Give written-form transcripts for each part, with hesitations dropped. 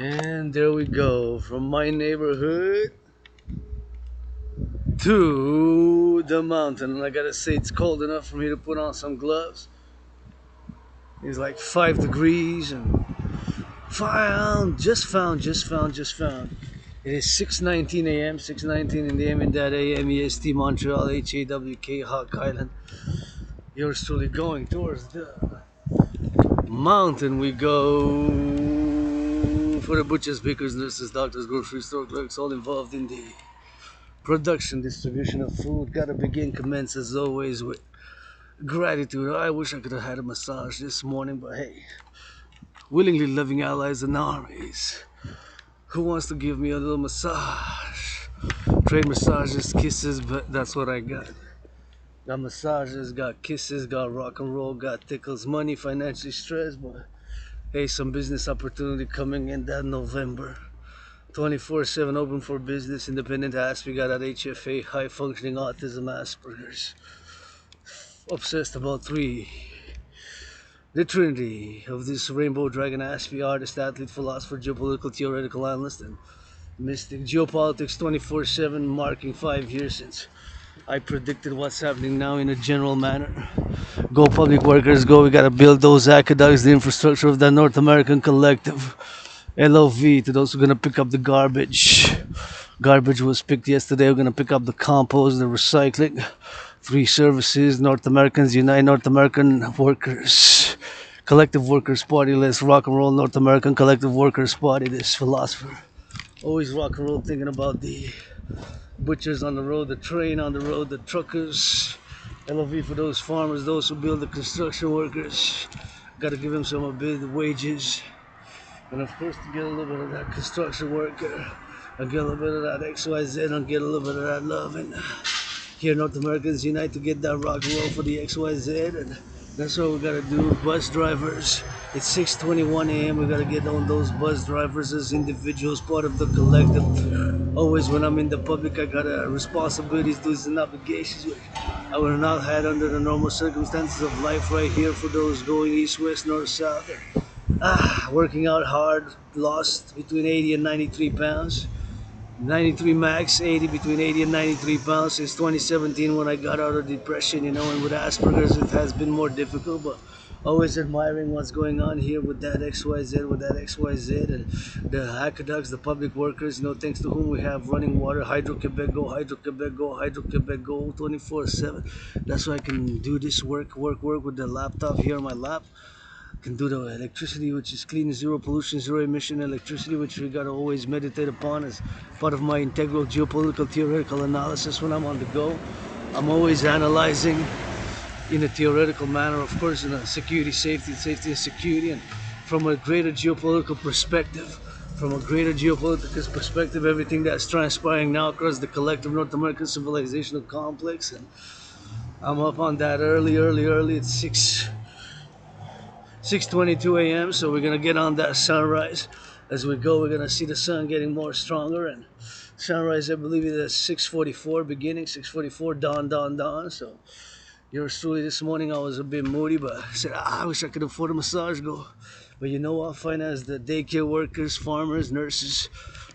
And there we go, from my neighborhood to the mountain. And I gotta say, it's cold enough for me to put on some gloves. It's like 5 degrees and just found. It is 6:19 a.m., 6:19 in the AM in that AM, EST, Montreal, HAWK, Hawk Island. Yours truly going towards the mountain we go for the butchers, bakers, nurses, doctors, grocery store clerks, all involved in the production, distribution of food. Gotta begin, commence as always with gratitude. I wish I could have had a massage this morning, but hey, willingly loving allies and armies. Who wants to give me a little massage? Trade massages, kisses, but that's what I got. Got massages, got kisses, got rock and roll, got tickles, money, financially stressed, but hey, some business opportunity coming in that November. 24/7 open for business, independent ask. We got at HFA, high functioning autism, Asperger's. Obsessed about three. The trinity of this rainbow dragon Aspie, artist, athlete, philosopher, geopolitical theoretical analyst, and mystic. Geopolitics 24/7, marking 5 years since I predicted what's happening now in a general manner. Go public workers, go. We gotta build those aqueducts, the infrastructure of that North American collective. LOV to those who are gonna pick up the garbage. Garbage was picked yesterday. We're gonna pick up the compost, the recycling. 3 services. North Americans Unite. North American Workers. Collective Workers Party. Let's rock and roll. North American Collective Workers Party. This philosopher. Always rock and roll, thinking about the butchers on the road, the train on the road, the truckers. LOV for those farmers, those who build the construction workers. Gotta give them some a bit of wages. And of course, to get a little bit of that construction worker, I get a little bit of that XYZ, and get a little bit of that love. And here, North Americans Unite to get that rock and roll for the XYZ. And that's what we gotta do. Bus drivers, it's 6:21 a.m. We gotta get on those bus drivers as individuals, part of the collective. Always when I'm in the public, I got responsibilities, duties, and obligations which I would have not had under the normal circumstances of life right here for those going east, west, north, south. Working out hard, lost between 80 and 93 pounds. 93 max, 80, between 80 and 93 pounds since 2017 when I got out of depression, and with Asperger's it has been more difficult, but always admiring what's going on here with that XYZ, and the aqueducts, the public workers, thanks to whom we have running water, Hydro-Quebec go, Hydro-Quebec go, Hydro-Quebec go, 24/7. That's why I can do this work with the laptop here on my lap. Can do the electricity, which is clean, zero pollution, zero emission electricity, which we gotta always meditate upon as part of my integral geopolitical theoretical analysis when I'm on the go. I'm always analyzing in a theoretical manner, of course, in a safety and security, and from a greater geopolitical perspective. Everything that's transpiring now across the collective North American civilizational complex, and I'm up on that early. It's 6:22 a.m. So we're gonna get on that sunrise as we go. We're gonna see the sun getting more stronger, and sunrise, I believe, is at 6:44 beginning, 6:44 dawn. So yours truly, this morning I was a bit moody, but I said, I wish I could afford a massage go. But you know what? Fine, as the daycare workers, farmers, nurses,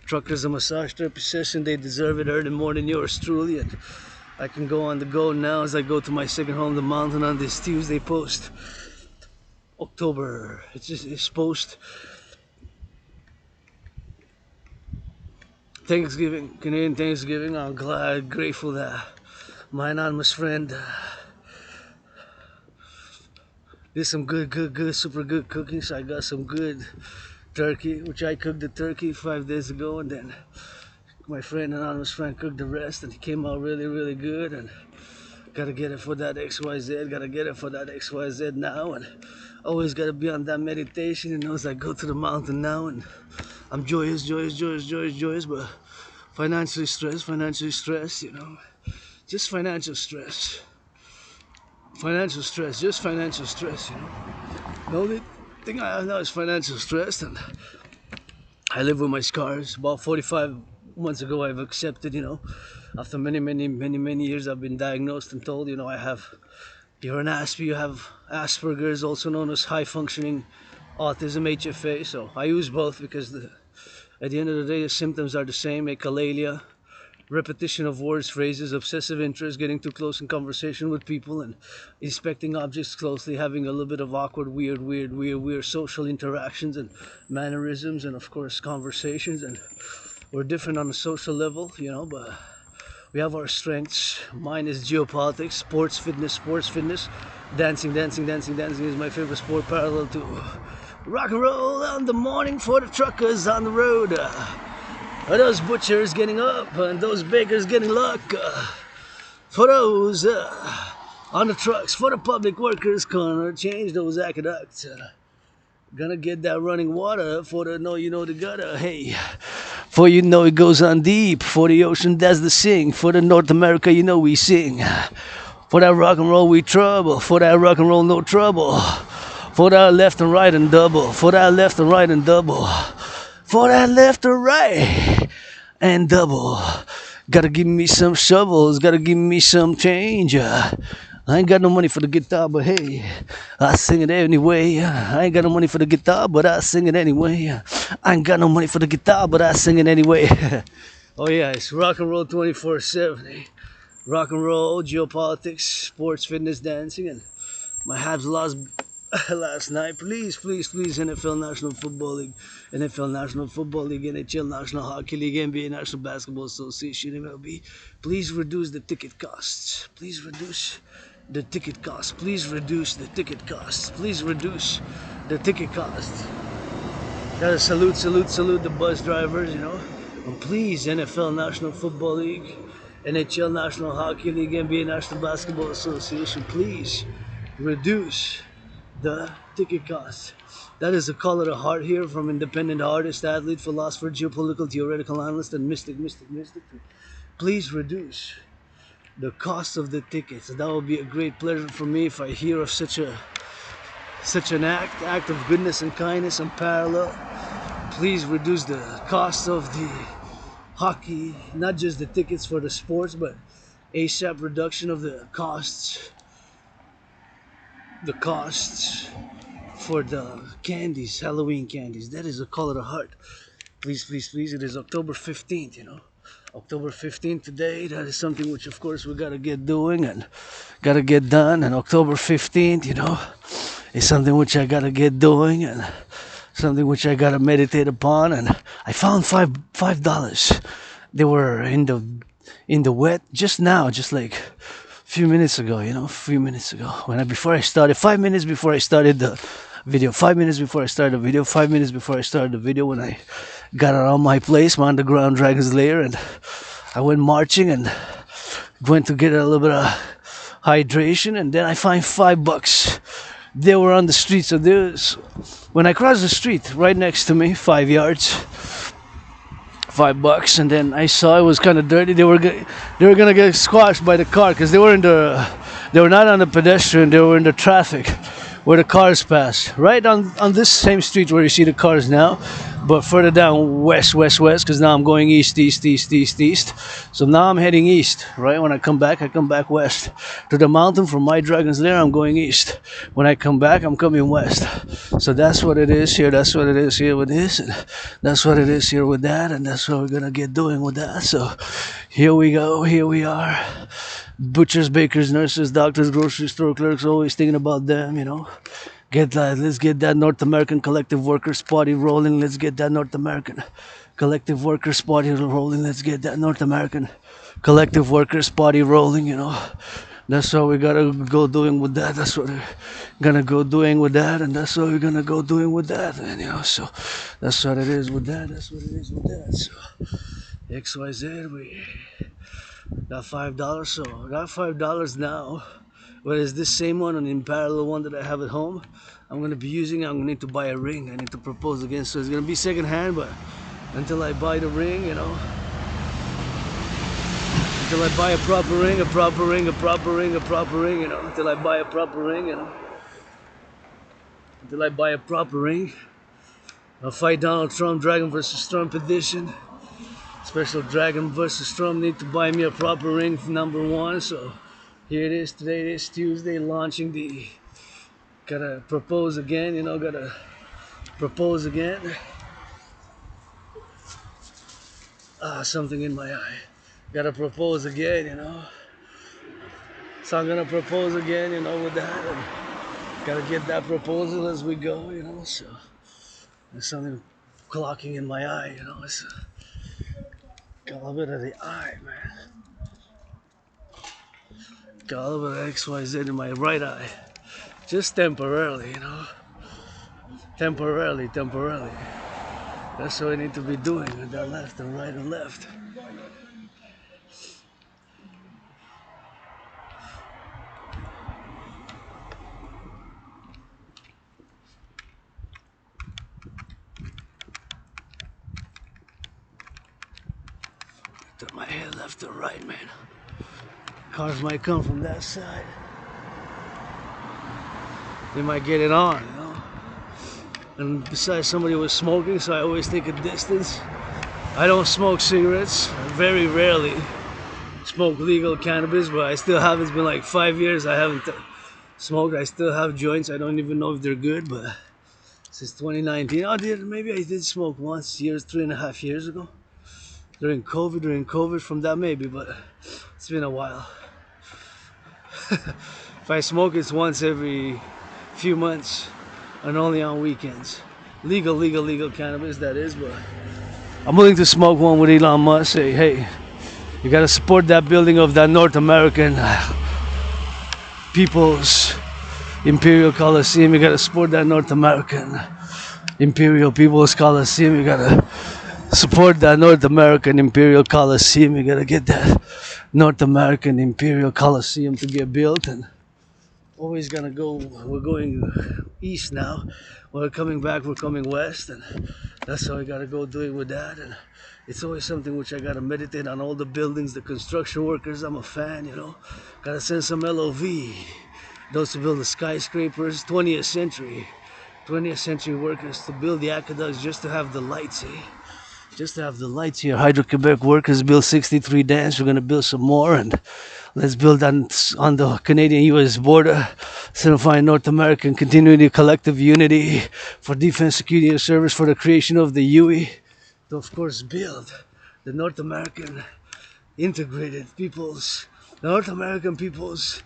truckers, a massage therapy session, they deserve it, earning more than yours truly. And I can go on the go now as I go to my second home, the mountain, on this Tuesday post October. It's post Thanksgiving, Canadian Thanksgiving. I'm glad, grateful that my anonymous friend did some good, super good cooking. So I got some good turkey, which I cooked the turkey 5 days ago, and then my friend, anonymous friend, cooked the rest, and it came out really good. And gotta get it for that XYZ now, and always gotta be on that meditation, as I go to the mountain now, and I'm joyous, but financially stressed, just financial stress, just financial stress. The only thing I have now is financial stress, and I live with my scars. About 45 months ago, I've accepted, after many years, I've been diagnosed and told, you're an Aspie, you have Asperger's, also known as high functioning autism, HFA. So I use both because At the end of the day, the symptoms are the same: echolalia, repetition of words, phrases, obsessive interest, getting too close in conversation with people, and inspecting objects closely, having a little bit of awkward, weird social interactions and mannerisms, and of course conversations. And we're different on a social level, but we have our strengths. Mine is geopolitics, sports fitness, dancing. Dancing is my favorite sport, parallel to rock and roll on the morning for the truckers on the road. For those butchers getting up and those bakers getting luck. For those on the trucks, for the public workers, gonna change those aqueducts. Gonna get that running water for the know you know the gutter. Hey, for you know it goes on deep. For the ocean, that's the sing. For the North America, you know we sing. For that rock and roll, we trouble. For that rock and roll, no trouble. For that left and right and double. For that left and right and double. For that left and right and double. Gotta give me some shovels. Gotta give me some change. I ain't got no money for the guitar, but hey, I sing it anyway. I ain't got no money for the guitar, but I sing it anyway. I ain't got no money for the guitar, but I sing it anyway. Oh yeah, it's rock and roll 24/7. Eh? Rock and roll, geopolitics, sports, fitness, dancing, and my Habs lost last night. Please, NFL National Football League, NFL National Football League, NHL National Hockey League, NBA National Basketball Association, MLB. Please reduce the ticket costs. Please reduce the ticket costs. Please reduce the ticket costs. Please reduce the ticket costs. Gotta salute the bus drivers, And please, NFL National Football League, NHL National Hockey League, NBA National Basketball Association, please reduce the ticket cost. That is a call of the heart here from independent artist, athlete, philosopher, geopolitical, theoretical analyst, and mystic. Please reduce the cost of the tickets. That would be a great pleasure for me if I hear of such an act of goodness and kindness and parallel. Please reduce the cost of the hockey, not just the tickets for the sports, but ASAP reduction of the costs for the candies, Halloween candies. That is a call of the heart. Please. It is October 15th, October 15th today. That is something which, of course, we gotta get doing and gotta get done. And October 15th, is something which I gotta get doing and something which I gotta meditate upon. And I found $5. They were in the wet just now, just like few minutes ago, a few minutes ago. 5 minutes before I started the video, 5 minutes before I started the video, 5 minutes before I started the video, when I got around my place, my underground dragon's lair, and I went marching and went to get a little bit of hydration, and then I find $5. They were on the street, so when I crossed the street, right next to me, 5 yards, $5, and then I saw it was kind of dirty. They were gonna get squashed by the car because they were not on the pedestrian. They were in the traffic where the cars pass. Right on this same street where you see the cars now, but further down west. Because now I'm going east. So now I'm heading east. Right when I come back west to the mountain from my dragon's lair. I'm going east. When I come back, I'm coming west. So that's what it is here. That's what it is here with this, and that's what it is here with that, and that's what we're gonna get doing with that. So here we go. Here we are. Butchers, bakers, nurses, doctors, grocery store clerks, always thinking about them, Let's get that North American collective workers party rolling. Let's get that North American collective workers party rolling. Let's get that North American collective workers party rolling, That's what we gotta go doing with that. That's what we're gonna go doing with that, and that's what we're gonna go doing with that, and so that's what it is with that. That's what it is with that. So XYZ, we got $5. So I got $5 now. But it's this same one, an in parallel one that I have at home. I'm gonna be using. I'm gonna need to buy a ring. I need to propose again. So it's gonna be second hand, but until I buy the ring, until I buy a proper ring, until I buy a proper ring, until I buy a proper ring, I'll fight Donald Trump, Dragon versus Trump edition. Special Dragon versus Trump. Need to buy me a proper ring for #1. So here it is. Today is Tuesday, launching the. Gotta propose again, gotta propose again. something in my eye. Gotta propose again, So I'm gonna propose again, with that. And gotta get that proposal as we go, So there's something clocking in my eye, It's got a little bit of the eye, man. Got a little bit of XYZ in my right eye. Just temporarily, Temporarily. That's what I need to be doing with that left and right and left. Turn my head left or right, man. Cars might come from that side. They might get it on, And besides, somebody was smoking, so I always take a distance. I don't smoke cigarettes. I very rarely smoke legal cannabis, but I still have. It's been like 5 years I haven't smoked. I still have joints. I don't even know if they're good, but since 2019, maybe I did smoke once, 3.5 years ago. During COVID from that maybe, but it's been a while. If I smoke, it's once every few months and only on weekends. Legal cannabis, that is, but I'm willing to smoke one with Elon Musk. Say, hey, you gotta support that building of that North American People's Imperial Coliseum. You gotta support that North American Imperial People's Coliseum. You gotta support that North American Imperial Coliseum. You gotta get that North American Imperial Coliseum to get built. And always gonna go. We're going east now. We're coming back. We're coming west, and that's how I gotta go do it with that. And it's always something which I gotta meditate on all the buildings, the construction workers. I'm a fan, Gotta send some LOV. Those to build the skyscrapers, 20th century workers to build the aqueducts just to have the lights, Just to have the lights here. Hydro-Quebec workers build 63 dams. We're going to build some more, and let's build on the Canadian-U.S. border, solidifying North American continuity, collective unity for defense, security, and service for the creation of the UE. To, of course, build the North American integrated peoples, the North American peoples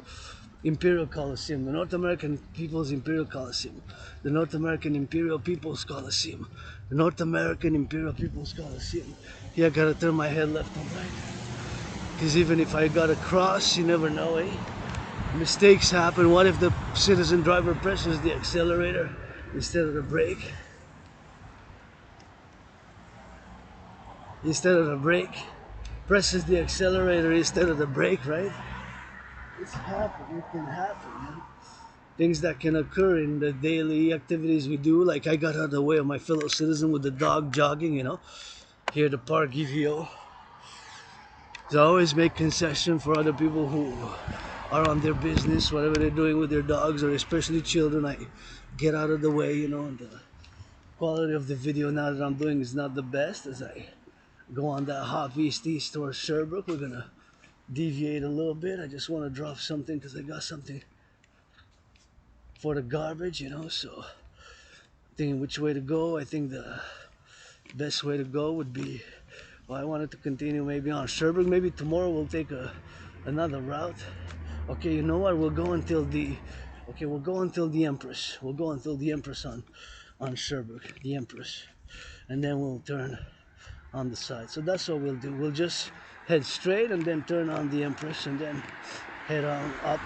Imperial Coliseum, the North American People's Imperial Coliseum, the North American Imperial People's Coliseum, the North American Imperial People's Coliseum. Here I gotta turn my head left and right. Because even if I gotta cross, you never know, Mistakes happen. What if the citizen driver presses the accelerator instead of the brake? Presses the accelerator instead of the brake, right? It can happen, Things that can occur in the daily activities we do, like I got out of the way of my fellow citizen with the dog jogging, here at the park EVO. So I always make concession for other people who are on their business, whatever they're doing with their dogs, or especially children. I get out of the way, and the quality of the video now that I'm doing is not the best. As I go on that hop east towards Sherbrooke, we're gonna deviate a little bit. I just want to drop something because I got something for the garbage, so thinking which way to go. I think the best way to go would be, I wanted to continue maybe on Sherbrooke. Maybe tomorrow we'll take another route. Okay, you know what, we'll go until the Empress. We'll go until the Empress on Sherbrooke, the Empress, and then we'll turn on the side. So that's what we'll do. We'll just head straight and then turn on the Empress and then head on up.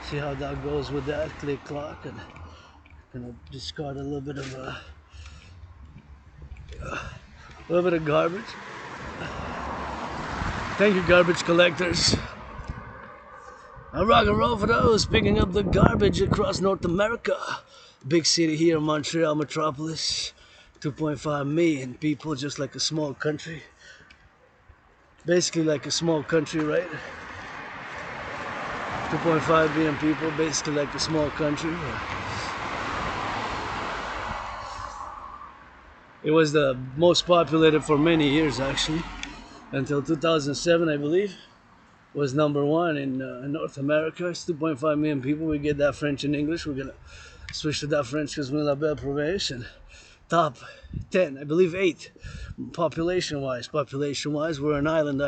See how that goes with that click clock, and gonna discard a little bit of garbage. Thank you, garbage collectors. And rock and roll for those picking up the garbage across North America. Big city here, Montreal metropolis. 2.5 million people, just like a small country. Basically like a small country, right? 2.5 billion people, basically like a small country. It was the most populated for many years, actually, until 2007, I believe. Was number one in North America. It's 2.5 million people. We get that French and English. We're gonna switch to that French because we're la belle province, and top 10, I believe 8 population-wise. Population-wise, we're an island,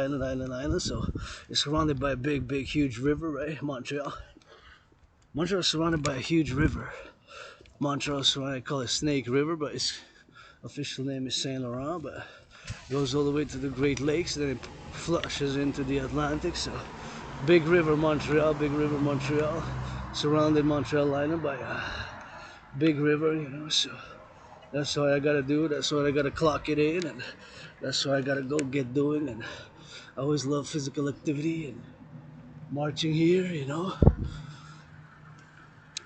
so it's surrounded by a big, huge river, right? Montreal. Montreal is surrounded by a huge river. Montreal is surrounded, I call it Snake River, but its official name is Saint Laurent, but it goes all the way to the Great Lakes, then it flushes into the Atlantic, so big river Montreal, surrounded Montreal Island by a big river, you know, so that's what I gotta do, that's what I gotta clock it in, and that's what I gotta go get doing, and I always love physical activity and marching here, you know.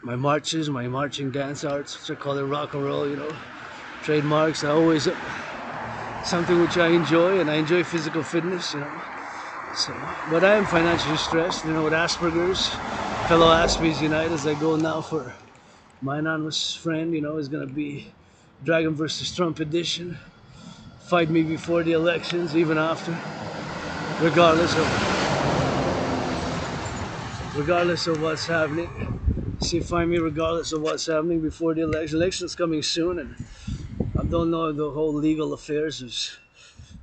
My marches, my marching dance arts, which I call it rock and roll, you know, trademarks, I always, something which I enjoy, and I enjoy physical fitness, you know. So, but I am financially stressed, you know, with Asperger's, fellow Aspies Unite, as I go now for my anonymous friend, you know, is gonna be Dragon versus Trump edition. Fight me before the elections, even after, regardless of what's happening. See, find me regardless of what's happening before the election. Election's coming soon, and I don't know the whole legal affairs of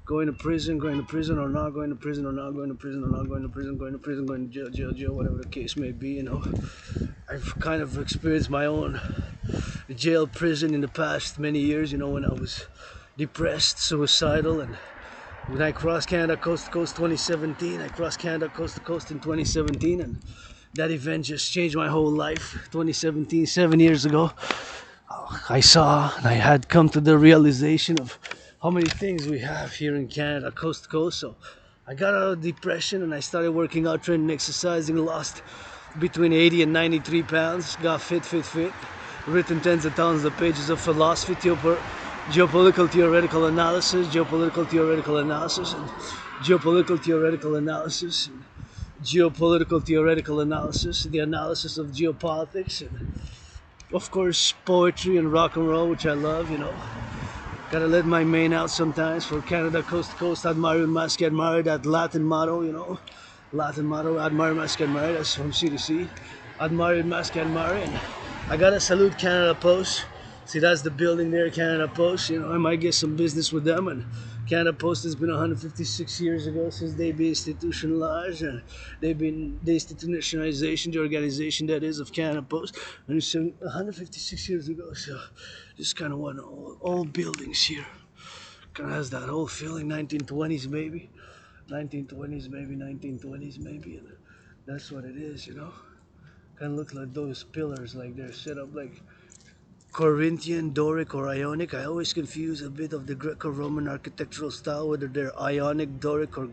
going to prison, or not going to prison, or not going to prison, or not going to prison, going to jail, whatever the case may be, you know. I've kind of experienced my own jail, prison in the past many years, you know, when I was depressed, suicidal, and when I crossed Canada coast to coast 2017, I crossed Canada coast to coast in 2017, and that event just changed my whole life. 2017, 7 years ago, I saw and I had come to the realization of how many things we have here in Canada, coast to coast. So I got out of depression and I started working out, training, exercising, lost between 80 and 93 pounds, got fit, written tens of thousands of pages of philosophy, geopolitical theoretical analysis, and geopolitical theoretical analysis, the analysis of geopolitics, and of course poetry and rock and roll, which I love, you know. Gotta let my mane out sometimes for Canada coast to coast. Admire mas que admire, that Latin motto, you know. Latin motto, admire mas que admire, that's from sea to sea. Admire mas que admire, and I gotta salute Canada Post. See, that's the building there, Canada Post. You know, I might get some business with them. And Canada Post has been 156 years ago since they been institutionalized, and they've been the institutionalization, the organization that is of Canada Post, and it's 156 years ago. So, just kind of one old buildings here. Kind of has that old feeling, 1920s maybe, 1920s maybe, and that's what it is, you know. Kind of look like those pillars, like they're set up like Corinthian, Doric, or Ionic. I always confuse a bit of the Greco-Roman architectural style, whether they're Ionic, Doric, or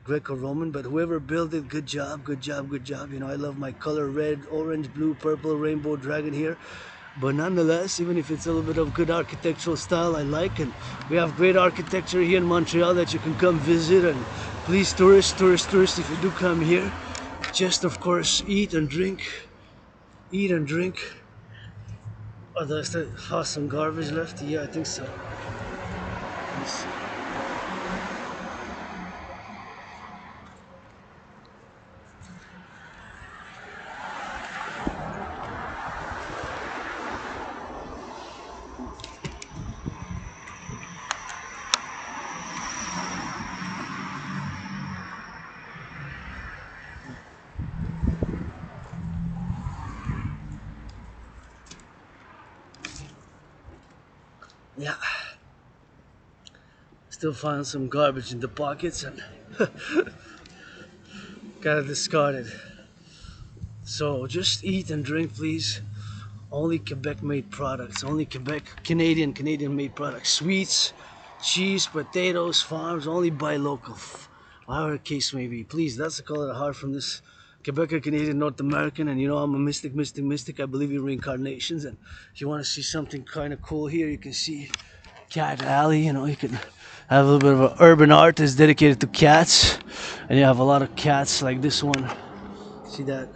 Greco-Roman. But whoever built it, good job. You know, I love my color: red, orange, blue, purple, rainbow dragon here. But nonetheless, even if it's a little bit of good architectural style, I like, and we have great architecture here in Montreal that you can come visit. And please, tourists, if you do come here, just of course eat and drink. Oh, there's still some garbage left? Yeah, I think so. Yeah. Still find some garbage in the pockets and gotta discard it. So just eat and drink, please. Only Quebec made products. Only Canadian made products. Sweets, cheese, potatoes, farms. Only buy local. Whatever the case may be. Please, that's the color of the heart from this Quebecer, Canadian, North American. And you know, I'm a mystic. I believe in reincarnations. And if you want to see something kind of cool here, you can see Cat Alley. You know, you can have a little bit of an urban art that's dedicated to cats. And you have a lot of cats like this one. See that?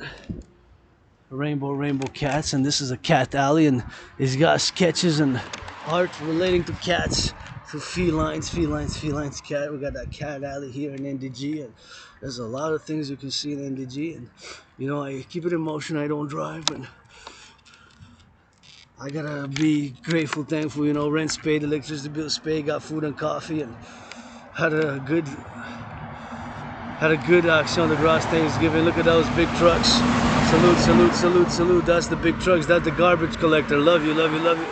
Rainbow cats, and this is a cat alley, and he's got sketches and art relating to cats, to felines, cat. We got that cat alley here in NDG, and there's a lot of things you can see in NDG. And you know, I keep it in motion, I don't drive, and I gotta be grateful, thankful, you know, rent's paid, electricity bills paid, got food and coffee, and had a good action on the grass Thanksgiving. Look at those big trucks. Salute, salute, salute, salute. That's the big trucks. That's the garbage collector. Love you, love you, love you.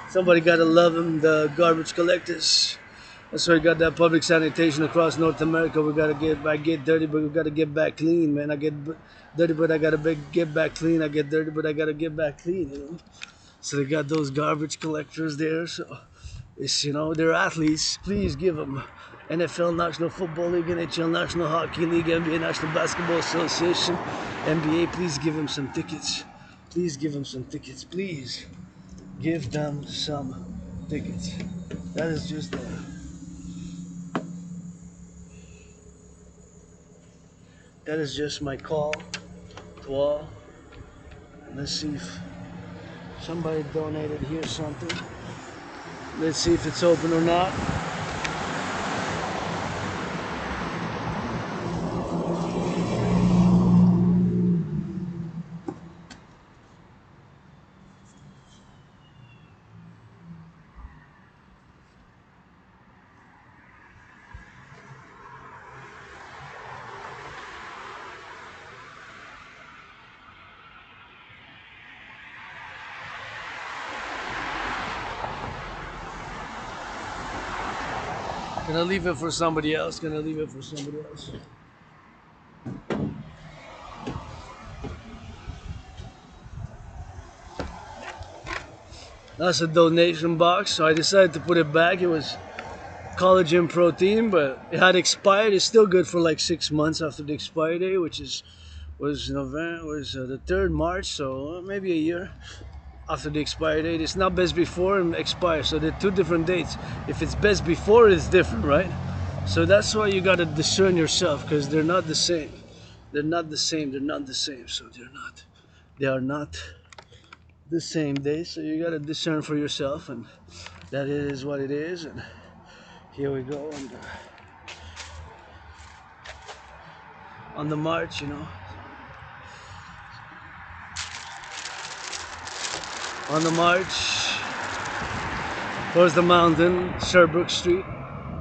Somebody gotta love them, the garbage collectors. That's why we got that public sanitation across North America. We gotta get dirty, but we gotta get back clean, man. I get dirty, but I gotta get back clean. I get dirty, but I gotta get back clean, you know. So they got those garbage collectors there. So it's, you know, they're athletes. Please give them NFL, National Football League, NHL, National Hockey League, NBA, National Basketball Association, NBA. Please give them some tickets. Please give them some tickets. Please give them some tickets. That is just that is just my call to all. Let's see if somebody donated here something. Let's see if it's open or not. Gonna leave it for somebody else. Gonna leave it for somebody else. That's a donation box, so I decided to put it back. It was collagen protein, but it had expired. It's still good for like 6 months after the expiry date, which was the 3rd March, so maybe a year after the expiry date. It's not best before and expire, so they're 2 different dates. If it's best before, it's different, right? So that's why you gotta discern yourself, because they're not the same. They're not the same. They're not the same. So they are not the same day. So you gotta discern for yourself, and that is what it is. And here we go. And on the march, you know. On the march towards the mountain, Sherbrooke Street.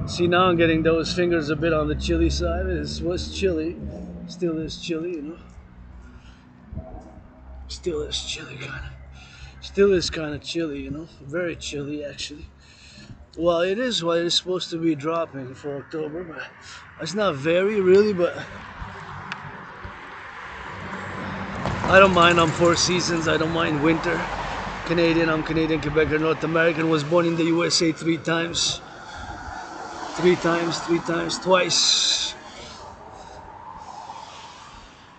See, now I'm getting those fingers a bit on the chilly side. It was chilly, still is chilly, you know. Still is chilly, kind of chilly, you know. Very chilly, actually. Well, it is what it's supposed to be dropping for October, but it's not very, really. But I don't mind. I'm 4 seasons. I don't mind winter. Canadian, I'm Canadian, Quebecer, North American, was born in the USA 3 times. 3 times, twice.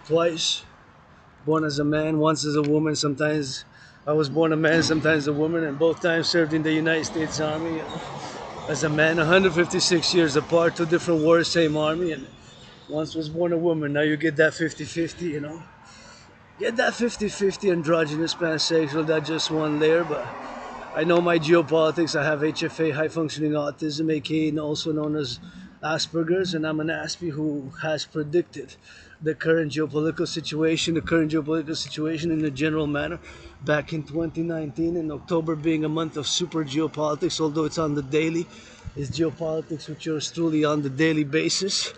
Twice. Born as a man, once as a woman. Sometimes I was born a man, sometimes a woman, and both times served in the United States Army. As a man, 156 years apart, 2 different wars, same army, and once was born a woman. Now you get that 50-50, you know. Get that 50-50 androgynous pansexual, that just one layer, but I know my geopolitics. I have HFA, high functioning autism, aka also known as Asperger's, and I'm an Aspie who has predicted the current geopolitical situation in a general manner back in 2019, in October being a month of super geopolitics, although it's on the daily. It's geopolitics with yours truly on the daily basis.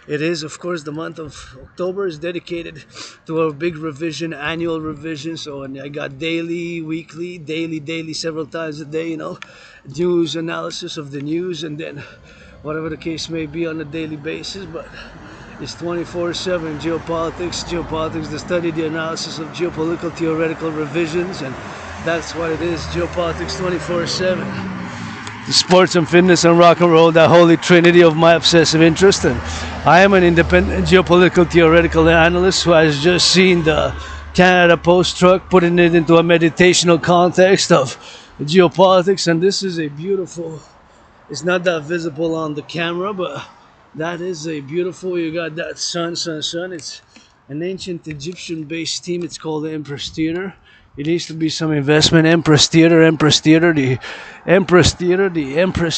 It is, of course, the month of October is dedicated to a big revision, annual revision. So, and I got daily, weekly, daily, several times a day, you know, news analysis of the news, and then whatever the case may be on a daily basis. But it's 24/7 geopolitics, the study, the analysis of geopolitical theoretical revisions, and that's what it is, geopolitics 24/7. Sports and fitness and rock and roll, that holy trinity of my obsessive interest. And I am an independent geopolitical theoretical analyst who has just seen the Canada Post truck, putting it into a meditational context of geopolitics. And this is a beautiful, it's not that visible on the camera, but that is a beautiful, you got that sun. It's an ancient Egyptian based team. It's called the Empress Theater. It needs to be some investment. Empress Theater, the Empress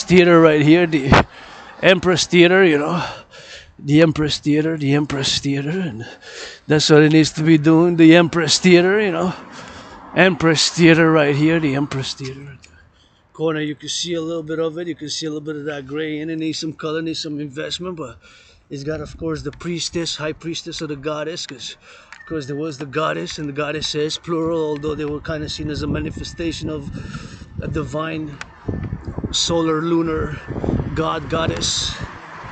Theater right here, the Empress Theater, you know, the Empress Theater, and that's what it needs to be doing, the Empress Theater, you know. Empress Theater right here, the Empress Theater. Corner, you can see a little bit of it. You can see a little bit of that gray in it. Needs some color, needs some investment, but it's got, of course, the priestess, high priestess of the goddess, because of course there was the goddess, and the goddesses, plural, although they were kind of seen as a manifestation of a divine solar lunar god goddess.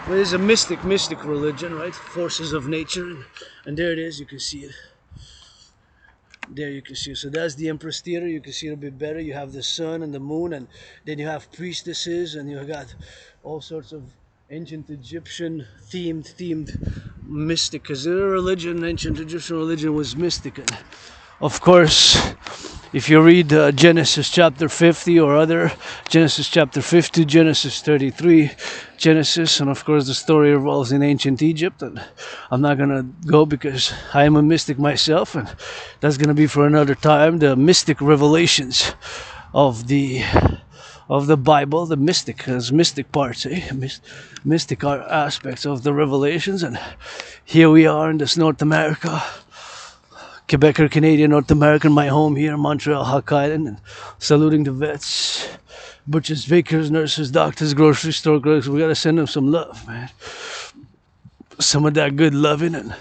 But it's a mystic religion, right? Forces of nature, and there it is. You can see it. There you can see. So that's the Empress Theater. You can see it a bit better. You have the sun and the moon, and then you have priestesses, and you got all sorts of ancient Egyptian themed mystic, because their religion, ancient Egyptian religion, was mystic. And of course, if you read Genesis chapter 50 or other, Genesis chapter 50, Genesis 33, Genesis, and of course the story revolves in ancient Egypt. And I'm not going to go because I am a mystic myself, and that's going to be for another time. The mystic revelations of the Bible, the mystic, there's mystic parts, mystic aspects of the revelations. And here we are in this North America, Quebecer, Canadian, North American, my home here in Montreal, Hawk Island, and saluting the vets, butchers, bakers, nurses, doctors, grocery store clerks. We gotta send them some love, man. Some of that good loving. And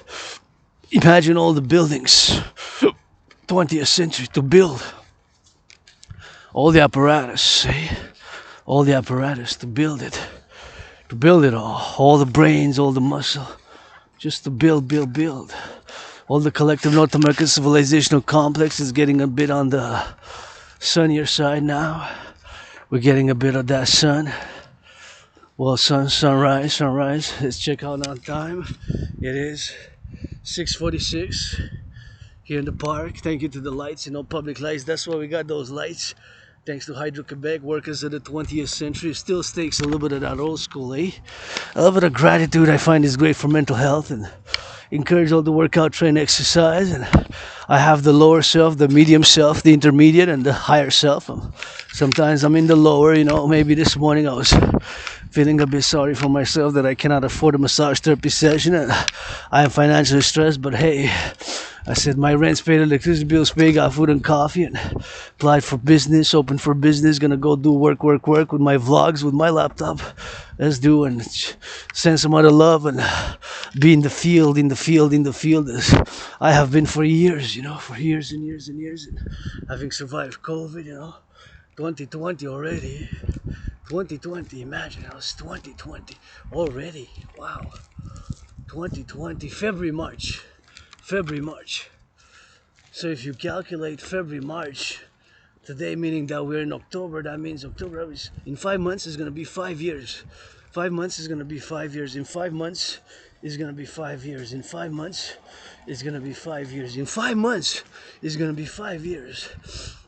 imagine all the buildings, 20th century, to build all the apparatus, all the apparatus to build it all the brains, all the muscle, just to build. All the collective North American civilizational complex is getting a bit on the sunnier side now. We're getting a bit of that sun. Well, sunrise. Let's check out on time. It is 6:46 here in the park. Thank you to the lights, public lights. That's why we got those lights. Thanks to Hydro-Quebec, workers of the 20th century. It still takes a little bit of that old school, A little bit of gratitude I find is great for mental health, and encourage all the workout, train, exercise. And I have the lower self, the medium self, the intermediate, and the higher self. Sometimes I'm in the lower, maybe this morning I was feeling a bit sorry for myself that I cannot afford a massage therapy session, and I am financially stressed, but hey, I said my rent's paid, electricity bills paid, got food and coffee, and applied for business, open for business, gonna go do work with my vlogs, with my laptop. Let's do and send some other love and be in the field as I have been for years, for years and years and years, and having survived COVID, 2020 already. 2020, imagine, it was 2020 already. Wow. 2020, February, March. So if you calculate February, March, today meaning that we're in October, that means October in 5 months is going to be 5 years. 5 months is going to be 5 years. In 5 months is going to be 5 years. In 5 months is going to be 5 years. In 5 months is going to be 5 years.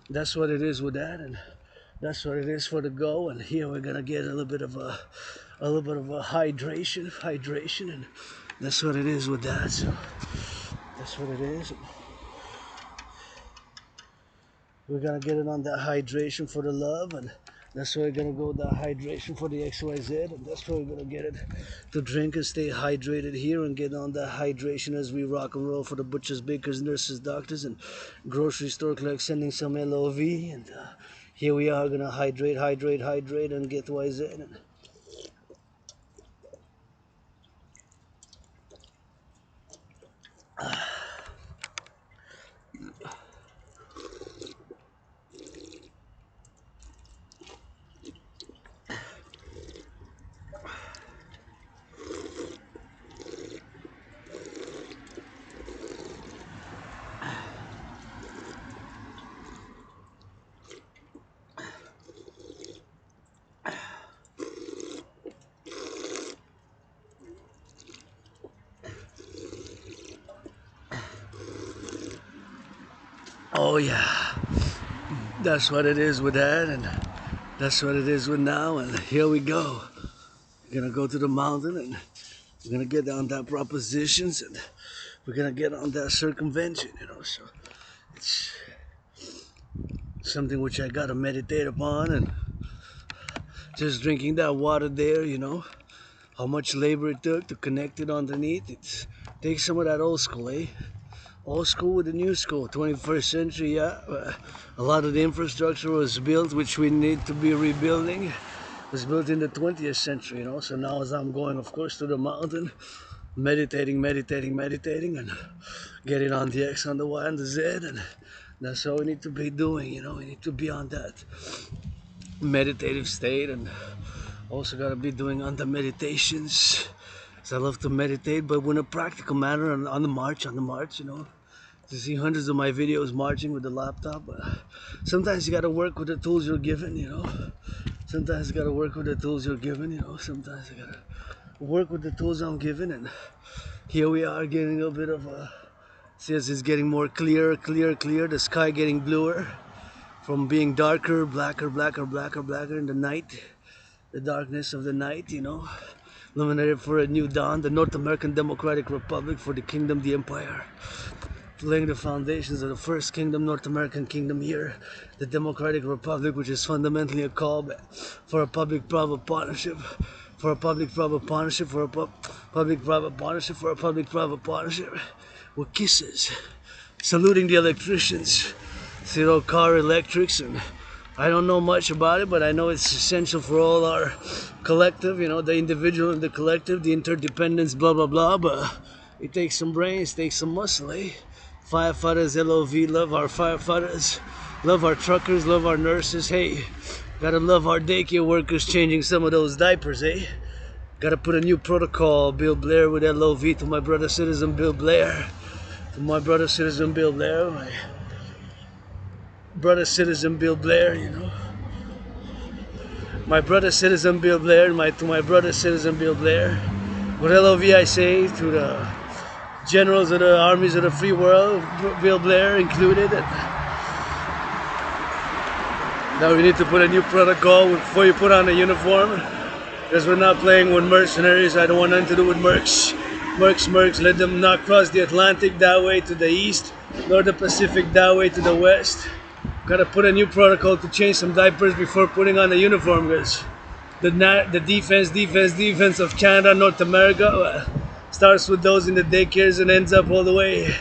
That's what it is with that, and that's what it is for the go. And here we're going to get a little bit of a hydration, and that's what it is with that. So that's what it is. We're gonna get it on that hydration for the love, and that's why we're gonna go with that hydration for the XYZ, and that's why we're gonna get it to drink and stay hydrated here and get on that hydration as we rock and roll for the butchers, bakers, nurses, doctors, and grocery store clerks sending some LOV. And here we are gonna hydrate and get YZ. And oh yeah, that's what it is with that, and that's what it is with now. And here we go. We're gonna go to the mountain, and we're gonna get on that propositions, and we're gonna get on that circumvention, so it's something which I gotta meditate upon. And just drinking that water there, how much labor it took to connect it underneath. It takes some of that old school, old school with the new school, 21st century, yeah. A lot of the infrastructure was built, which we need to be rebuilding, was built in the 20th century, you know. So now as I'm going, of course, to the mountain, meditating, and getting on the X, on the Y, and the Z, and that's all we need to be doing, you know. We need to be on that meditative state, and also got to be doing on the meditations. So I love to meditate, but in a practical manner, on the march, you know. To see hundreds of my videos marching with the laptop, but sometimes you got to work with the tools you're given, you know. Sometimes you got to work with the tools you're given, you know. Sometimes I got to work with the tools I'm given, and here we are getting a bit of a, see as it's getting more clear, the sky getting bluer from being darker, blacker in the night, the darkness of the night, you know, illuminated for a new dawn, the North American Democratic Republic, for the kingdom, the empire, laying the foundations of the first kingdom, North American kingdom here, the Democratic Republic, which is fundamentally a call for a public-private partnership, for a public-private partnership, for a public-private partnership, for a public-private partnership, with kisses, saluting the electricians, zero car electrics, and I don't know much about it, but I know it's essential for all our collective, you know, the individual and the collective, the interdependence, blah, blah, blah, but it takes some brains, takes some muscle, eh? Firefighters, LOV, love our firefighters, love our truckers, love our nurses, hey, gotta love our daycare workers changing some of those diapers, eh? Gotta put a new protocol, Bill Blair with LOV, to my brother citizen Bill Blair, to my brother citizen Bill Blair, my brother citizen Bill Blair, you know. My brother citizen Bill Blair, to my brother citizen Bill Blair. With LOV I say to the generals of the armies of the free world, Bill Blair included. Now we need to put a new protocol before you put on a uniform, because we're not playing with mercenaries. I don't want nothing to do with mercs. Mercs, let them not cross the Atlantic that way to the east, nor the Pacific that way to the west. Gotta put a new protocol to change some diapers before putting on the uniform, guys. The defense of Canada, North America, starts with those in the daycares and ends up all the way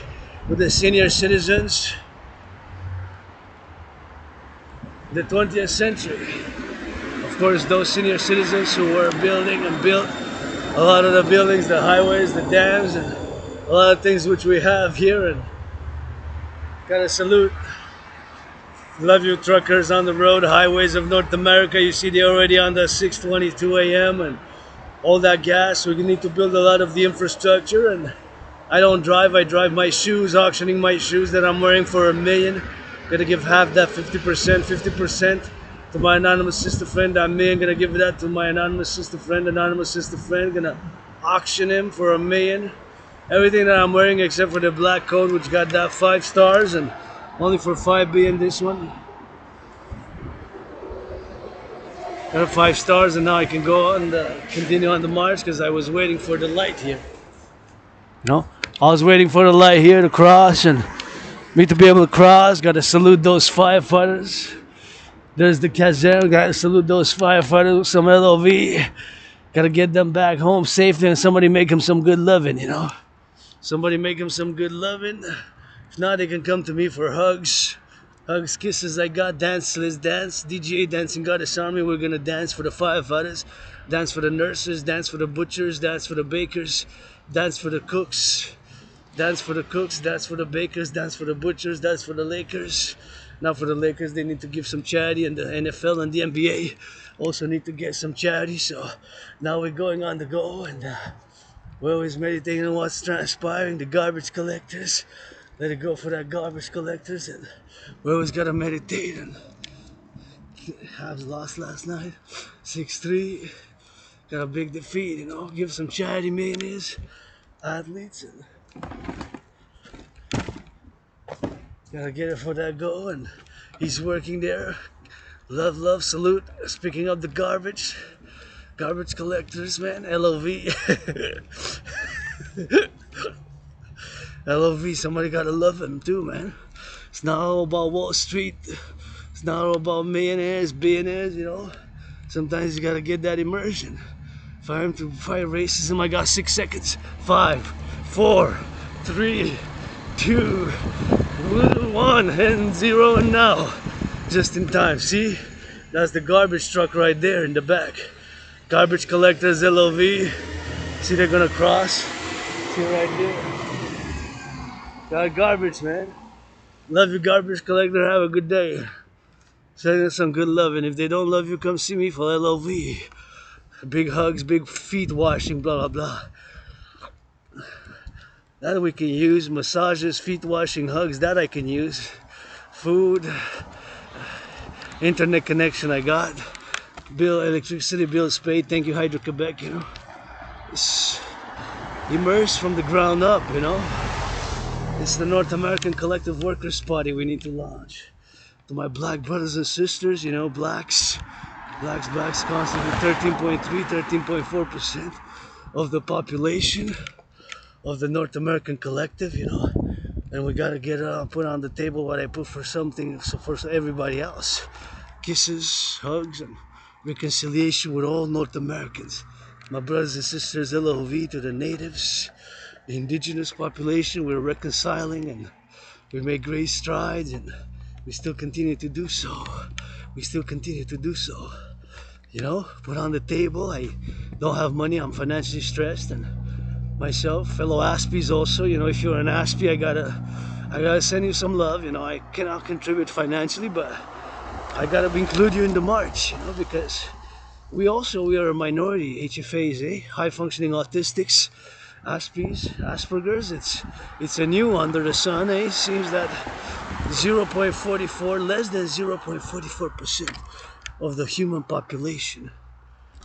with the senior citizens. The 20th century. Of course, those senior citizens who were building and built a lot of the buildings, the highways, the dams, and a lot of things which we have here, and gotta salute. Love you truckers on the road, highways of North America. You see they're already on the 6:22 a.m. and all that gas. We need to build a lot of the infrastructure, and I don't drive, I drive my shoes, auctioning my shoes that I'm wearing for $1 million. Gonna give half that, 50% to my anonymous sister friend. That $1 million, gonna give that to my anonymous sister friend, gonna auction him for $1 million. Everything that I'm wearing except for the black coat, which got that 5 stars, and only for $5 billion this one. Got 5 stars, and now I can go on and continue on the march, because I was waiting for the light here. You know, I was waiting for the light here to cross, and me to be able to cross. Gotta salute those firefighters. There's the caserne. Gotta salute those firefighters with some LOV. Gotta get them back home safely, and somebody make them some good loving, you know. Somebody make them some good loving. If not, they can come to me for hugs. Hugs, kisses, I got dance, let's dance. DGA Dancing Goddess Army, we're gonna dance for the firefighters, dance for the nurses, dance for the butchers, dance for the bakers, dance for the cooks, dance for the cooks, dance for the bakers, dance for the butchers, dance for the Lakers. Now for the Lakers, they need to give some charity, and the NFL and the NBA also need to get some charity. So now we're going on the go, and we're always meditating on what's transpiring. The garbage collectors, let it go for that garbage collectors, and we always gotta meditate. And Habs lost last night, 6-3. Got a big defeat, you know. Give some charity, millionaires, athletes, and gotta get it for that goal. And he's working there. Love, salute. Speaking of the garbage collectors, man. LOV. LOV, somebody gotta love him too, man. It's not all about Wall Street. It's not all about millionaires, billionaires, you know. Sometimes you gotta get that immersion. Fight racism. I got 6 seconds. 5, 4, 3, 2, 1, and 0, and now. Just in time. See? That's the garbage truck right there in the back. Garbage collectors, LOV. See, they're gonna cross. See right there. Got garbage, man. Love you, garbage collector. Have a good day. Send us some good love. And if they don't love you, come see me for LOV. Big hugs, big feet washing, blah, blah, blah. That we can use. Massages, feet washing, hugs. That I can use. Food. Internet connection I got. Bill, electricity bills paid. Thank you, Hydro-Quebec, you know. It's immersed from the ground up, you know. It's the North American Collective Workers' Party we need to launch. To my black brothers and sisters, you know, blacks constitute 13.3, 13.4% of the population of the North American Collective, you know. And we gotta get put on the table what I put for something for everybody else. Kisses, hugs, and reconciliation with all North Americans. My brothers and sisters, LOV to the natives, the indigenous population. We're reconciling and we make great strides, and we still continue to do so. We still continue to do so. You know, put on the table. I don't have money. I'm financially stressed, and myself, fellow Aspies also. You know, if you're an Aspie, I gotta send you some love. You know, I cannot contribute financially, but I gotta include you in the march. You know, because we are a minority. HFAs, high functioning autistics, Aspies, Asperger's. It's a new under the sun. Seems that 0.44, less than 0.44% of the human population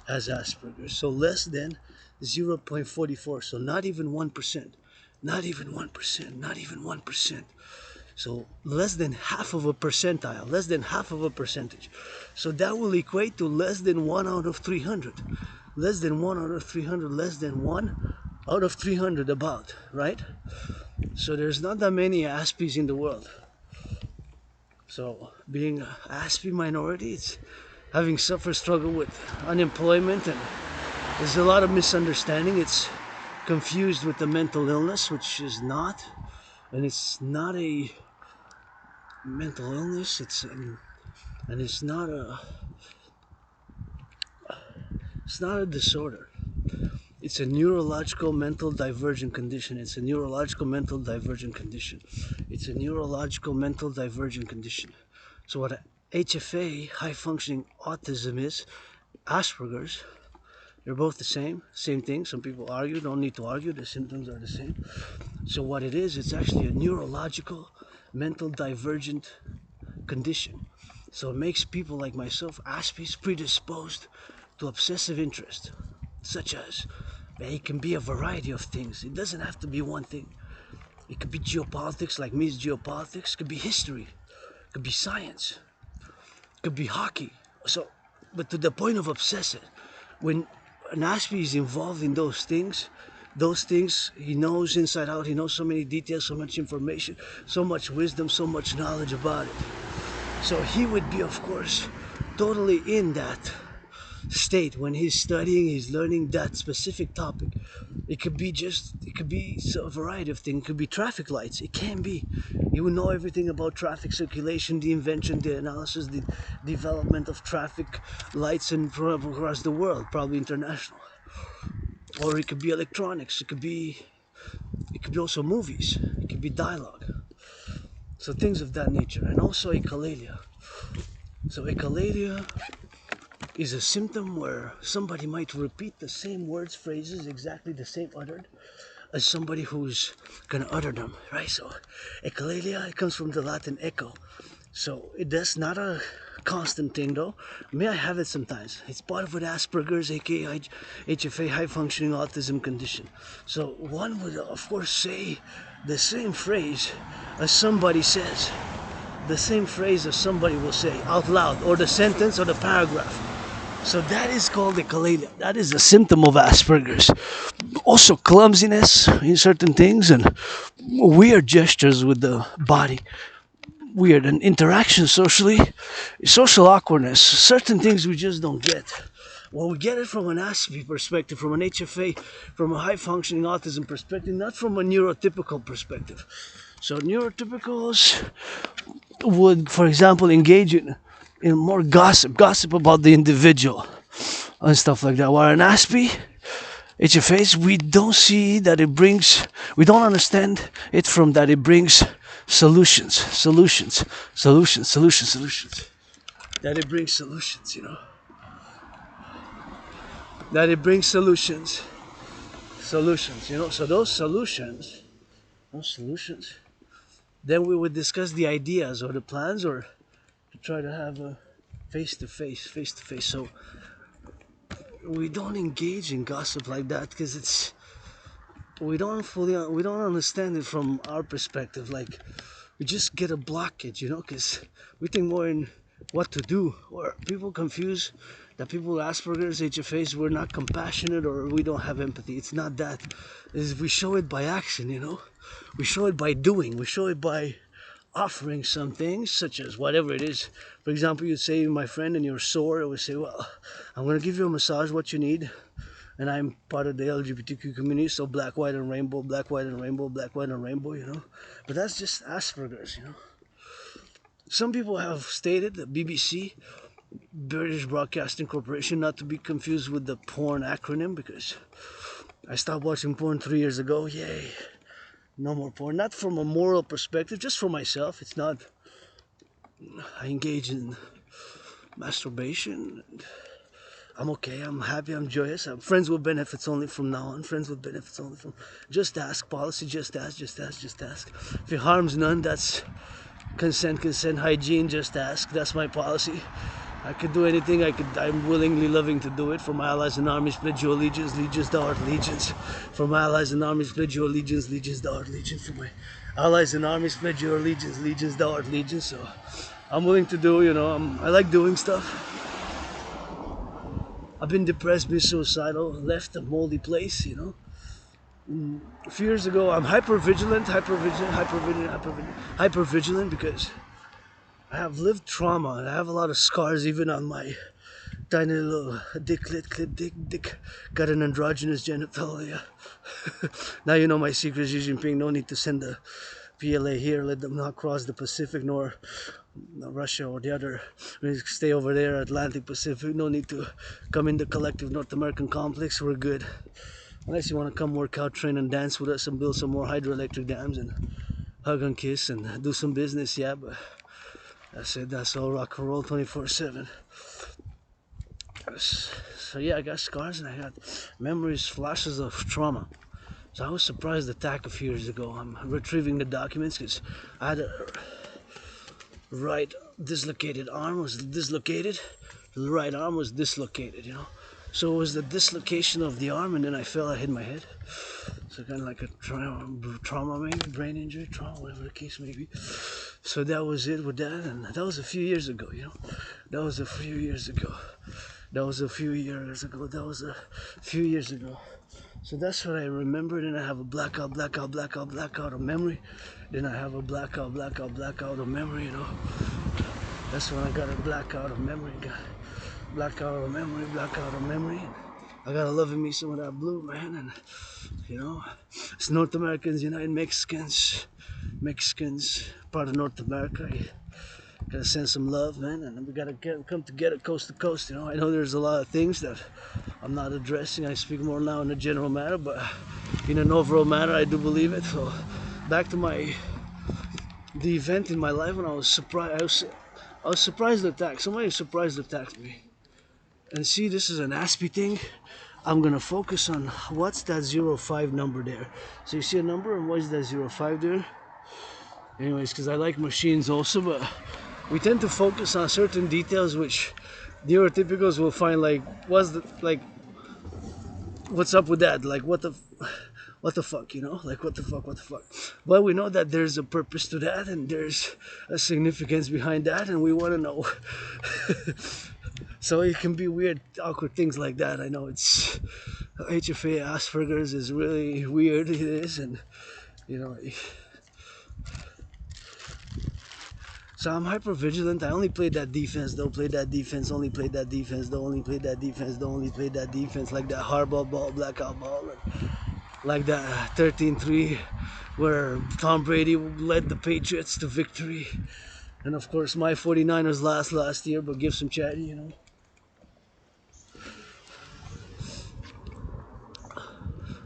has Asperger's. So less than 0.44. So not even 1%. Not even 1%. Not even 1%. So less than half of a percentile, less than half of a percentage. So that will equate to less than 1 out of 300. Less than 1 out of 300, less than 1 out of 300 about, right? So there's not that many Aspies in the world. So being an Aspie minority, it's having suffered struggle with unemployment, and there's a lot of misunderstanding. It's confused with the mental illness, which is not, and it's not a mental illness. It's not a disorder. It's a neurological mental divergent condition. It's a neurological mental divergent condition. It's a neurological mental divergent condition. So what a HFA, high functioning autism, is, Asperger's, they're both the same thing. Some people argue, don't need to argue, the symptoms are the same. So what it is, it's actually a neurological mental divergent condition. So it makes people like myself, Aspies, predisposed to obsessive interest, such as, it can be a variety of things. It doesn't have to be one thing. It could be geopolitics, like me's geopolitics. It could be history. It could be science. It could be hockey. So, but to the point of obsessive, when an Aspie is involved in those things, he knows inside out. He knows so many details, so much information, so much wisdom, so much knowledge about it. So he would be, of course, totally in that state when he's studying, he's learning that specific topic. It could be a variety of things. It could be traffic lights. It can be. You would know everything about traffic circulation, the invention, the analysis, the development of traffic lights and across the world, probably international. Or it could be electronics. It could be also movies. It could be dialogue. So things of that nature. And also echolalia. So echolalia is a symptom where somebody might repeat the same words, phrases, exactly the same uttered as somebody who's gonna utter them, right? So echolalia, it comes from the Latin echo. So that's not a constant thing though. May I have it sometimes. It's part of what Asperger's, aka HFA, high functioning autism condition. So one would of course say the same phrase as somebody says. The same phrase as somebody will say out loud, or the sentence or the paragraph. So that is called echolalia. That is a symptom of Asperger's. Also clumsiness in certain things and weird gestures with the body. Weird and interaction socially. Social awkwardness. Certain things we just don't get. Well, we get it from an Aspie perspective, from an HFA, from a high functioning autism perspective, not from a neurotypical perspective. So neurotypicals would, for example, engage in more gossip about the individual and stuff like that. While an ASPI, HFAs, we don't see that it brings, we don't understand it from that it brings solutions. That it brings solutions, you know. That it brings solutions, you know. So those solutions, then we would discuss the ideas or the plans, or to try to have a face to face. So we don't engage in gossip like that because we don't understand it from our perspective. Like, we just get a blockage, you know, because we think more in what to do. Or people confuse that people with Asperger's, HFAs, we're not compassionate or we don't have empathy. It's not that. We show it by action, you know. We show it by doing. We show it by offering some things, such as whatever it is. For example, you'd say, my friend, and you're sore, I would say, well, I'm going to give you a massage, what you need. And I'm part of the LGBTQ community, so black, white, and rainbow, black, white, and rainbow, black, white, and rainbow, you know. But that's just Asperger's, you know. Some people have stated that BBC, British Broadcasting Corporation, not to be confused with the porn acronym, because I stopped watching porn 3 years ago. Yay. No more porn. Not from a moral perspective, just for myself. It's not, I engage in masturbation. I'm okay, I'm happy, I'm joyous. I'm friends with benefits only from now on. Friends with benefits only from. Just ask policy, just ask. If it harms none, that's consent, hygiene, just ask. That's my policy. I could do anything, I'm willingly loving to do it. For my allies and armies, pledge your allegiance, legions, thou art legions. For my allies and armies, pledge your allegiance, legions, thou art legions. For my allies and armies, pledge your allegiance, legions, thou art legions. So I'm willing to do, you know, I like doing stuff. I've been depressed, been suicidal, left a moldy place, you know. A few years ago, I'm hyper vigilant because I have lived trauma. I have a lot of scars, even on my tiny little dick. Got an androgynous genitalia. Now you know my secrets, Xi Jinping. No need to send the PLA here. Let them not cross the Pacific, nor Russia or the other. Stay over there, Atlantic Pacific. No need to come in the collective North American complex. We're good. Unless you want to come work out, train and dance with us and build some more hydroelectric dams and hug and kiss and do some business, yeah, but that's it. That's all rock and roll 24/7. So yeah, I got scars and I got memories, flashes of trauma. So I was surprised attack a few years ago. I'm retrieving the documents because I had a right dislocated arm was dislocated, the right arm was dislocated, you know. So it was the dislocation of the arm, and then I fell, I hit my head. So kind of like a trauma, maybe brain injury, trauma, whatever the case may be. So that was it with that, and that was a few years ago, you know. That was a few years ago. So that's what I remember. Then I have a blackout of memory. Then I have a blackout of memory, you know. That's when I got a blackout of memory. Blackout of memory. I got to love in me some of that blue, man. And, you know, it's North Americans, United Mexicans, part of North America. You gotta send some love, man, and we gotta come together coast to coast, you know. I know there's a lot of things that I'm not addressing. I speak more now in a general matter, but in an overall matter, I do believe it. So back to the event in my life when I was surprised. I was surprised attacked. Somebody surprised attacked me. And see, this is an ASPI thing. I'm gonna focus on what's that 05 number there. So you see a number, and what is that 05 there? Anyways, because I like machines also, but we tend to focus on certain details which neurotypicals will find like, what's up with that? Like, what the fuck, you know? Like, what the fuck? But we know that there's a purpose to that, and there's a significance behind that, and we want to know. So it can be weird, awkward things like that. I know it's HFA, Asperger's is really weird. It is, and you know. So I'm hyper vigilant. I only played that defense, only played that defense, like that hardball ball, blackout ball. And like that 13-3 where Tom Brady led the Patriots to victory. And of course my 49ers last year, but give some chatty, you know.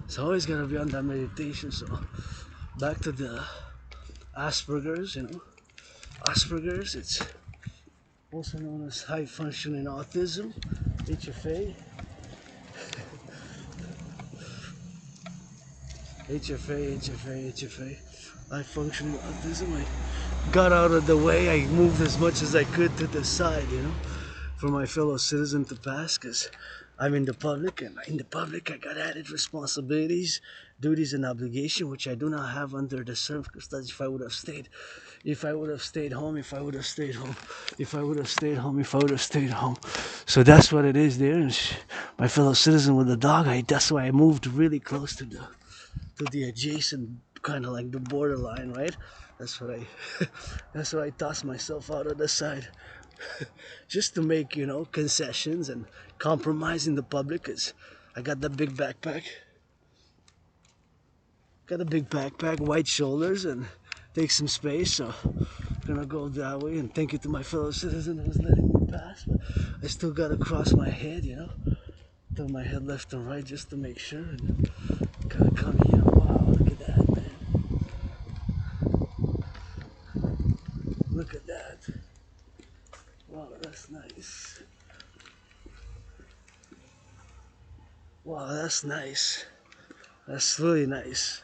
It's always gotta be on that meditation. So back to the Asperger's, you know. Asperger's, it's also known as high functioning autism, HFA. HFA. High functioning autism. I got out of the way. I moved as much as I could to the side, you know, for my fellow citizen to pass, because I'm in the public, and in the public I got added responsibilities, duties, and obligation which I do not have under the circumstances. If I would have stayed home, So that's what it is there. And my fellow citizen with the dog, that's why I moved really close to the adjacent, kind of like the borderline, right? That's what I that's why I tossed myself out of the side. Just to make, you know, concessions and compromise in the public, because I got the big backpack. Got a big backpack, wide shoulders, and take some space. So gonna go that way. And thank you to my fellow citizen who's letting me pass. But I still gotta cross my head, you know, turn my head left and right just to make sure. And gotta come here. Wow, look at that, man. Look at that. Wow, that's nice. Wow, that's nice. That's really nice.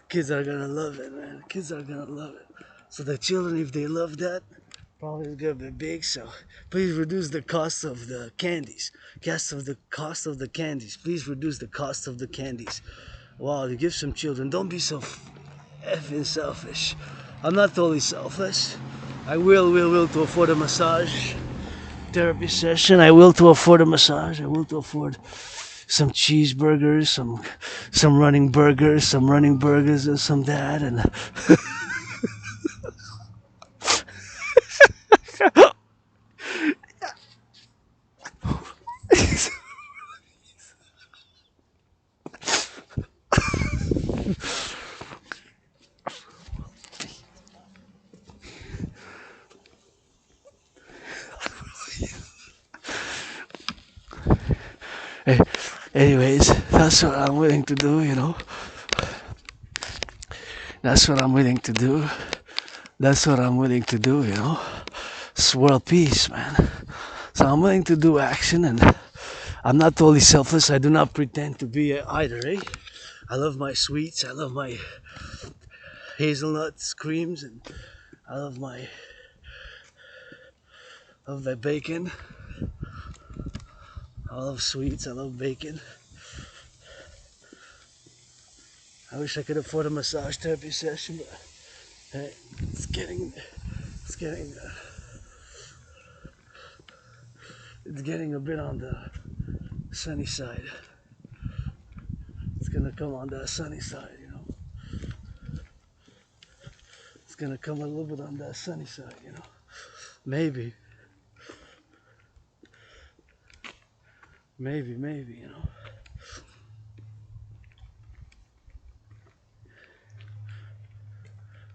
Kids are gonna love it, man. Kids are gonna love it. So the children, if they love that, probably it's gonna be big. So please reduce the cost of the candies. Cost of the candies. Please reduce the cost of the candies. Wow, to give some children. Don't be so effing selfish. I'm not totally selfless. I will to afford a massage therapy session. I will to afford a massage. I will to afford some cheeseburgers, some running burgers, and some that, and anyways, that's what I'm willing to do, you know. That's what I'm willing to do. That's what I'm willing to do, you know. It's world peace, man. So I'm willing to do action, and I'm not totally selfless. I do not pretend to be either, eh? I love my sweets. I love my hazelnuts, creams, and I love the bacon. I love sweets. I love bacon. I wish I could afford a massage therapy session, but hey, it's getting a bit on the sunny side. It's gonna come on that sunny side, you know. It's gonna come a little bit on that sunny side, you know. Maybe, you know.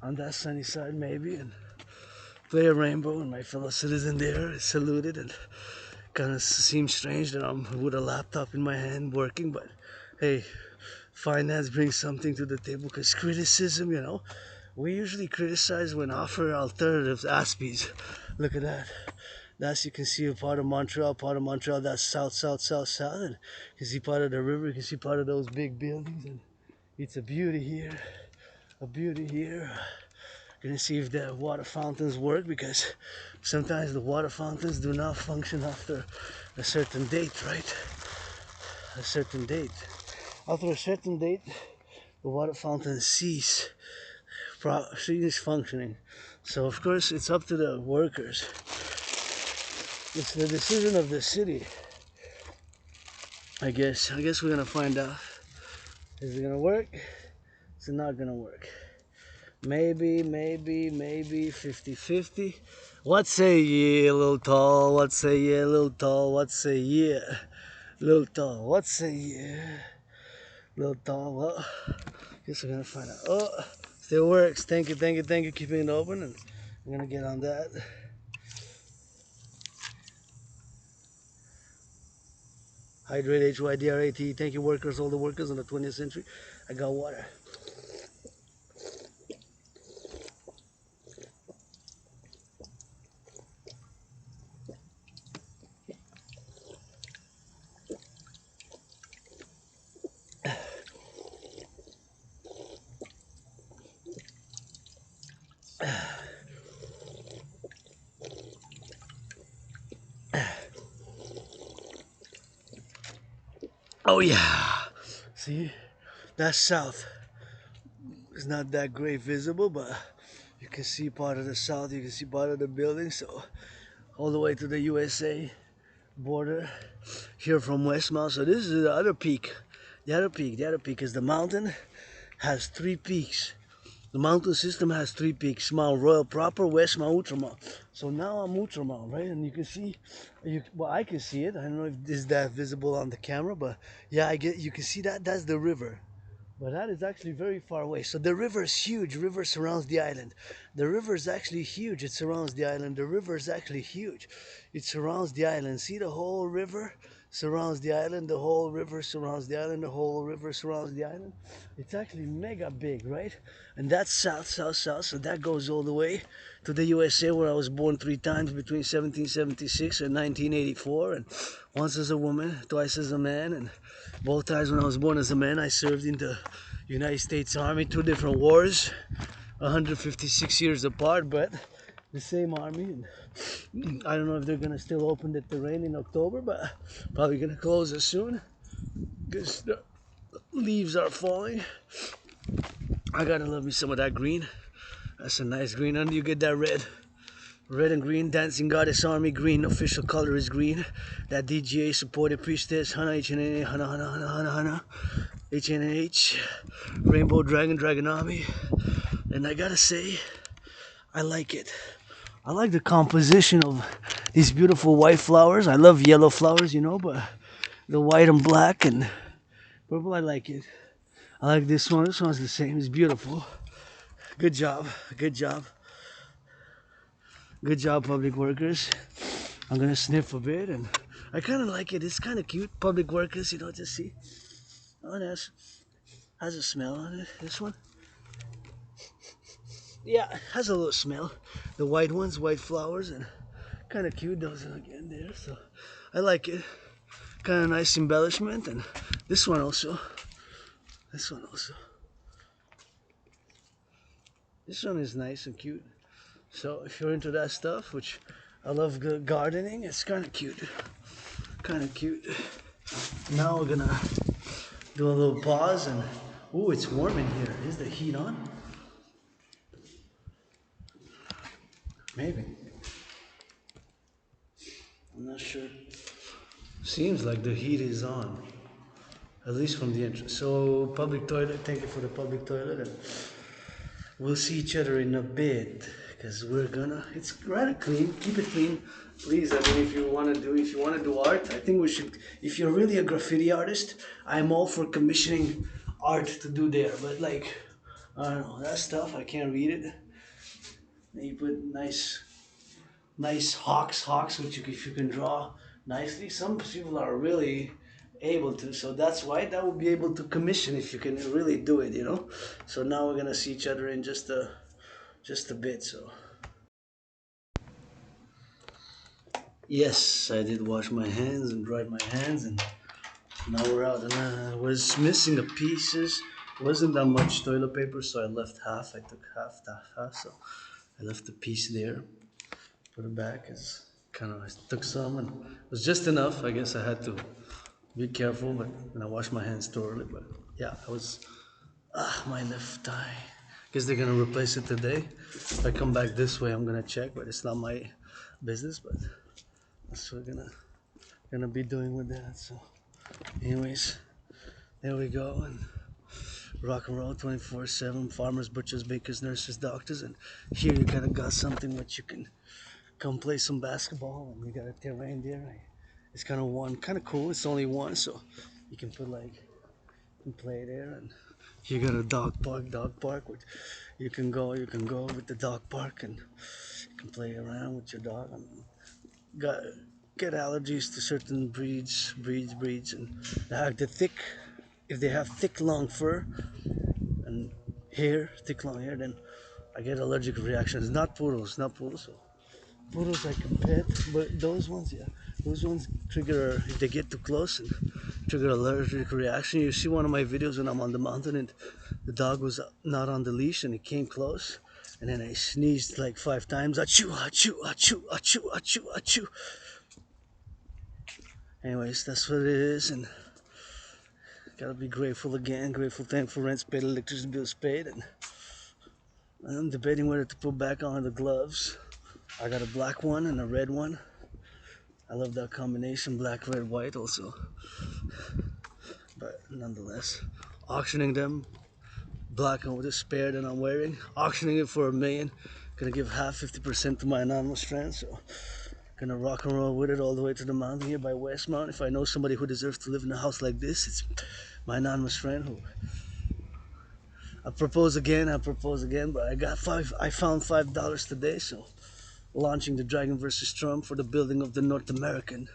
On that sunny side, maybe, and play a rainbow, and my fellow citizen there is saluted, and kind of seems strange that I'm with a laptop in my hand working, but hey, finance brings something to the table, because criticism, you know, we usually criticize when offer alternatives, aspies. Look at that. That's, you can see a part of Montreal, that's south, and you can see part of the river, you can see part of those big buildings, and it's a beauty here. Gonna see if the water fountains work, because sometimes the water fountains do not function after a certain date, right? A certain date. After a certain date, the water fountain cease functioning. So of course it's up to the workers. It's the decision of the city. I guess we're gonna find out. Is it gonna work? Is it not gonna work? Maybe 50-50. What say ye, little tall? What say ye, little tall? What say ye, little tall? What say ye, little tall. Well, guess we're gonna find out. Oh, still works. Thank you, thank you, thank you. Keeping it open, and I'm gonna get on that. Hydrate, HYDRAT. Thank you, workers, all the workers in the 20th century. I got water. Oh yeah. See, that's south. It's not that great visible, but you can see part of the south. You can see part of the building. So all the way to the USA border here from Westmount. So this is the other peak. The other peak is the mountain has three peaks. The mountain system has three peaks: Mount Royal proper, Westmount, Outramount. So now I'm Outramount, right? And you can see, well, I can see it. I don't know if is that visible on the camera, but yeah, you can see that. That's the river. But that is actually very far away. So the river is huge. River surrounds the island. The river is actually huge. It surrounds the island. The river is actually huge. It surrounds the island. See the whole river surrounds the island. The whole river surrounds the island. The whole river surrounds the island. It's actually mega big, right? And that's south, south, south. So that goes all the way to the USA, where I was born three times between 1776 and 1984. And once as a woman, twice as a man. And both times when I was born as a man, I served in the United States Army, two different wars, 156 years apart, but the same army. And I don't know if they're gonna still open the terrain in October, but probably gonna close it soon because the leaves are falling. I gotta love me some of that green. That's a nice green. And you get that red. Red and green, Dancing Goddess Army green, official color is green. That DGA supported priestess, Hana HNA, Hana Hana Hana Hana Hana, HNH, Rainbow Dragon, Dragon Army. And I gotta say, I like it. I like the composition of these beautiful white flowers. I love yellow flowers, you know, but the white and black and purple, I like it. I like this one. This one's the same. It's beautiful. Good job. Good job. Good job, public workers. I'm gonna sniff a bit, and I kind of like it. It's kind of cute. Public workers, you know, to see. Oh, that's has a smell on it. This one, yeah, has a little smell. The white ones, white flowers, and kind of cute. Those again there, so I like it. Kind of nice embellishment, and this one also. This one also. This one is nice and cute. So if you're into that stuff, which I love gardening, it's kind of cute. Kind of cute. Now we're gonna do a little pause and ooh, it's warm in here. Is the heat on? Maybe. I'm not sure. Seems like the heat is on. At least from the entrance. So public toilet, thank you for the public toilet, and we'll see each other in a bit. Because we're gonna it's rather clean. Keep it clean. Please, I mean if you wanna do art, I think we should if you're really a graffiti artist, I'm all for commissioning art to do there. But like I don't know, that stuff I can't read it. And you put nice hawks, which if you can draw nicely. Some people are really able to, so that's why that will be able to commission if you can really do it, you know. So now we're gonna see each other in just a bit. So yes, I did wash my hands and dried my hands, and now we're out. And I was missing the pieces. It wasn't that much toilet paper, so I left half. I took half, so I left the piece there. Put it back. It's kind of I took some, and it was just enough. I guess I had to be careful, but and I washed my hands thoroughly. But yeah, I was my left eye. Guess they're gonna replace it today. If I come back this way, I'm gonna check, but it's not my business. But that's what we're gonna be doing with that. So, anyways, there we go. And rock and roll 24/7. Farmers, butchers, bakers, nurses, doctors, and here you kind of got something which you can come play some basketball. And we got a terrain there. It's kind of cool. It's only one, so you can put like and play there. And you got a dog park, which you can go with the dog park, and you can play around with your dog. And got get allergies to certain breeds, and they have the thick. If they have thick, long fur and thick, long hair, then I get allergic reactions. Not poodles, not poodles. So poodles I can pet, but those ones, yeah, those ones trigger if they get too close and trigger allergic reaction. You see one of my videos when I'm on the mountain and the dog was not on the leash and it came close, and then I sneezed like 5 times. Achoo, achoo, achoo, achoo, achoo, achoo. Anyways, that's what it is, and gotta be grateful again, grateful, thankful, rent's paid, electricity bills paid, and I'm debating whether to put back on the gloves. I got a black one and a red one. I love that combination, black, red, white also. But nonetheless, auctioning them, black and with a spare that I'm wearing, auctioning it for $1 million. Gonna give half, 50% to my anonymous friends. So gonna rock and roll with it all the way to the mountain here by Westmount. If I know somebody who deserves to live in a house like this, it's my anonymous friend who I propose again, but I found $5 today, so launching the Dragon versus Trump for the building of the North American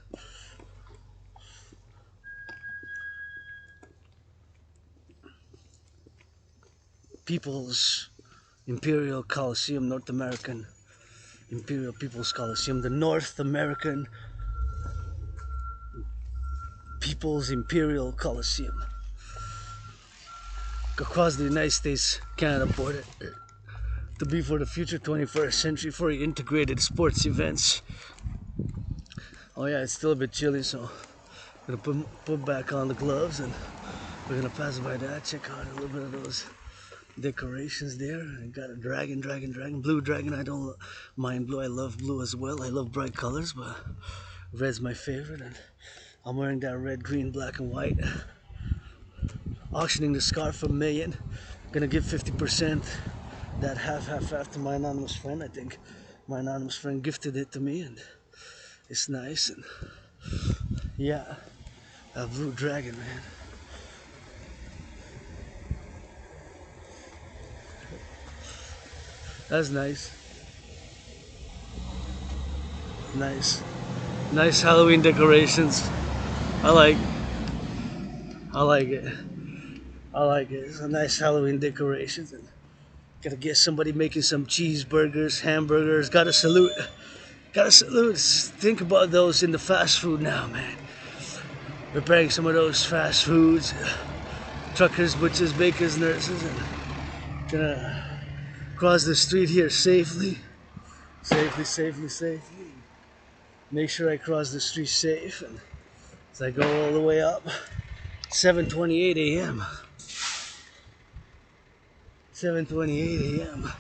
People's Imperial Coliseum, North American Imperial People's Coliseum, the North American People's Imperial Coliseum, across the United States-Canada border, to be for the future 21st century for integrated sports events. Oh yeah, it's still a bit chilly, so I'm gonna put back on the gloves and we're gonna pass by that, check out a little bit of those decorations there. I got a dragon, blue dragon. I don't mind blue, I love blue as well. I love bright colors, but red's my favorite, and I'm wearing that red, green, black, and white. Auctioning the scarf for $1 million. Gonna give 50%, that half to my anonymous friend. I think my anonymous friend gifted it to me, and it's nice. And yeah, a blue dragon, man. That's nice. Nice Halloween decorations. I like it. It's a nice Halloween decorations. And gotta get somebody making some cheeseburgers, hamburgers. Gotta salute. Think about those in the fast food now, man. Preparing some of those fast foods. Truckers, butchers, bakers, nurses. And gonna cross the street here safely. Safely. Make sure I cross the street safe. And as I go all the way up. 7:28 a.m. 7:28 a.m.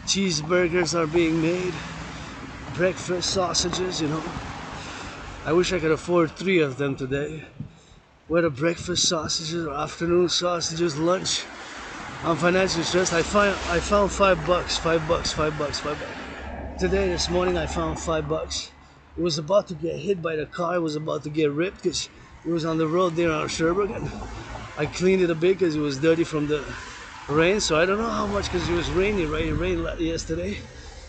Cheeseburgers are being made. Breakfast sausages, you know. I wish I could afford 3 of them today. Whether breakfast sausages or afternoon sausages, lunch. I'm financially stressed. I found $5. Today, this morning, I found $5. It was about to get hit by the car. It was about to get ripped because it was on the road there on Sherbrooke. And I cleaned it a bit because it was dirty from the rain. So I don't know how much, because it was rainy, right? It rained yesterday.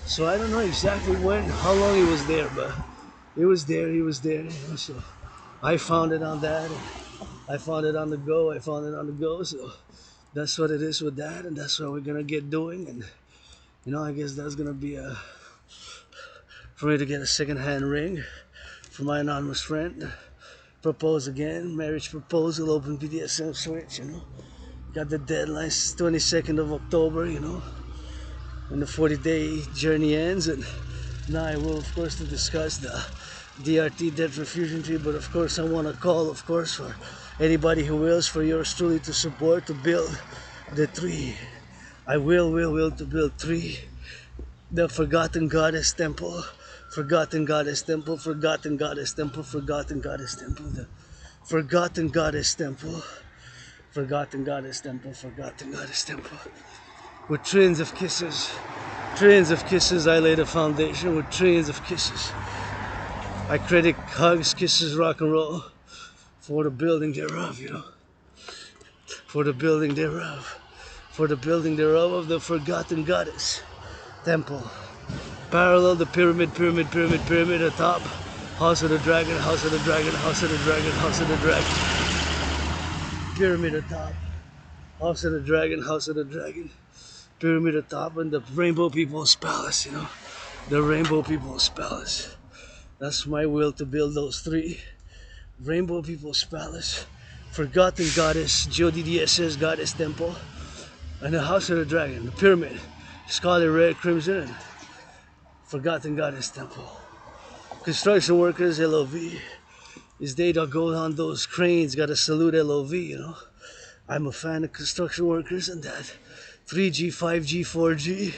So I don't know exactly how long he was there, but he was there. You know, so I found it on that. I found it on the go. So that's what it is with that, and that's what we're gonna get doing. And you know, I guess that's gonna be for me to get a second-hand ring for my anonymous friend. Propose again, marriage proposal, open BDSM switch. You know, got the deadline 22nd of October. You know, when the 40-day journey ends, and now I will, of course, to discuss the DRT debt refusion tree. But of course, I want to call, of course, for anybody who wills, for yours truly to support, to build the tree. I will to build 3. The Forgotten Goddess Temple, Forgotten Goddess Temple, Forgotten Goddess Temple, Forgotten Goddess Temple, the Forgotten Goddess Temple, Forgotten Goddess Temple, Forgotten Goddess Temple. With trillions of kisses, I lay the foundation with trillions of kisses. I credit hugs, kisses, rock and roll for the building thereof, you know. for the building thereof. For the building thereof of the forgotten goddess temple. Parallel the pyramid, pyramid, pyramid, pyramid atop. House of the dragon, house of the dragon, house of the dragon, house of the dragon. Pyramid atop. House of the dragon, house of the dragon. Pyramid atop, and the Rainbow People's Palace, you know. The Rainbow People's Palace. That's my will, to build those three. Rainbow People's Palace. Forgotten Goddess, GODDSS Goddess Temple. And the House of the Dragon, the Pyramid. Scarlet, Red, Crimson, and Forgotten Goddess Temple. Construction workers, LOV. Is they that go on those cranes, gotta salute LOV, you know. I'm a fan of construction workers and that. 3G, 5G, 4G.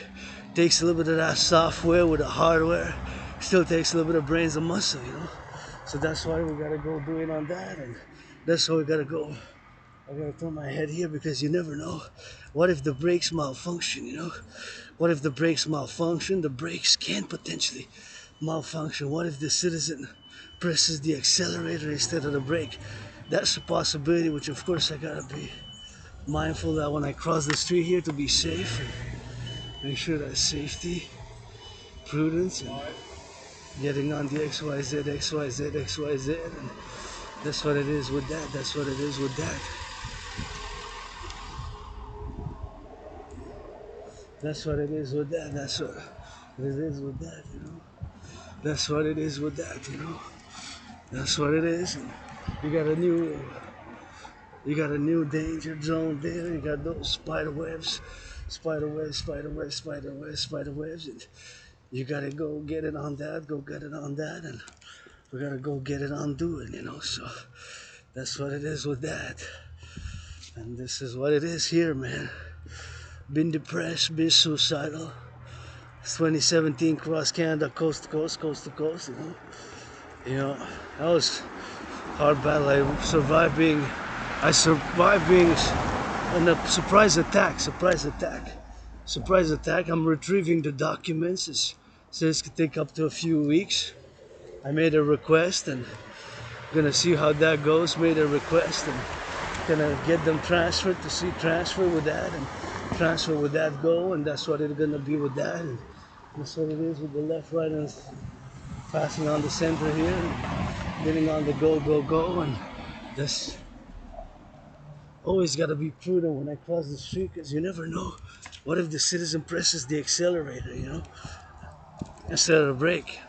Takes a little bit of that software with the hardware. Still takes a little bit of brains and muscle, you know. So that's why we gotta go do it on that, and that's why we gotta go. I gotta throw my head here because you never know. What if the brakes malfunction, you know? What if the brakes malfunction? The brakes can potentially malfunction. What if the citizen presses the accelerator instead of the brake? That's a possibility, which of course I gotta be mindful that when I cross the street here, to be safe and make sure that safety, prudence, and getting on the XYZ, XYZ, XYZ, and that's what it is with that. That's what it is with that. That's what it is with that. That's what it is with that, you know. That's what it is with that, you know. That's what it is. And you got a new danger zone there. You got those spider webs, spider webs, spider webs, spider webs, spider webs, and you gotta go get it on that, go get it on that, and we gotta go get it on doing, you know. So that's what it is with that. And this is what it is here, man. Been depressed, been suicidal. It's 2017, cross Canada, coast to coast, coast to coast, you know. You know, that was hard battle. I survived being in a surprise attack. I'm retrieving the documents. It says it could take up to a few weeks. I made a request and gonna see how that goes. Made a request and gonna get them transferred to see transfer with that and transfer with that go, and that's what it's gonna be with that. And that's what it is with the left, right, and passing on the center here and getting on the go, go, go. And this always got to be prudent when I cross the street, because you never know. What if the citizen presses the accelerator, you know, instead of the brake?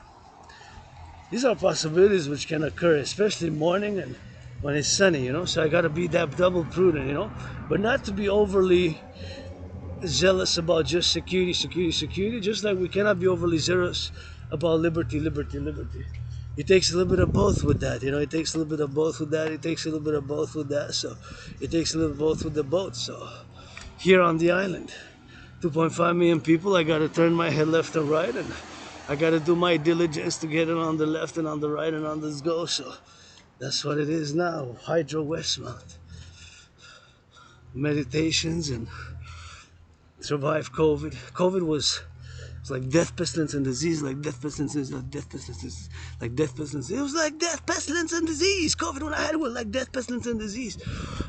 These are possibilities which can occur, especially morning and when it's sunny, you know. So I got to be that double prudent, you know, but not to be overly zealous about just security, security, security, just like we cannot be overly zealous about liberty, liberty, liberty. It takes a little bit of both with that, you know. It takes a little bit of both with that. It takes a little bit of both with that. So it takes a little both with the both. So here on the island, 2.5 million people, I got to turn my head left and right, and I got to do my diligence to get it on the left and on the right and on this go. So that's what it is now. Hydro Westmount. Meditations and survive COVID. COVID was like death, pestilence, and disease. Like death, pestilence, like death, pestilence, like death, pestilence. It was like death, pestilence, and disease. COVID, when I had it, was like death, pestilence, and disease.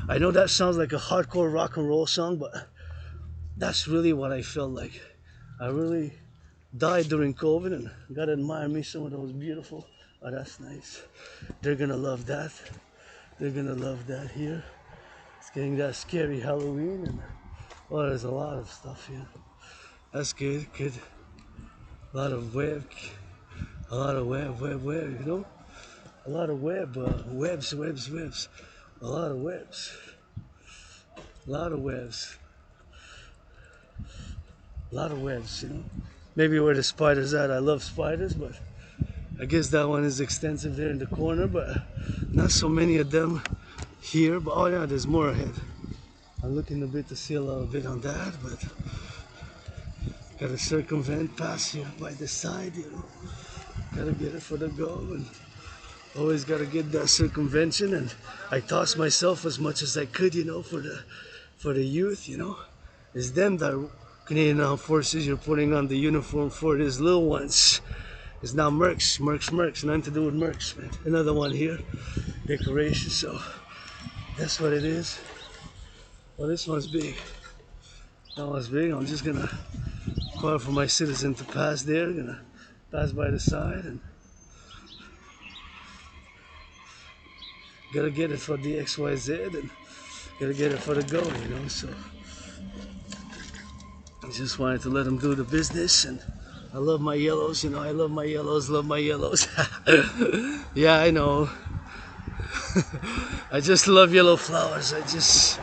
I know that sounds like a hardcore rock and roll song, but that's really what I felt like. I really died during COVID, and gotta admire me. Some of those beautiful. Oh, that's nice. They're gonna love that. They're gonna love that here. It's getting that scary Halloween, and well, there's a lot of stuff here. That's good, good. A lot of web, you know? A lot of webs, a lot of webs. A lot of webs, you know? Maybe where the spiders at. I love spiders, but I guess that one is extensive there in the corner, but not so many of them here. But oh yeah, there's more ahead. I'm looking a bit to see a little bit on that, but gotta circumvent, pass here by the side, you know. Gotta get it for the go, and always gotta get that circumvention. And I toss myself as much as I could, you know, for the youth, you know. It's them that Canadian Armed Forces, you're putting on the uniform for these little ones. It's now Mercs, nothing to do with Mercs, man. Another one here, decoration. So that's what it is. Well, this one's big. That one's big. I'm just gonna call for my citizen to pass there. Gonna pass by the side and gotta get it for the XYZ and gotta get it for the go, you know. So I just wanted to let them do the business, and I love my yellows, you know. I love my yellows, love my yellows. Yeah, I know. I just love yellow flowers. I just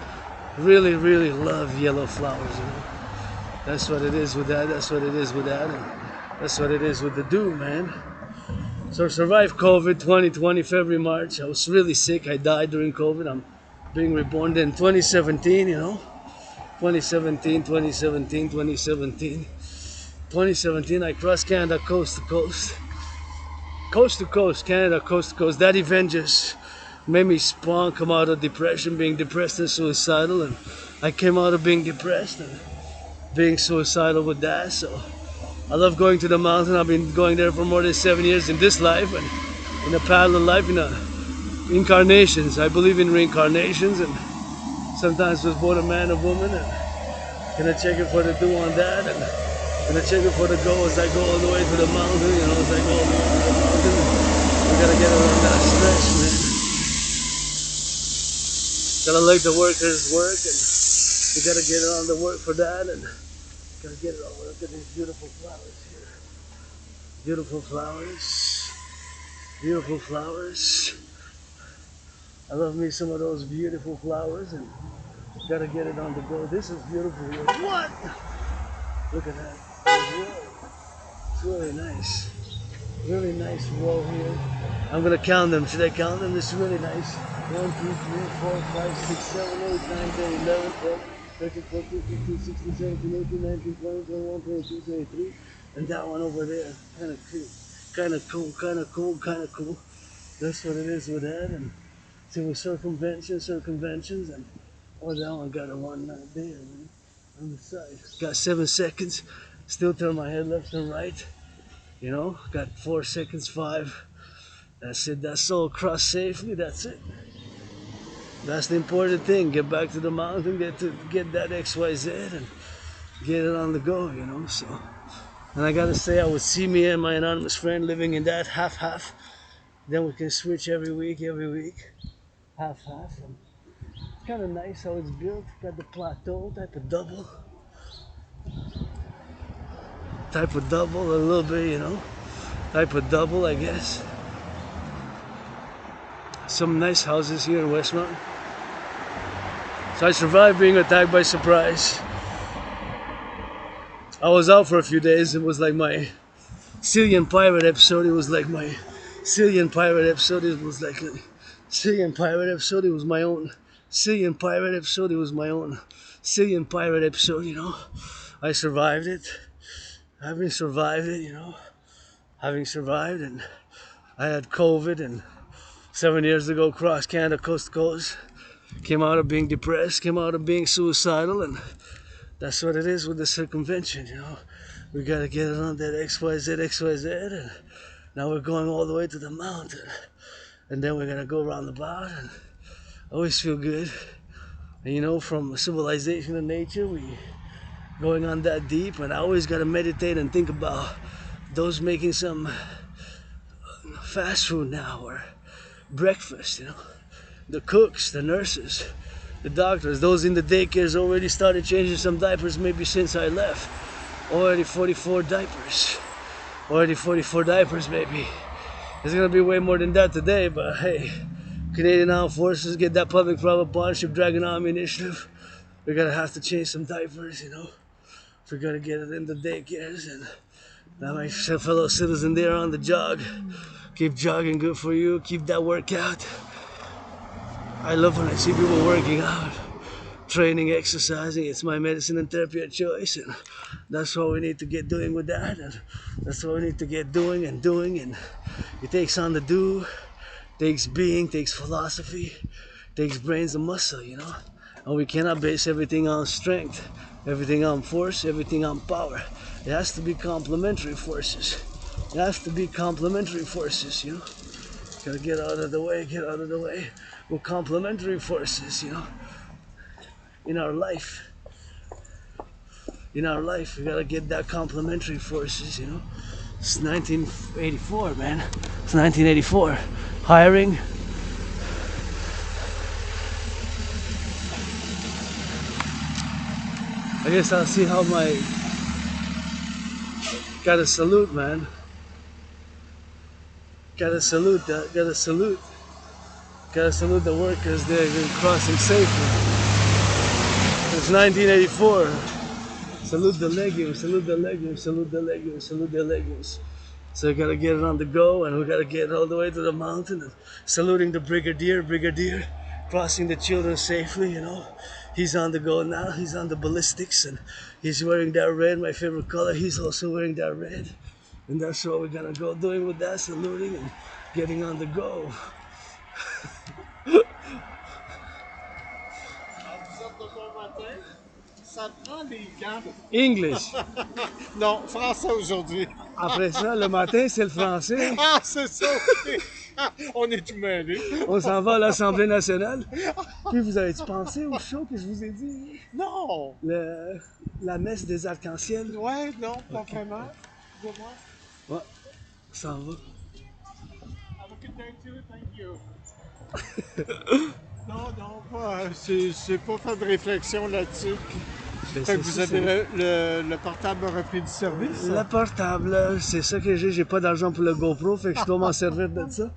really, really love yellow flowers, you know. That's what it is with that. That's what it is with that. And that's what it is with the dew, man. So I survived COVID 2020, February, March. I was really sick. I died during COVID. I'm being reborn in 2017, you know. 2017, I crossed Canada coast to coast. Coast to coast, Canada coast to coast. That event just made me come out of depression, being depressed and suicidal. And I came out of being depressed and being suicidal with that. So I love going to the mountain. I've been going there for more than 7 years in this life and in a parallel life, in incarnations. I believe in reincarnations, and sometimes with both a man and woman. And gonna check it for the do on that, and gonna check it for the go as I go all the way to the mountain. You know, as I go all the way to the mountain, we gotta get around that stretch, man. Gotta let the workers work, and we gotta get on the work for that, and gotta get it all. Look at these beautiful flowers here. Beautiful flowers. Beautiful flowers. I love me some of those beautiful flowers, and gotta get it on the go. This is beautiful here. What? Look at that. It's really nice. Really nice row here. I'm gonna count them. Should I count them? This is really nice. 1, 2, 3, 4, 5, 6, 7, 8, 9, 10, 11, 12, 13, 14, 15, 16, 17, 18, 19, 20, 21, 22, 23. And that one over there. Kind of cool. Kind of cool. Kind of cool. Kind of cool. That's what it is with that. And so with circumventions, and oh, that one got a one right there, man. On the side. Got 7 seconds. Still turn my head left and right. You know, got 4 seconds, 5. That's it. That's all. Cross safely. That's it. That's the important thing. Get back to the mountain. Get that XYZ and get it on the go. You know. So, and I gotta say, I would see me and my anonymous friend living in that half. Then we can switch every week. Half. And it's kind of nice how it's built. Got the plateau type of double. A little bit, you know. Type of double, I guess. Some nice houses here in Westmount. So I survived being attacked by surprise. I was out for a few days. It was like my Cillian Pirate episode. It was like my Cillian Pirate episode. It was like a Cillian Pirate episode. It was my own Cillian Pirate episode. It was my own Cillian Pirate episode, you know. I survived it. Having survived it, you know. Having survived, and I had COVID, and 7 years ago, crossed Canada coast to coast. Came out of being depressed, came out of being suicidal, and that's what it is with the circumvention, you know. We gotta get it on that XYZ, and now we're going all the way to the mountain. And then we're gonna go around the bar, and I always feel good. And you know, from civilization and nature, we going on that deep, and I always gotta meditate and think about those making some fast food now, or breakfast, you know. The cooks, the nurses, the doctors, those in the daycares already started changing some diapers maybe since I left. Already 44 diapers. Already 44 diapers, maybe. There's gonna be way more than that today, but hey, Canadian Armed Forces, get that public-private partnership, Dragon Army initiative. We're gonna have to change some diapers, you know. We're gonna get it in the daycares, and now my fellow citizen there on the jog. Keep jogging, good for you. Keep that workout. I love when I see people working out, training, exercising. It's my medicine and therapy of choice, and that's what we need to get doing with that. And that's what we need to get doing. And it takes on the do, takes being, takes philosophy, takes brains and muscle, you know. And we cannot base everything on strength, everything on force, everything on power. It has to be complementary forces. It has to be complementary forces, you know. Gotta get out of the way, We're complementary forces, you know. in our life. In our life, we gotta get that complementary forces, you know. It's 1984, man. It's 1984. Hiring. I guess I'll see how my... Gotta salute, man. Gotta salute that. Gotta salute. Gotta salute the workers there crossing safely. It's 1984. Salute the legumes, salute the legumes, salute the legumes, salute the legumes. So we gotta get it on the go, and we gotta get all the way to the mountain. And saluting the brigadier, crossing the children safely, you know. He's on the go now, he's on the ballistics, and he's wearing that red, my favorite color. He's also wearing that red. And that's what we're gonna go doing with that, saluting and getting on the go. Ça prend des gants. English. Non, français aujourd'hui. Après ça, le matin, c'est le français. Ah, c'est ça, ok. On est tout mêlés. On s'en va à l'Assemblée nationale. Puis vous avez-tu pensé au show que je vous ai dit? Non. La messe des arcs-en-ciel? Ouais, non, pas vraiment. Dis-moi. Ouais, on s'en va. Have a good day too, thank you. Non, pas. J'ai pas fait de réflexion là-dessus. Ben, Fait que vous avez le portable repris du service? Le portable, c'est ça que j'ai. J'ai pas d'argent pour le GoPro, fait que je dois m'en servir de ça.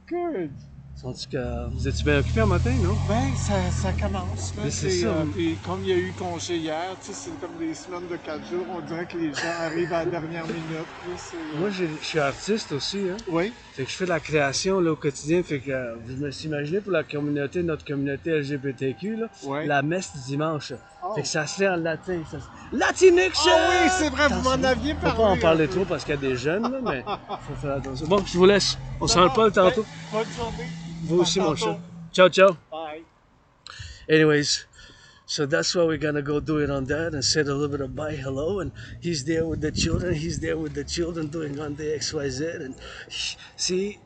Good. Sens-tu que vous êtes bien occupé un matin, non? Ben, ça commence. Mais c'est ça. Puis comme il y a eu congé hier, tu sais, c'est comme des semaines de 4 jours, on dirait que les gens arrivent à la dernière minute. Là, Moi, je suis artiste aussi, hein. Oui. Fait que je fais de la création là, au quotidien. Fait que vous me imaginez pour la communauté, notre communauté LGBTQ, là, Ouais. la messe du dimanche. Oh. Fait que ça se fait en latin. Latinx! Ah oui, c'est vrai, vous m'en aviez parlé. Faut pas en parler trop parce qu'il y a des jeunes, là, mais faut faire attention. Bon, je vous laisse. On s'en reparle tantôt. Bonne journée. Vous aussi, mon chat. Ciao, ciao. Bye. Anyways, so that's why we're gonna go do it on that and say a little bit of bye, hello, and he's there with the children. He's there with the children doing on the XYZ, and see,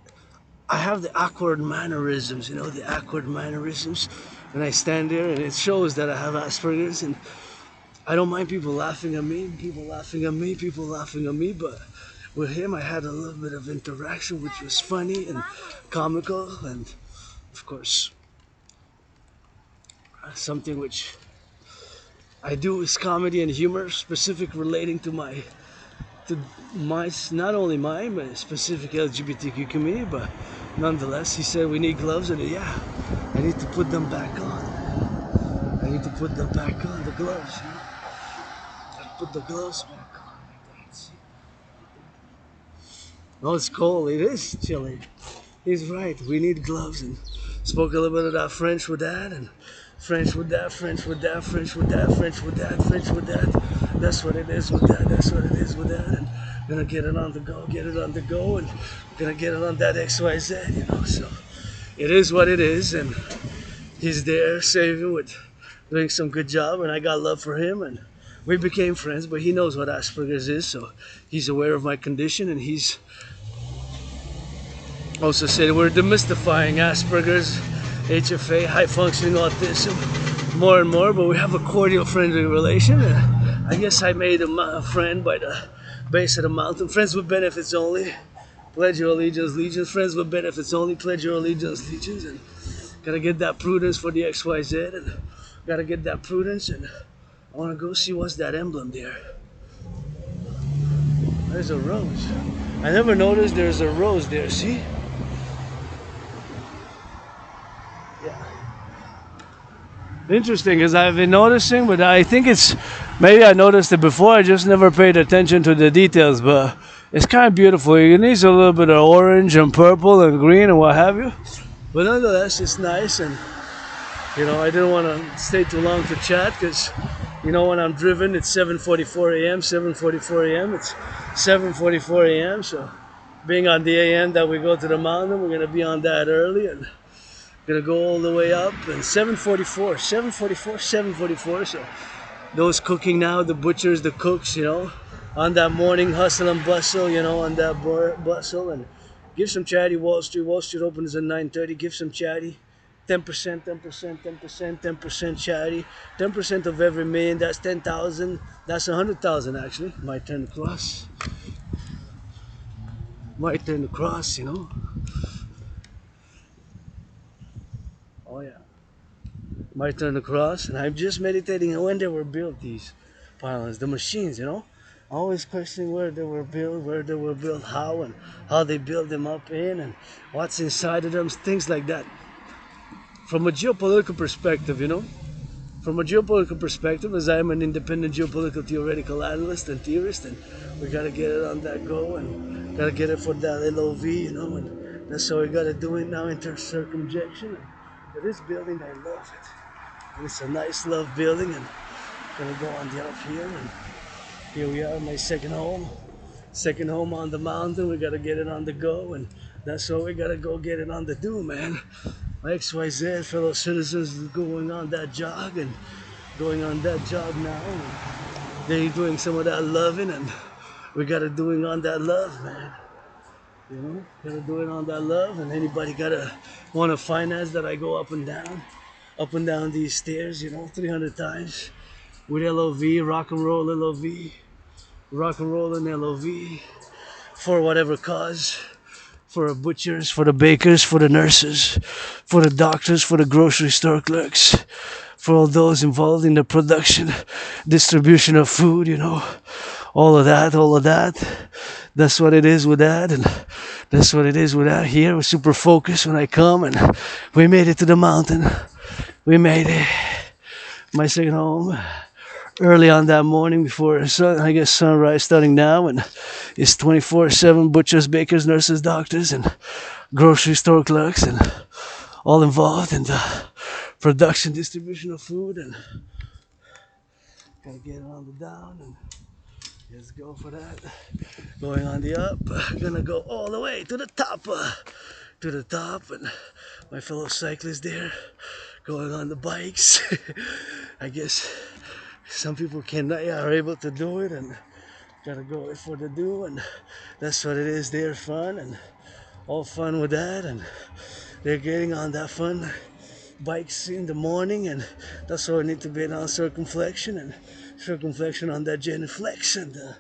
I have the awkward mannerisms, you know, the awkward mannerisms, and I stand there, and it shows that I have Asperger's, and I don't mind people laughing at me, people laughing at me, people laughing at me, but with him, I had a little bit of interaction, which was funny and comical, and of course, something which I do is comedy and humor, specific relating to my not only mine, but specific LGBTQ community. But nonetheless, he said we need gloves, and yeah, I need to put them back on. I need to put them back on, the gloves. You know? I put the gloves back on like that. See? Oh, it's cold. It is chilly. He's right. We need gloves, and spoke a little bit of that French with that, and French with that, French with that, French with that, French with that, French with that. That's what it is with that. That's what it is with that. And gonna get it on the go, get it on the go, and gonna get it on that XYZ, you know. So it is what it is, and he's there saving with doing some good job, and I got love for him, and we became friends. But he knows what Asperger's is, so he's aware of my condition, and he's also said we're demystifying Asperger's, HFA, high functioning autism, more and more, but we have a cordial, friendly relation. I guess I made him a friend by the base of the mountain. Friends with benefits only. Pledge your allegiance, legions. Friends with benefits only. Pledge your allegiance, legions. And gotta get that prudence for the XYZ. And gotta get that prudence. And I wanna go see what's that emblem there. There's a rose. I never noticed there's a rose there. See? Yeah. Interesting, because I've been noticing, but I think it's maybe I noticed it before. I just never paid attention to the details, but it's kind of beautiful. It needs a little bit of orange and purple and green and what have you, but nonetheless, it's nice. And you know, I didn't want to stay too long to chat because you know when I'm driven, it's 7:44 a.m. 7:44 a.m. It's 7:44 a.m. So being on the a.m. that we go to the mountain, we're gonna be on that early and. Gonna go all the way up, and 7:44. So those cooking now, the butchers, the cooks, you know, on that morning hustle and bustle, you know, on that bustle, and give some chatty Wall Street. Wall Street opens at 9:30. Give some chatty 10%, 10%, 10%, 10% charity, 10% of every million, that's 10,000, that's 100,000 actually. My turn to cross. My turn to cross, you know. Oh yeah. My turn to cross, and I'm just meditating on when they were built, these pylons, the machines, you know. Always questioning where they were built, how, and how they build them up in, and what's inside of them, things like that. From a geopolitical perspective, you know, from a geopolitical perspective, as I'm an independent geopolitical theoretical analyst and theorist, and we gotta get it on that go, and gotta get it for that LOV, you know, and that's how we gotta do it now, inter-circumjection. And this building, I love it. And it's a nice love building, and I'm gonna go on the up here, and here we are, my second home. Second home on the mountain, we gotta get it on the go, and that's what we gotta go get it on the do, man. My XYZ fellow citizens is going on that jog and going on that jog now. And they're doing some of that loving, and we gotta doing on that love, man. You know, gotta do it on that love, and anybody gotta wanna finance that I go up and down these stairs, you know, 300 times with LOV, rock and roll LOV, rock and roll and LOV for whatever cause. For the butchers, for the bakers, for the nurses, for the doctors, for the grocery store clerks, for all those involved in the production, distribution of food, you know, all of that, all of that. That's what it is with that, and that's what it is with that here. We're super focused when I come, and we made it to the mountain. We made it. My second home. Early on that morning before I guess sunrise starting now, and it's 24/7 butchers, bakers, nurses, doctors, and grocery store clerks, and all involved in the production, distribution of food, and gotta get it on the down, and let's go for that. Going on the up, gonna go all the way to the top, and my fellow cyclists there, going on the bikes. I guess some people are able to do it, and gotta go for the do, and that's what it is. They're fun, and all fun with that, and they're getting on that fun bikes in the morning, and that's why I need to be on circumflexion, and circumflexion on that genuflex, and the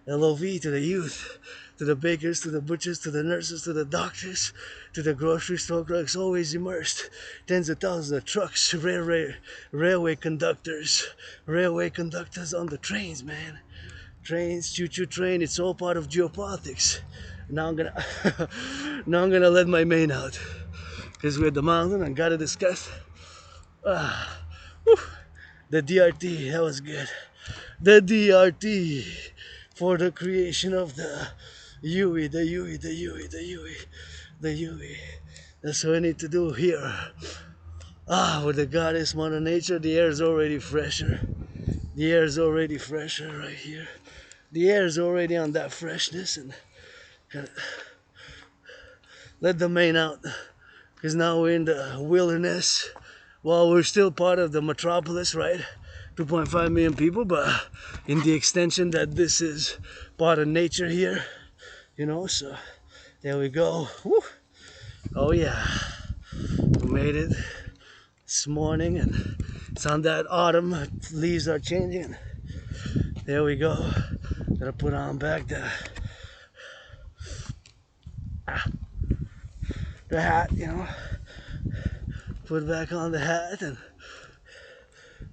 LOV to the youth, to the bakers, to the butchers, to the nurses, to the doctors, to the grocery store clerks, always immersed. Tens of thousands of trucks, railway conductors on the trains, man. Trains, choo-choo train, it's all part of geopolitics. Now I'm gonna now I'm gonna let my main out. Because we're at the mountain and gotta discuss whew, the DRT, that was good. The DRT for the creation of the UE, the UE, the UE, the UE, the UE. That's what I need to do here. With the goddess Mother Nature, the air is already fresher. The air is already fresher right here. The air is already on that freshness, and let the main out. Because now we're in the wilderness. Well, we're still part of the metropolis, right? 2.5 million people, but in the extension that this is part of nature here, you know, so there we go. Woo. Oh yeah, we made it this morning, and it's on that autumn, leaves are changing. There we go. Gotta put on back the hat, you know. Put back on the hat, and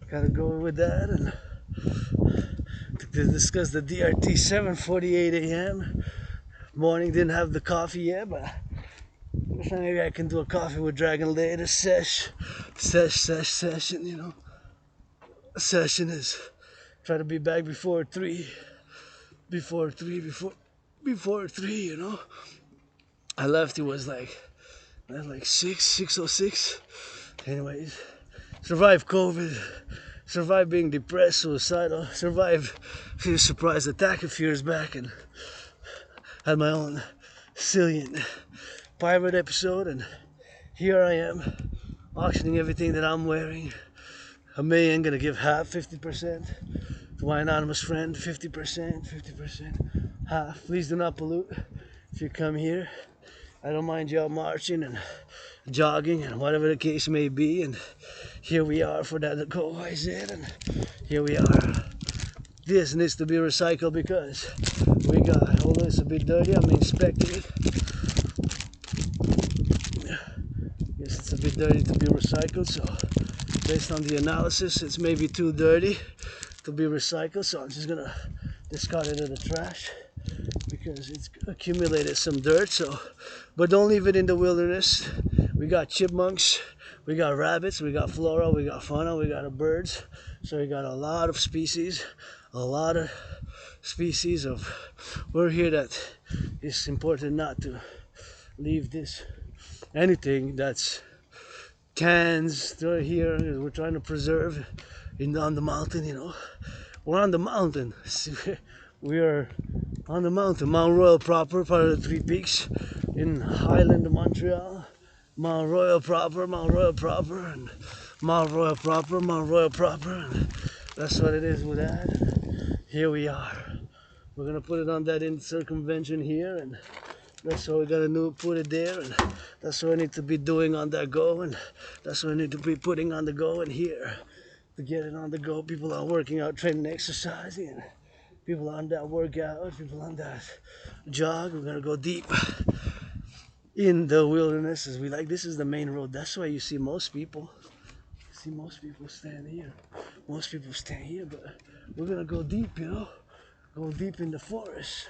gotta go with that, and to discuss the DRT. 7:48 a.m. morning. Didn't have the coffee yet, but maybe I can do a coffee with Dragon later. Session, you know. Session is try to be back before 3, before 3, you know. I left, it was like 6:06. Anyways, survived COVID, survived being depressed, suicidal, survived surprise attack a few years back, and had my own salient private episode, and here I am auctioning everything that I'm wearing. A million, gonna give half, 50% to my anonymous friend, 50%, half. Please do not pollute if you come here. I don't mind y'all marching and jogging and whatever the case may be. And here we are for that go, I said. And here we are. This needs to be recycled because we got, although it's a bit dirty, I'm inspecting it. Yes, it's a bit dirty to be recycled, so based on the analysis, it's maybe too dirty to be recycled, so I'm just gonna discard it in the trash because it's accumulated some dirt. So, but don't leave it in the wilderness. We got chipmunks, we got rabbits, we got flora, we got fauna, we got the birds. So we got a lot of species, of we're here that it's important not to leave this anything that's cans through here. We're trying to preserve on the mountain, you know. We're on the mountain. We are on the mountain, Mount Royal proper, part of the Three Peaks in Highland, Montreal. Mount Royal proper, and Mount Royal proper, and that's what it is with that. Here we are. We're gonna put it on that in circumvention here, and that's what we gotta put it there, and that's what I need to be doing on that go, and that's what I need to be putting on the go. And here to get it on the go, people are working out, training, exercising, and people on that workout, people on that jog. We're gonna go deep in the wilderness as we like. This is the main road. That's why you see most people stand here. Most people stand here, but we're gonna go deep, you know, go deep in the forest.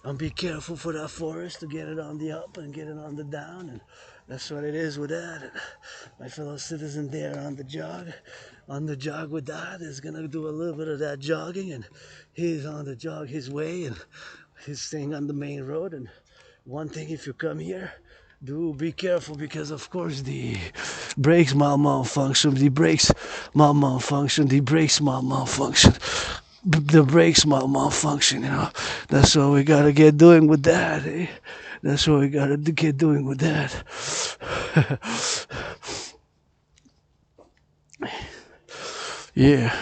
And be careful for that forest to get it on the up and get it on the down, and that's what it is with that. And my fellow citizen there on the jog with that is gonna do a little bit of that jogging, and he's on the jog his way, and he's staying on the main road. And one thing, if you come here, do be careful because of course the brakes malfunction, the brakes malfunction. The brakes malfunction, you know. That's what we gotta get doing with that, eh? That's what we gotta get doing with that. Yeah,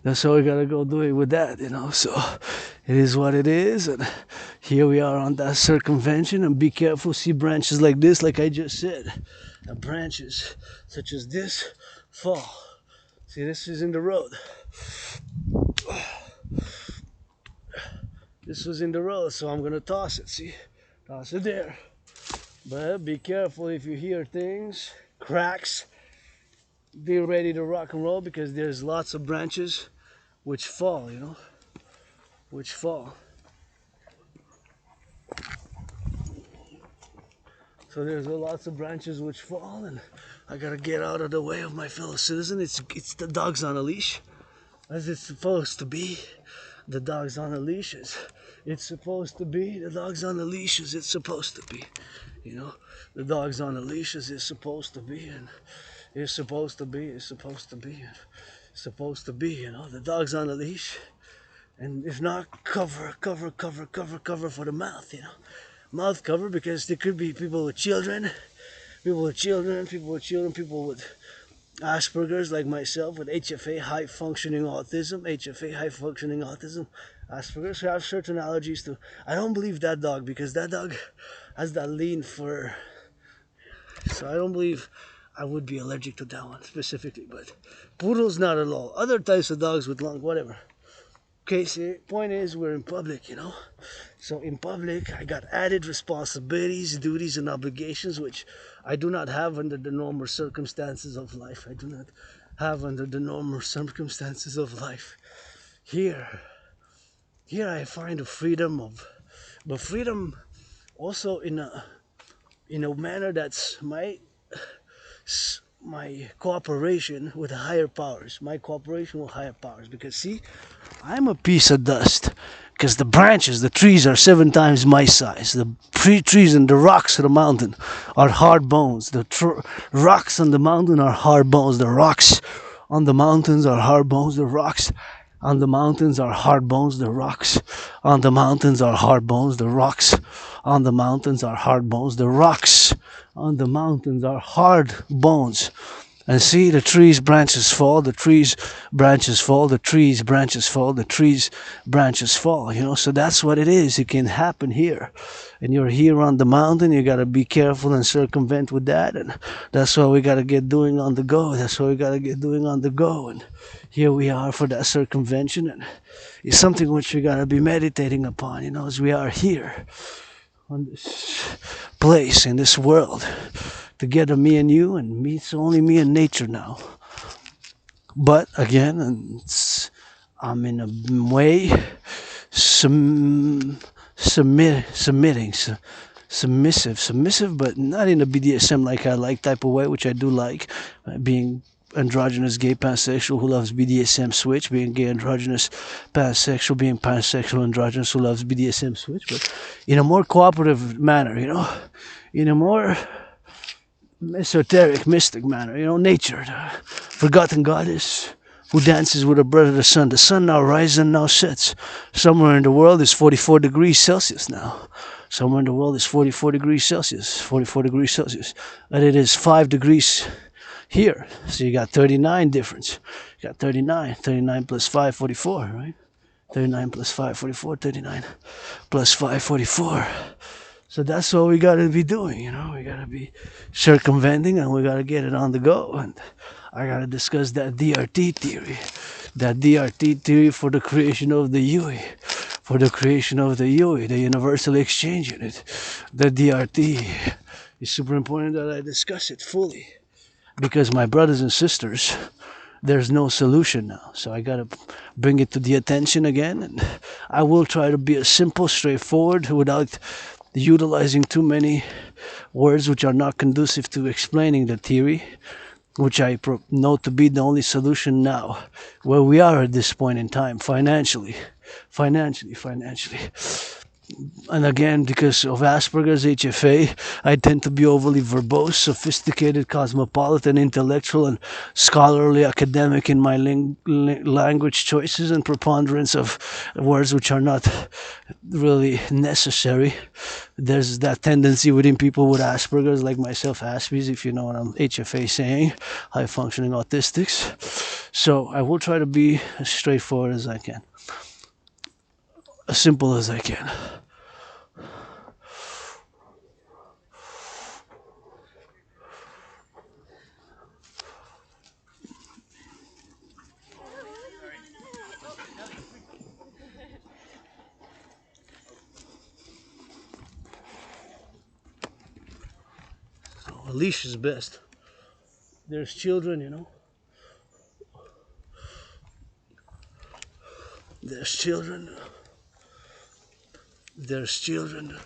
that's what we gotta go doing with that, you know. So it is what it is, and here we are on that circumvention. And be careful, see branches like this, like I just said, and branches such as this fall. See, this is in the road. This was in the road, so I'm gonna toss it. See, toss it there. But be careful if you hear things, cracks. Be ready to rock and roll because there's lots of branches which fall, you know, which fall. So there's lots of branches which fall, and I gotta get out of the way of my fellow citizen. It's the dogs on a leash, as it's supposed to be. The dogs on a leash as it's supposed to be. The dogs on a leash as it's supposed to be. You know, the dogs on a leash as it's supposed to be, and it's supposed to be. It's supposed to be. It's supposed to be. You know, the dogs on a leash, and if not, cover for the mouth. You know, mouth cover because there could be people with children, people with Asperger's like myself with HFA, high functioning autism, Asperger's, who have certain allergies to. I don't believe that dog because that dog has that lean fur. So I don't believe I would be allergic to that one specifically, but poodles not at all. Other types of dogs with lung, whatever. Okay, see, point is we're in public, you know. So in public, I got added responsibilities, duties, and obligations which I do not have under the normal circumstances of life. I do not have under the normal circumstances of life. Here I find a freedom of, but freedom also in a manner that's my cooperation with higher powers. My cooperation with higher powers. Because see, I'm a piece of dust. Because the branches, the trees are 7 times my size. The trees and the rocks of the mountain are hard bones. The rocks on the mountain are hard bones. The rocks on the mountains are hard bones. The rocks on the mountains are hard bones. The rocks on the mountains are hard bones. The rocks on the mountains are hard bones. The rocks on the mountains are hard bones. And see, the trees branches fall, the trees branches fall, the trees branches fall, the trees branches fall, you know. So that's what it is. It can happen here. And you're here on the mountain, you gotta be careful and circumvent with that. And that's what we gotta get doing on the go. That's what we gotta get doing on the go. And here we are for that circumvention. And it's something which we gotta be meditating upon, you know, as we are here on this place, in this world. Together, me and you, and me, it's only me and nature now. But again, I'm in a way submissive, but not in a BDSM like I like type of way, which I do like, being androgynous gay pansexual who loves BDSM switch, being gay androgynous pansexual, being pansexual androgynous who loves BDSM switch, but in a more cooperative manner, you know, in a more esoteric, mystic manner, you know, nature, the forgotten goddess who dances with her brother the sun. The sun now rises and now sets. Somewhere in the world is 44 degrees Celsius now. Somewhere in the world is 44 degrees Celsius, 44 degrees Celsius. And it is 5 degrees here. So you got 39 difference. You got 39. 39 plus 5, 44, right? 39 plus 5, 44, 39 plus 5, 44. So that's what we gotta be doing, you know. We gotta be circumventing, and we gotta get it on the go. And I gotta discuss that DRT theory, for the creation of the UE, for the creation of the UE, the Universal Exchange Unit. The DRT is super important that I discuss it fully, because my brothers and sisters, there's no solution now. So I gotta bring it to the attention again, and I will try to be as simple, straightforward, without utilizing too many words which are not conducive to explaining the theory, which I know to be the only solution now, where we are at this point in time, financially. And again, because of Asperger's HFA, I tend to be overly verbose, sophisticated, cosmopolitan, intellectual, and scholarly academic in my language choices and preponderance of words which are not really necessary. There's that tendency within people with Asperger's, like myself, Aspies, if you know what I'm HFA saying, high functioning autistics. So I will try to be as straightforward as I can, as simple as I can. A leash is best. There's children, you know. There's children. There's children.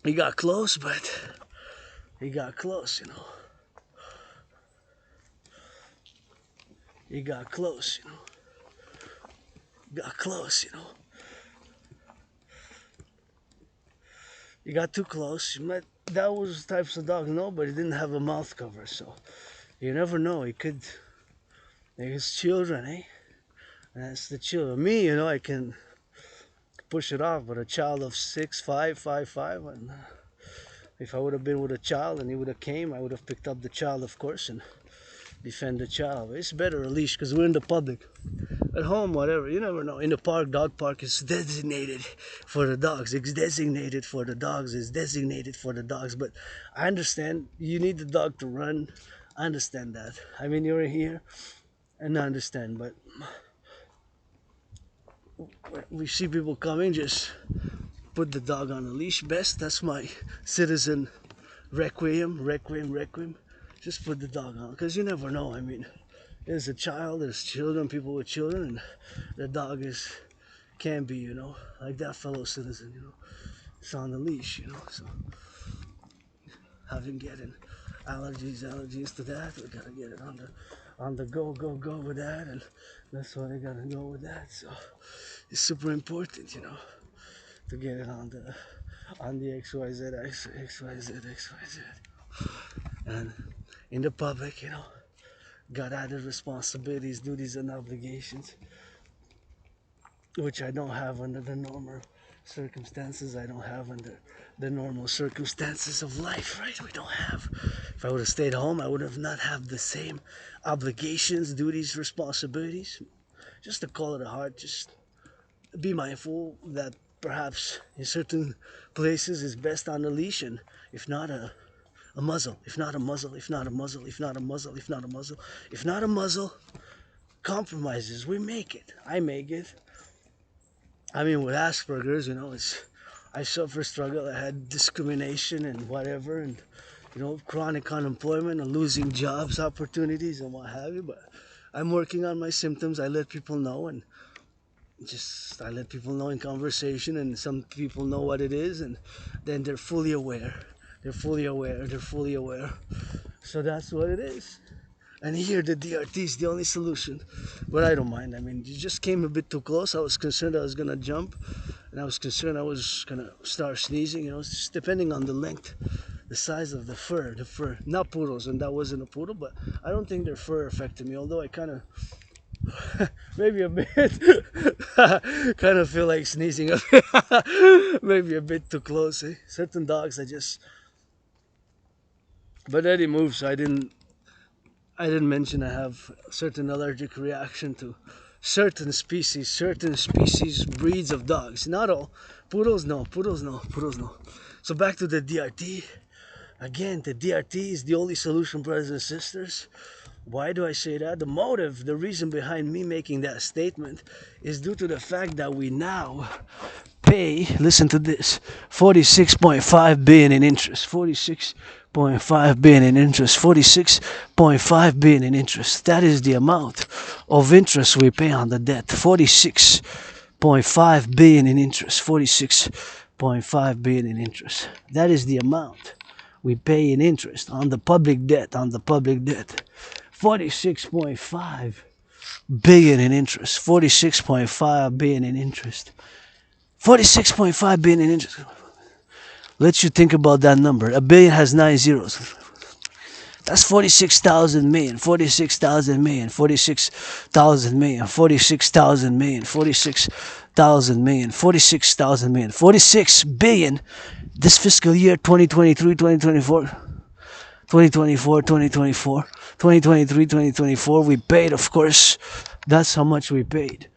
He got close, but he got close, you know. He got close, you know. Got close, you know. You got too close. You might, that was types of dog, no, but he didn't have a mouth cover, so you never know. He could. His children, eh? And that's the children. Me, you know, I can push it off, but a child of 6'5", 5'5", and if I would have been with a child and he would have came, I would have picked up the child, of course, and defend the child. It's better a leash because we're in the public. At home, whatever, you never know. In the park, dog park is designated for the dogs. It's designated for the dogs. It's designated for the dogs. But I understand you need the dog to run. I understand that. I mean, you're here, and I understand. But we see people coming, just put the dog on a leash. Best. That's my citizen requiem. Just put the dog on, because you never know. I mean, there's a child, there's children, people with children, and the dog can be, you know, like that fellow citizen, you know, it's on the leash, you know. So having getting allergies to that, we gotta get it on the go with that, and that's why they gotta go with that. So it's super important, you know, to get it on the XYZ, and in the public, you know. Got added responsibilities, duties, and obligations, which I don't have under the normal circumstances I don't have under the normal circumstances of life, right? We don't have. If I would have stayed home, I would have not have the same obligations, duties, responsibilities. Just to call it a heart, just be mindful that perhaps in certain places it's best on a leash, and if not a muzzle, if not a muzzle, if not a muzzle, if not a muzzle, if not a muzzle, if not a muzzle, compromises. We make it. I make it. I mean, with Asperger's, I suffer struggle. I had discrimination and whatever, and chronic unemployment and losing jobs, opportunities, and what have you. But I'm working on my symptoms. I let people know, and just I let people know in conversation, and some people know what it is, and then they're fully aware. They're fully aware. They're fully aware. So that's what it is. And here, the DRT is the only solution. But I don't mind. I mean, you just came a bit too close. I was concerned I was going to jump. And I was concerned I was going to start sneezing. Just depending on the length, the size of the fur. The fur. Not poodles, and that wasn't a poodle. But I don't think their fur affected me. Although I kind of, maybe a bit, kind of feel like sneezing. Maybe a bit too close. Eh? Certain dogs, but Eddie moved, so I didn't mention I have a certain allergic reaction to certain species, breeds of dogs. Not all. Poodles, no. Poodles, no. Poodles, no. So back to the DRT. Again, the DRT is the only solution, brothers and sisters. Why do I say that? The motive, the reason behind me making that statement is due to the fact that we now pay, listen to this, 46.5 billion in interest. 46.5 billion in interest. 46.5 billion in interest. That is the amount of interest we pay on the debt. 46.5 billion in interest. 46.5 billion in interest. That is the amount we pay in interest on the public debt. 46.5 billion in interest. 46.5 billion in interest. 46.5 billion in interest. Let you think about that number. A billion has 9 zeros. That's 46,000 million. 46,000 million. 46,000 million. 46,000 million. 46,000 million. 46,000 million. 46 billion this fiscal year 2023, 2024. 2024, 2024, 2023, 2024. We paid, of course. That's how much we paid.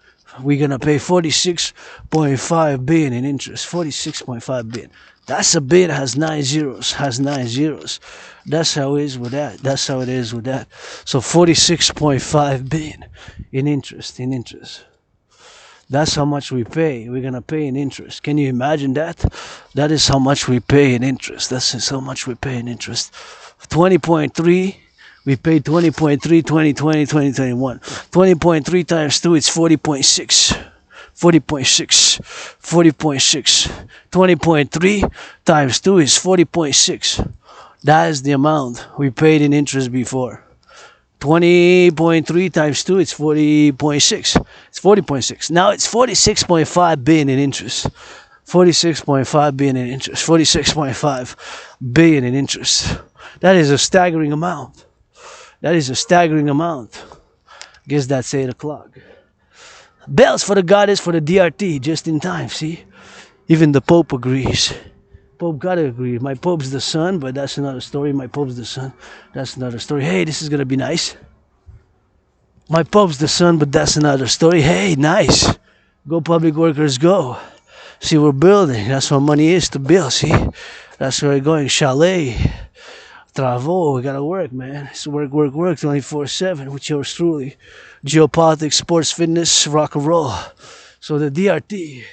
We're gonna pay 46.5 billion in interest. 46.5 billion. That's a billion has 9 zeros. Has 9 zeros. That's how it is with that. That's how it is with that. So 46.5 billion in interest. In interest. That's how much we pay. We're gonna pay in interest. Can you imagine that? That is how much we pay in interest. That's how much we pay in interest. 20.3, we paid 20.3, 2020, 2021. 20.3 times 2, it's 40.6. 40.6. 40.6. 20.3 times 2 is 40.6. That is the amount we paid in interest before. 20.3 times 2, it's 40.6. It's 40.6. Now it's 46.5 billion in interest. 46.5 billion in interest. 46.5 billion in interest. That is a staggering amount. That is a staggering amount. Guess that's 8 o'clock. Bells for the goddess for the DRT, just in time, see? Even the Pope agrees. Pope gotta agree. My Pope's the son, but that's another story. My Pope's the son. That's another story. Hey, this is gonna be nice. My Pope's the son, but that's another story. Hey, nice. Go public workers, go. See, we're building. That's what money is, to build, see? That's where we're going. Chalet. Travaux. We gotta work, man. It's work, 24/7 with yours truly. Geopolitics, sports, fitness, rock and roll. So the DRT,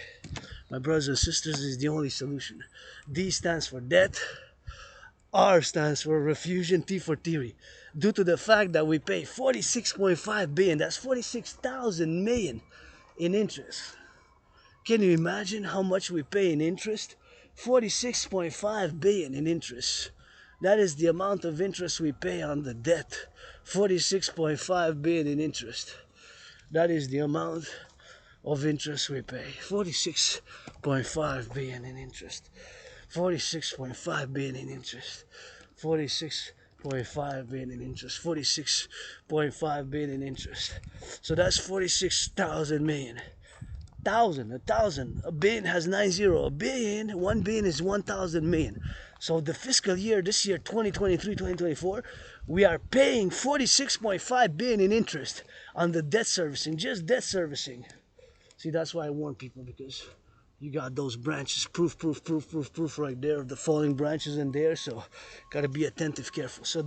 my brothers and sisters, is the only solution. D stands for debt. R stands for refusion. T for theory. Due to the fact that we pay 46.5 billion, that's 46,000 million in interest. Can you imagine how much we pay in interest? 46.5 billion in interest. That is the amount of interest we pay on the debt. 46.5 billion in interest. That is the amount of interest we pay. 46.5 billion in interest. 46.5 billion in interest. 46.5 billion in interest. 46.5 billion in interest. So that's 46,000 million. 1,000. A billion has 90. A billion, 1 billion is 1,000 million. So the fiscal year, this year, 2023, 2024, we are paying 46.5 billion in interest on the debt servicing, just debt servicing. See, that's why I warn people, because you got those branches, proof right there of the falling branches in there. So gotta be attentive, careful. So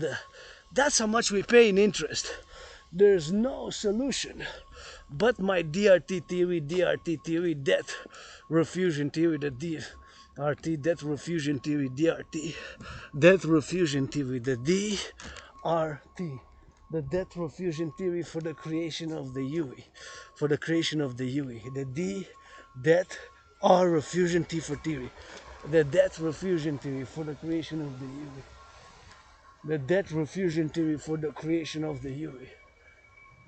that's how much we pay in interest. There's no solution but my DRT theory, debt refusion theory, the DRT, debt refusion theory, DRT, debt refusion theory, the DRT, the debt refusion theory for the creation of the UE, for the creation of the UE, the D, debt, R refusion T for theory, the debt refusion theory for the creation of the UE, the debt refusion theory for the creation of the UE.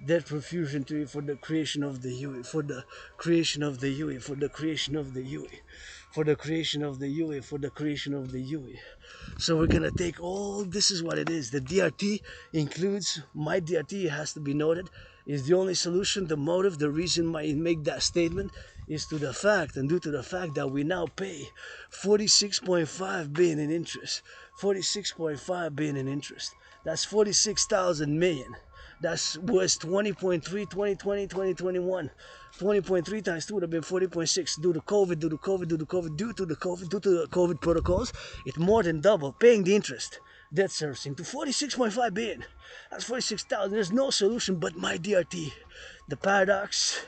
Debt refusion theory for the creation of the UE, for the creation of the UE, for the creation of the UE, for the creation of the UE, for the creation of the UE. So we're gonna take all, this is what it is. The DRT includes, my DRT, has to be noted, is the only solution, the motive, the reason I make that statement is to the fact, and due to the fact that we now pay 46.5 billion in interest, 46.5 billion in interest. That's 46,000 million. That was 20.3, 2020, 2021. 20.3 times 2 would have been 40.6 due to COVID, due to the COVID protocols. It more than doubled, paying the interest, debt servicing to 46.5 billion. That's 46,000. There's no solution but my DRT. The paradox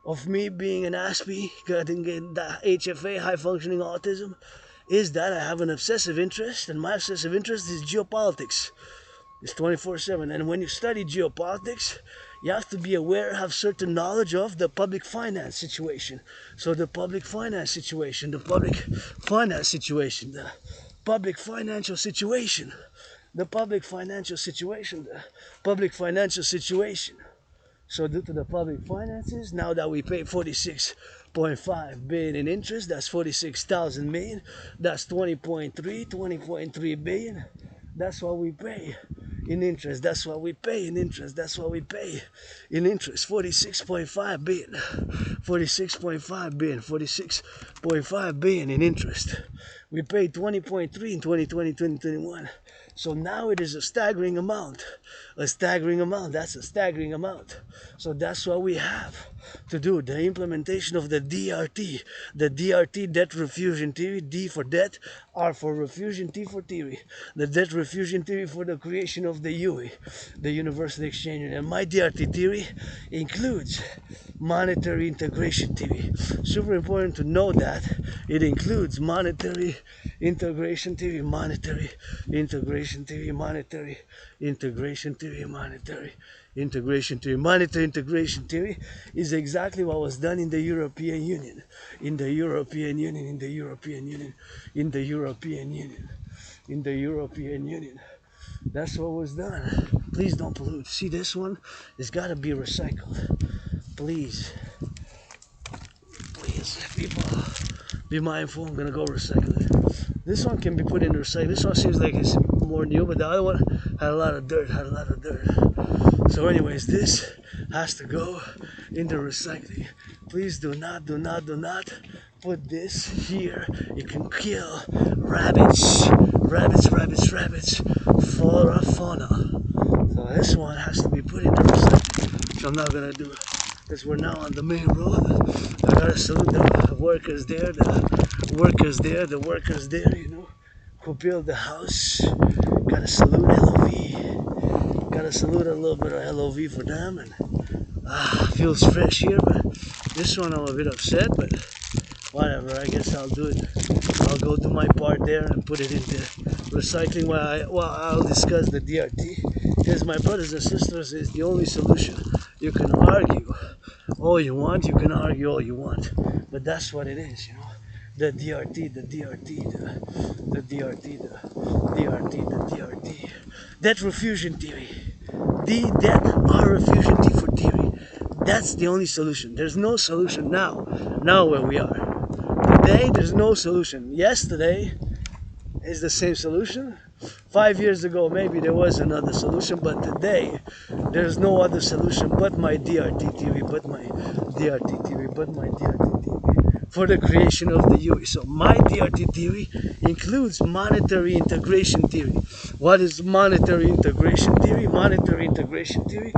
of me being an ASPE, getting the HFA, high functioning autism, is that I have an obsessive interest, and my obsessive interest is geopolitics. It's 24/7, and when you study geopolitics, you have to be aware, have certain knowledge of the public finance situation. So the public finance situation, the public finance situation, the public financial situation, the public financial situation, the public financial situation. So due to the public finances, now that we pay 46.5 billion in interest, that's 46,000 million, that's 20.3 billion. That's what we pay in interest. That's what we pay in interest. That's what we pay in interest. 46.5 billion. 46.5 billion. 46.5 billion in interest. We paid 20.3 in 2020, 2021. So now it is a staggering amount. A staggering amount. That's a staggering amount. So that's what we have to do. The implementation of the DRT. The DRT, debt refusion theory. D for debt, R for refusion, T for theory. The debt refusion theory for the creation of the UE, the Universal Exchange Rate. And my DRT theory includes monetary integration theory. Super important to know that it includes monetary integration theory, monetary integration theory, monetary integration theory, monetary integration theory. Monetary integration theory is exactly what was done in the European Union, in the European Union, in the European Union, in the European Union, in the European Union. That's what was done. Please don't pollute. See, this one has got to be recycled. Please, people, be mindful. I'm gonna go recycle it. This one can be put in the recycle. This one seems like it's more new, but the other one had a lot of dirt. So anyways, this has to go in the recycling. Please do not put this here. It can kill rabbits, flora, fauna. So this one has to be put in the recycling, which I'm not gonna do, because we're now on the main road. I gotta salute the workers there, you know, who build the house. Gotta salute LOV. Gotta salute a little bit of LOV for them. And feels fresh here, but this one I'm a bit upset, but whatever, I guess I'll do it. I'll go do my part there and put it into recycling while I'll discuss the DRT, because my brothers and sisters is the only solution. You can argue all you want, you can argue all you want, but that's what it is, you know. The DRT, the DRT. Debt refusion theory. D, debt, R refusion, T for theory. That's the only solution. There's no solution now where we are. Today, there's no solution. Yesterday is the same solution. 5 years ago, maybe there was another solution, but today, there's no other solution but my DRT theory, but my DRT theory, but my DRT theory for the creation of the UE. So my DRT theory includes monetary integration theory. What is monetary integration theory? Monetary integration theory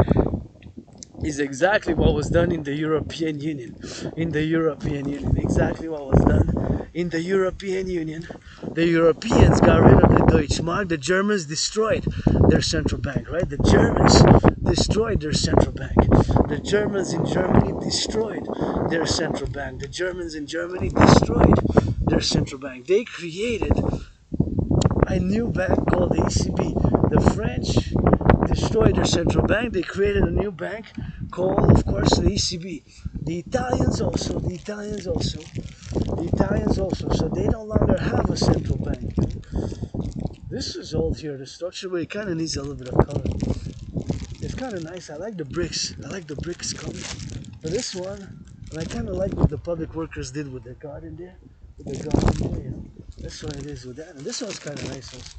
is exactly what was done in the European Union. In the European Union, exactly what was done in the European Union. The Europeans got rid of the Deutschmark. The Germans destroyed their central bank, right? The Germans destroyed their central bank. The Germans in Germany destroyed their central bank. The Germans in Germany destroyed their central bank. They created a new bank called the ECB. The French destroyed their central bank. They created a new bank called, of course, the ECB. The Italians also. So they no longer have a central bank. This is old here, the structure, but it kind of needs a little bit of color. It's kind of nice. I like the bricks. I like the bricks color. But this one, and I kind of like what the public workers did with the garden there. That's what it is with that. And this one's kind of nice also.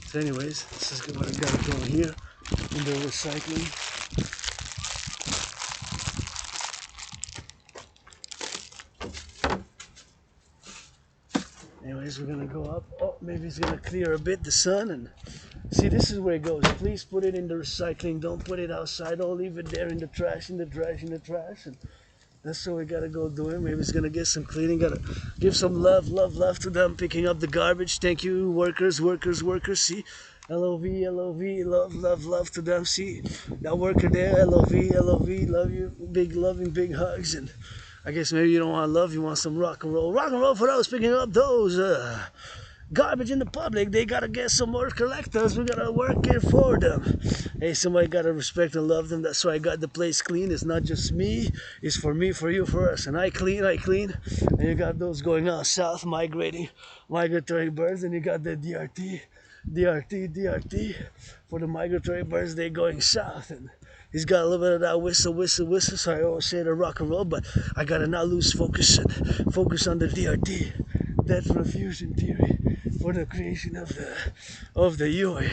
So anyways, this is what I got going here in the recycling. Anyways, we're gonna go up. Oh, maybe it's gonna clear a bit the sun, and see, this is where it goes. Please put it in the recycling. Don't put it outside. Don't leave it there in the trash, and that's what we gotta go doing. Maybe it's gonna get some cleaning. Gotta give some love to them picking up the garbage. Thank you, workers. See, LOV, love to them. See that worker there, LOV, love you, big loving, big hugs. And I guess maybe you don't want love, you want some rock and roll for those picking up those garbage in the public. They gotta get some more collectors. We gotta work it for them. Hey, somebody gotta respect and love them. That's why I got the place clean. It's not just me. It's for me, for you, for us. And I clean. And you got those going on south, migratory birds. And you got the DRT for the migratory birds. They going south. And he's got a little bit of that whistle. So I always say the rock and roll, but I gotta not lose focus and focus on the DRT, death refusion theory, for the creation of the UE.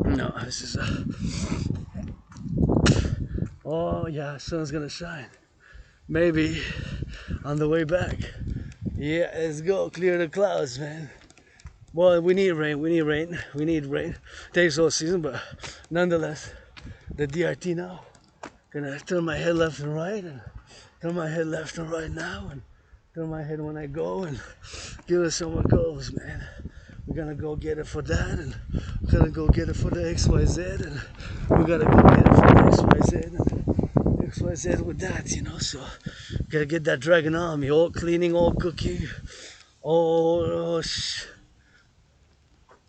No, this is oh yeah, sun's gonna shine. Maybe on the way back. Yeah, let's go clear the clouds, man. Well, we need rain. Takes all season, but nonetheless, the DRT now. Gonna turn my head left and right, and turn my head left and right now, and turn my head when I go, and give us some more goals, man. We're gonna go get it for that, and we're gonna go get it for the XYZ, and we're gonna go get it for the XYZ with that, so gotta get that dragon army, all cleaning, all cooking, all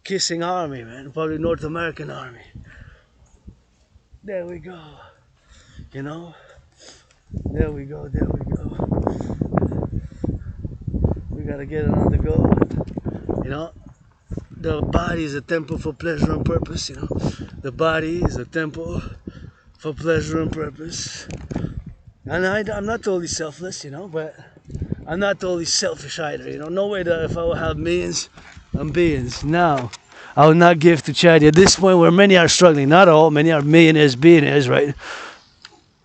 kissing army, man. Probably North American army. There we go. There we go. We gotta get it on the go. The body is a temple for pleasure and purpose. The body is a temple for pleasure and purpose. And I'm not totally selfless, but I'm not totally selfish either. No way that if I would have millions and billions now, I would not give to charity. At this point where many are struggling, not all, many are millionaires, billionaires, right?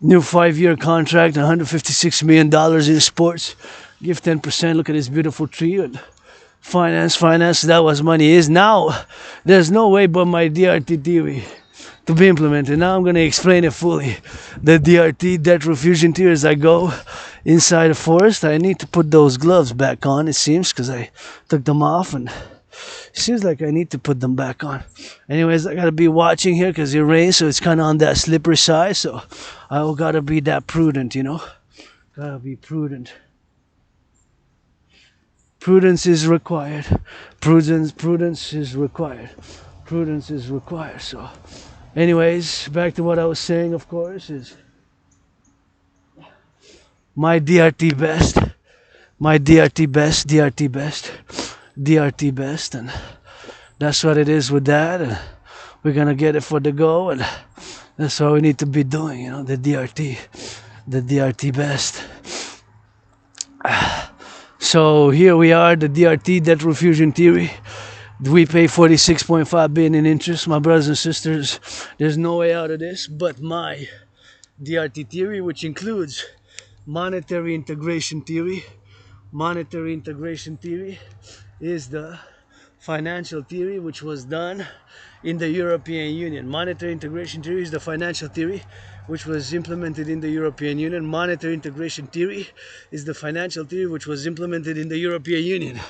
New 5-year contract, $156 million in sports. Give 10%. Look at this beautiful tree. And finance. That was money is. Now, there's no way but my DRT theory to be implemented. Now I'm going to explain it fully. The DRT, death refusion theory, as I go inside the forest. I need to put those gloves back on, it seems, because I took them off, and it seems like I need to put them back on. Anyways, I got to be watching here because it rains, so it's kind of on that slippery side, so I got to be that prudent, Got to be prudent. Prudence is required. Prudence is required. So, anyways, back to what I was saying, of course, is my DRT best. DRT best, and that's what it is with that, and we're gonna get it for the go, and that's what we need to be doing, the DRT best. So here we are, the DRT, debt refusion theory. We pay 46.5 billion in interest. My brothers and sisters, there's no way out of this but my DRT theory, which includes monetary integration theory. Monetary integration theory is the financial theory which was done in the European Union. Monetary integration theory is the financial theory which was implemented in the European Union. Monetary integration theory is the financial theory which was implemented in the European Union.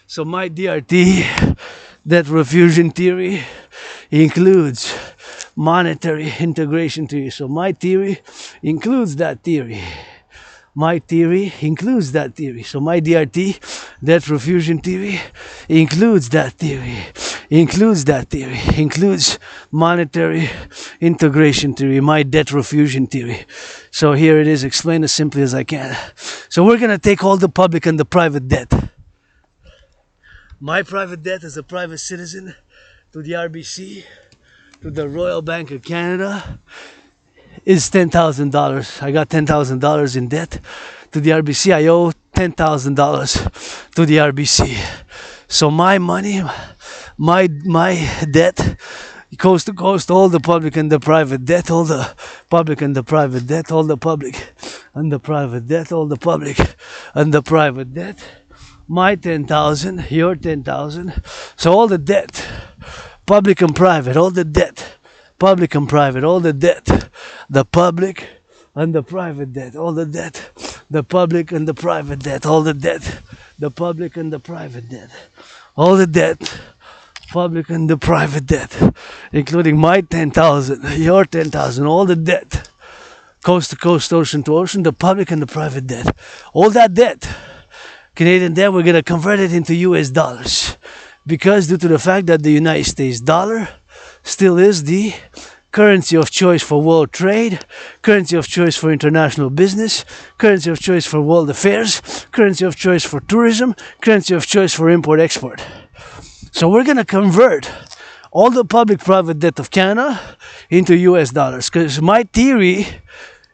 So my DRT, debt refusion theory, includes monetary integration theory. So my theory includes that theory. My theory includes that theory. So my DRT, debt refusion theory, includes that theory. Includes that theory. Includes monetary integration theory. My debt refusion theory. So here it is, explained as simply as I can. So we're gonna take all the public and the private debt. My private debt as a private citizen to the RBC, to the Royal Bank of Canada, is $10,000. I got $10,000 in debt to the RBC. I owe $10,000 to the RBC. So my money, my debt, coast to coast, all the public and the private debt, all the public and the private debt, all the public and the private debt, all the public and the private debt. My 10,000, your 10,000. So all the debt, public and private, all the debt, public and private, all the debt, the public and the private debt, all the debt, the public and the private debt, all the debt, the public and the private debt, all the debt, public and the private debt, including my 10,000, your 10,000, all the debt, coast to coast, ocean to ocean, the public and the private debt, all that debt, Canadian debt, we're going to convert it into US dollars, because due to the fact that the United States dollar still is the currency of choice for world trade, currency of choice for international business, currency of choice for world affairs, currency of choice for tourism, currency of choice for import-export. So we're going to convert all the public-private debt of Canada into US dollars, because my theory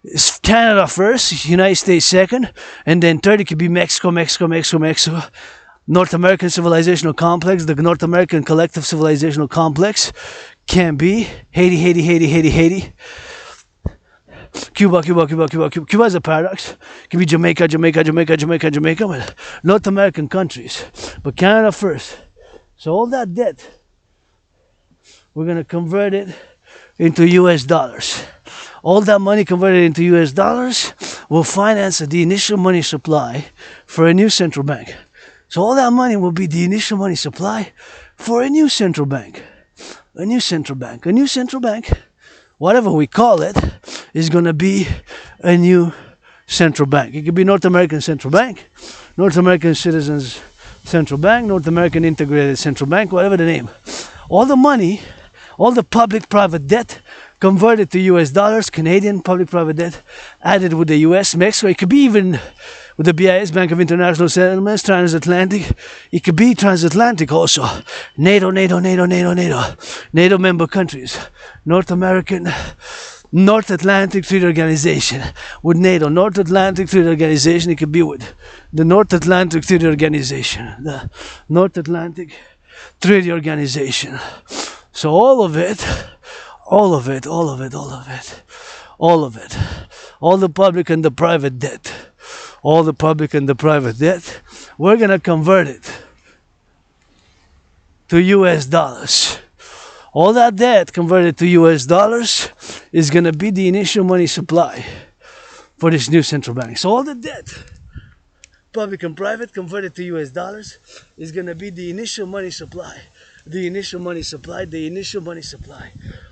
is Canada first, United States second, and then third it could be Mexico, North American civilizational complex, the North American collective civilizational complex can be Haiti. Cuba is a paradox. It can be Jamaica, but North American countries. But Canada first. So all that debt, we're going to convert it into US dollars. All that money converted into US dollars will finance the initial money supply for a new central bank. So all that money will be the initial money supply for a new central bank. A new central bank, whatever we call it, is going to be a new central bank. It could be North American Central Bank, North American Citizens Central Bank, North American Integrated Central Bank, whatever the name. All the money, all the public-private debt converted to US dollars, Canadian public-private debt added with the US, Mexico. It could be even with the BIS, Bank of International Settlements, transatlantic. It could be transatlantic also. NATO member countries. North Atlantic Treaty Organization with NATO. North Atlantic Treaty Organization, it could be with the North Atlantic Treaty Organization. The North Atlantic Treaty Organization. So all of it, all the public and the private debt, all the public and the private debt, we're going to convert it to US dollars. All that debt converted to US dollars is going to be the initial money supply for this new central bank. So all the debt, public and private, converted to US dollars is going to be the initial money supply. The initial money supply.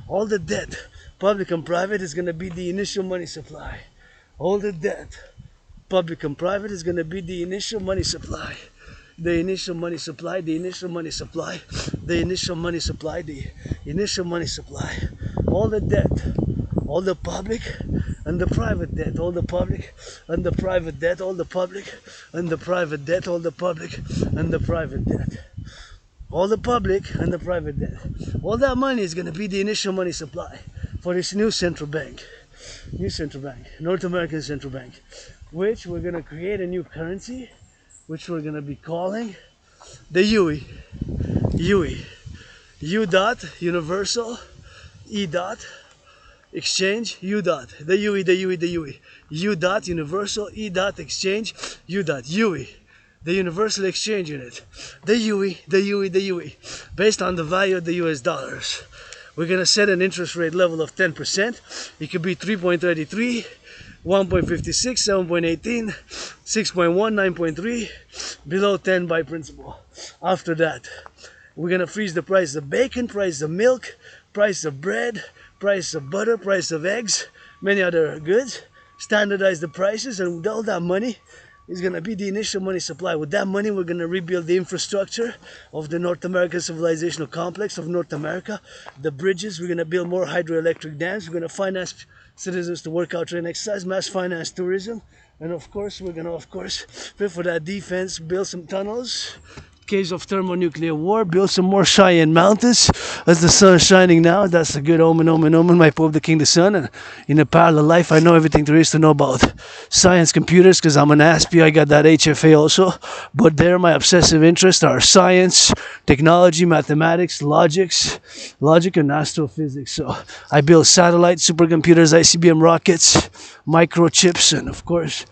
All the debt, public and private, is going to be the initial money supply. All the debt, public and private, is going to be the initial money supply. The initial money supply. All the debt, all the public and the private debt, all the public and the private debt, all the public and the private debt, all the public and the private debt. All the public and the private debt. All that money is going to be the initial money supply for this new central bank. North American Central Bank. which we're gonna create a new currency, which we're gonna be calling the UE. UE. U dot universal E dot exchange U dot the UE, the UE, the UE. U dot universal E dot exchange U dot UE. The universal exchange unit. The UE, the UE, the UE. Based on the value of the US dollars. We're gonna set an interest rate level of 10%. It could be 3.33, 1.56, 7.18, 6.1, 9.3, below 10 by principle. After that, we're gonna freeze the price of bacon, price of milk, price of bread, price of butter, price of eggs, many other goods. Standardize the prices, and with all that money is gonna be the initial money supply. With that money, we're gonna rebuild the infrastructure of the North American civilizational complex of North America, the bridges. We're gonna build more hydroelectric dams. We're gonna finance citizens to work out, train, exercise, mass finance tourism, and of course, we're gonna pay for that defense, build some tunnels. Case of thermonuclear war, build some more Cheyenne mountains as the sun is shining now. That's a good omen, omen, omen. My Pope the King the Sun. And in a parallel life, I know everything there is to know about science, computers, because I'm an ASPI. I got that HFA also. But there, my obsessive interests are science, technology, mathematics, logic, and astrophysics. So I build satellites, supercomputers, ICBM rockets, microchips, and of course,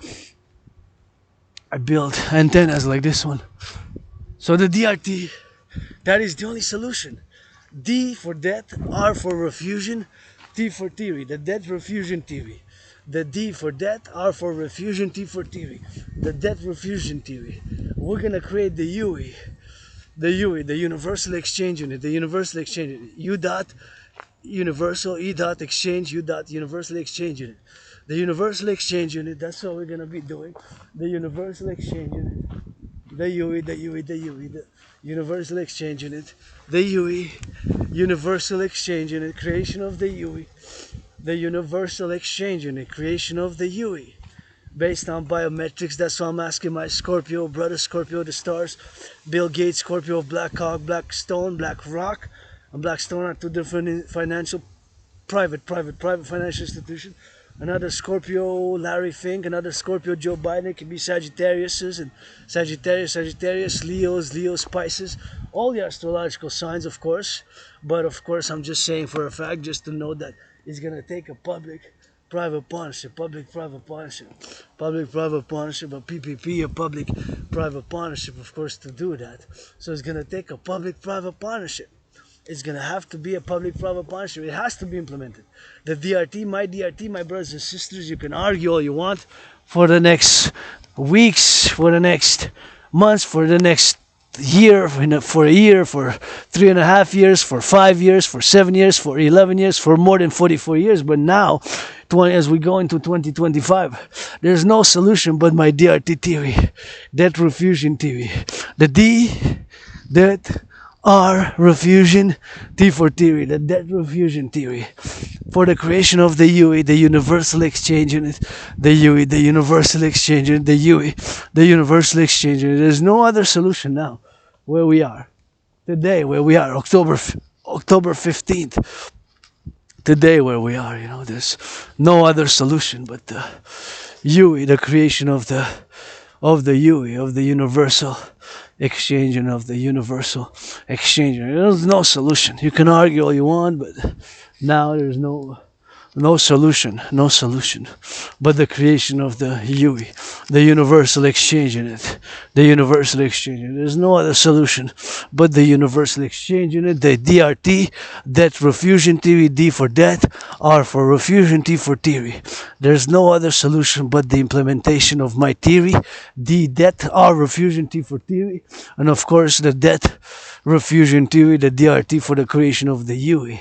I build antennas like this one. So the DRT, that is the only solution. D for death, R for refusion, T for theory, the death refusion theory. The D for death, R for refusion, T for theory. The death refusion theory. We're gonna create the UE, the universal exchange unit, the universal exchange unit. U dot universal, E dot exchange, U dot universal exchange unit. The universal exchange unit, that's what we're gonna be doing. The universal exchange unit. The UE, the UE, the UE, the universal exchange unit, the UE, universal exchange unit, creation of the UE, the universal exchange unit, creation of the UE, based on biometrics. That's why I'm asking my Scorpio brother, Scorpio the stars, Bill Gates, Scorpio of Black Hawk, Black Stone, Black Rock, and Black Stone are two different financial, private financial institutions. Another Scorpio Larry Fink, another Scorpio Joe Biden. It could be Sagittariuses and Sagittarius, Leos, Pisces. All the astrological signs, of course. But of course, I'm just saying for a fact, just to know that it's going to take a public-private partnership, public-private partnership, a PPP, a public-private partnership, of course, to do that. So it's going to take a public-private partnership. It's going to have to be a public-private partnership. It has to be implemented. The DRT, my brothers and sisters, you can argue all you want for the next weeks, for the next months, for the next year, for a year, for 3.5 years, for 5 years, for 7 years, for 11 years, for more than 44 years. But now, as we go into 2025, there's no solution but my DRT theory, debt refusion theory. The D, debt, R, refusion, T for theory, the debt refusion theory. For the creation of the UE, the universal exchange unit, the UE, the universal exchange unit, the UE, the universal exchange unit. There's no other solution now where we are. Today, where we are, October 15th. Today, where we are, there's no other solution but the UE, the creation of the UE, of the universal exchange and of the universal exchange. There's no solution. You can argue all you want, but now there's no solution, but the creation of the UE, the universal exchange unit, the universal exchange unit. There's no other solution but the universal exchange unit, the DRT, debt refusion theory, D for debt, R for refusion, T for theory. There's no other solution but the implementation of my theory, D debt, R refusion, T for theory, and of course the debt refusion theory, the DRT for the creation of the UE,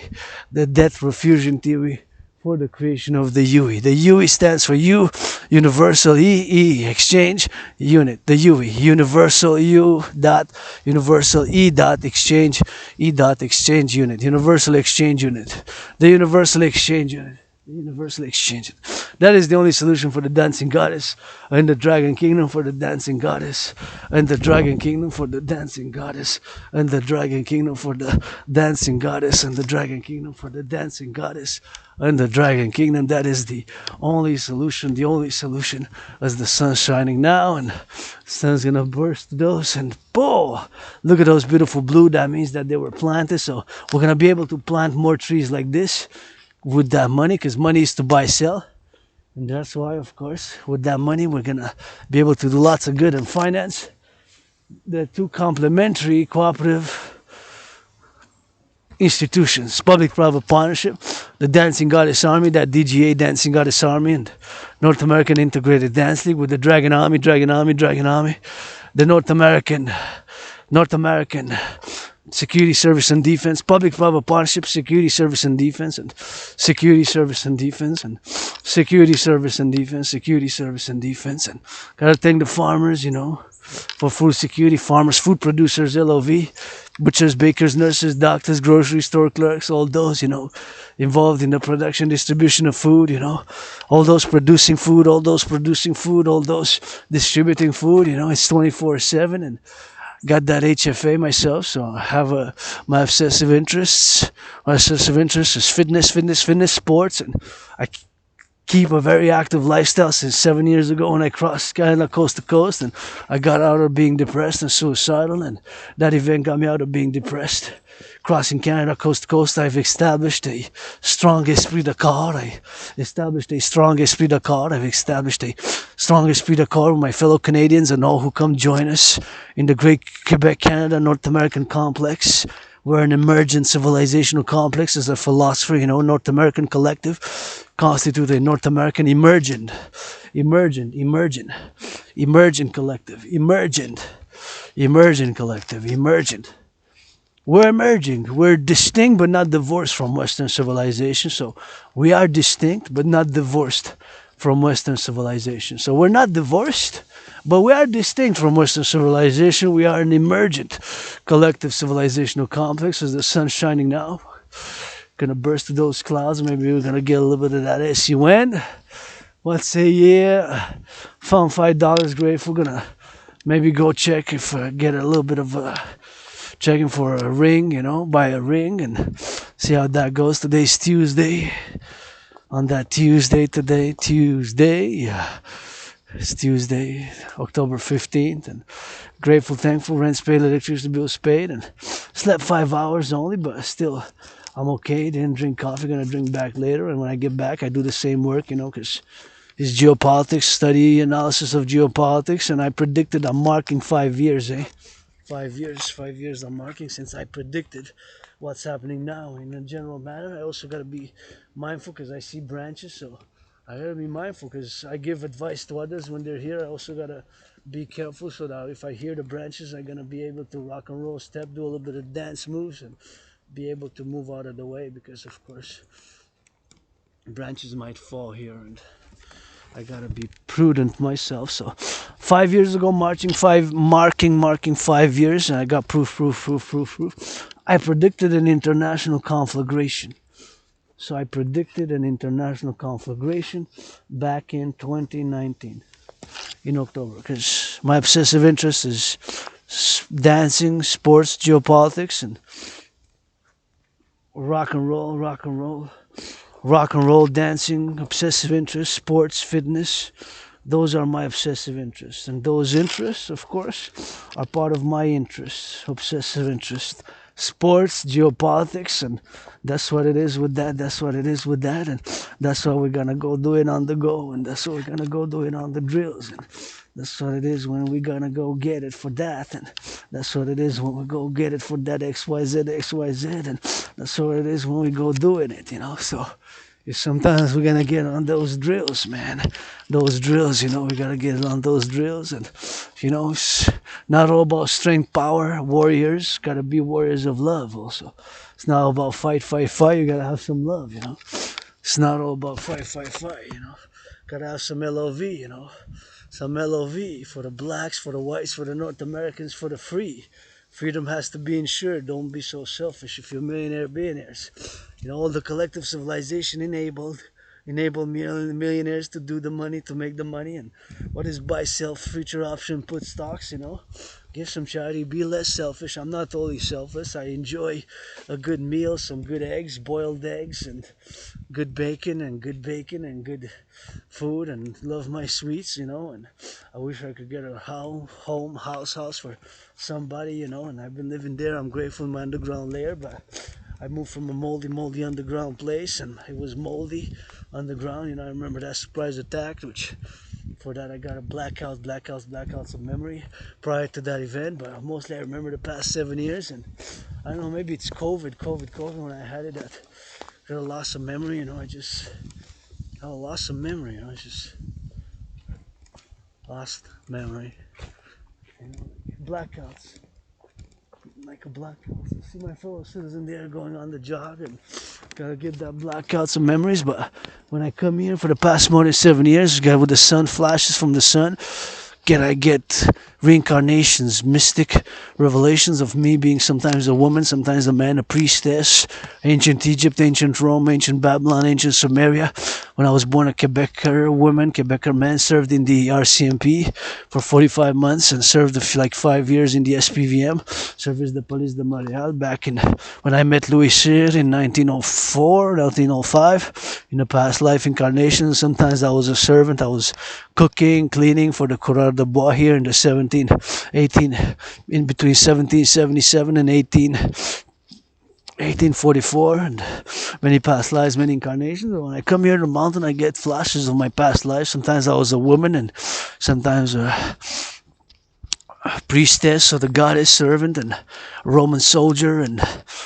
the debt refusion theory for the creation of the UE. The UE stands for U, universal E exchange unit. The UE, universal U dot, universal E dot exchange, E dot exchange unit, universal exchange unit. The universal exchange unit. Universally exchange it. That is the only solution for the dancing goddess and the dragon kingdom for the dancing goddess and the dragon kingdom for the dancing goddess and the dragon kingdom for the dancing goddess and the dragon kingdom for the dancing goddess and the dragon kingdom. That is the only solution. The only solution as the sun's shining now and the sun's gonna burst those and boom! Look at those beautiful blue. That means that they were planted. So we're gonna be able to plant more trees like this with that money, because money is to buy sell, and that's why, of course, with that money we're gonna be able to do lots of good and finance the two complementary cooperative institutions: public-private partnership, the Dancing Goddess Army, that DGA Dancing Goddess Army, and North American Integrated Dance League with the Dragon Army, the North American Security Service and Defense, public-private partnership, security service and defense, and security service and defense, and security service and defense, security service and defense, and gotta thank the farmers, for food security, farmers, food producers, LOV, butchers, bakers, nurses, doctors, grocery store clerks, all those, involved in the production, distribution of food, all those producing food, all those distributing food, it's 24/7, and got that HFA myself, so I have my obsessive interests. My obsessive interest is fitness, sports, and I keep a very active lifestyle since 7 years ago when I crossed Canada coast to coast, and I got out of being depressed and suicidal, and that event got me out of being depressed. Crossing Canada coast to coast, I've established a strong esprit de corps. I've established a strong esprit de corps with my fellow Canadians and all who come join us in the great Quebec, Canada, North American complex. We're an emergent civilizational complex as a philosopher, North American collective, constitute a North American emergent collective, emergent. We're emerging. We're distinct but not divorced from Western civilization. So we are distinct but not divorced from Western civilization. So we're not divorced, but we are distinct from Western civilization. We are an emergent collective civilizational complex. As the sun's shining now, gonna burst through those clouds. Maybe we're gonna get a little bit of that SUN. Let's say, yeah, found $5. Grateful. Gonna maybe go check if get a little bit of checking for a ring, buy a ring and see how that goes. Today's Tuesday. On that Tuesday, it's Tuesday, October 15th, and grateful, thankful, rent's paid, electricity bills paid, and slept 5 hours only, but still, I'm okay. Didn't drink coffee, gonna drink back later, and when I get back, I do the same work, because it's geopolitics, study, analysis of geopolitics, and I predicted I'm marking 5 years, 5 years I'm marking since I predicted what's happening now in a general matter. I also got to be mindful because I see branches, so I got to be mindful because I give advice to others when they're here. I also got to be careful so that if I hear the branches, I'm going to be able to rock and roll, step, do a little bit of dance moves, and be able to move out of the way because, of course, branches might fall here and I gotta be prudent myself. So 5 years ago, marking 5 years, and I got proof. I predicted an international conflagration. So I predicted an international conflagration back in 2019 in October, because my obsessive interest is dancing, sports, geopolitics, and rock and roll, dancing, obsessive interests, sports, fitness. Those are my obsessive interests. And those interests, of course, are part of my interests, obsessive interest. Sports, geopolitics, and that's what it is with that. And that's what we're gonna go do it on the go, and that's what we're gonna go do it on the drills. And that's what it is when we're gonna go get it for that, and that's what it is when we go get it for that XYZ, and that's what it is when we go doing it, So sometimes we're gonna get on those drills, man. Those drills, we gotta get on those drills, and it's not all about strength, power, warriors. Gotta be warriors of love also. It's not all about fight. You gotta have some love, It's not all about fight. Gotta have some LOV, Some LOV for the blacks, for the whites, for the North Americans, for the free. Freedom has to be ensured. Don't be so selfish if you're billionaires. All the collective civilization enabled enable millionaires to do the money, to make the money. And what is buy, sell, future option, put stocks, you know? Give some charity, be less selfish. I'm not totally selfless. I enjoy a good meal, some good eggs, boiled eggs, and good bacon and good food, and love my sweets, you know. And I wish I could get a house for somebody, you know. And I've been living there. I'm grateful in my underground layer, but I moved from a moldy underground place, and it was moldy underground. You know, I remember that surprise attack, which for that I got a blackouts of memory prior to that event. But mostly I remember the past 7 years, and I don't know, maybe it's COVID when I had it, that got a loss of memory. You know, I just got a loss of memory. You know, I just lost memory. You know, blackouts. Like a blackout. So see my fellow citizen there going on the jog, and gotta give that blackout some memories. But when I come here for the past more than 7 years, with the sun flashes from the sun, I get reincarnations, mystic revelations of me being sometimes a woman, sometimes a man, a priestess, ancient Egypt, ancient Rome, ancient Babylon, ancient Sumeria. When I was born, a Quebecer woman, Quebecer man, served in the RCMP for 45 months and served like 5 years in the SPVM, Service de Police de Montréal, back in when I met Louis Cyr in 1904, 1905, in a past life incarnation. Sometimes I was a servant, I was cooking, cleaning for the Coureur de Bois here in the 18, in between 1777 and 1844, and many past lives, many incarnations. And when I come here to the mountain, I get flashes of my past life. Sometimes I was a woman, and sometimes a priestess or the goddess servant, and Roman soldier, and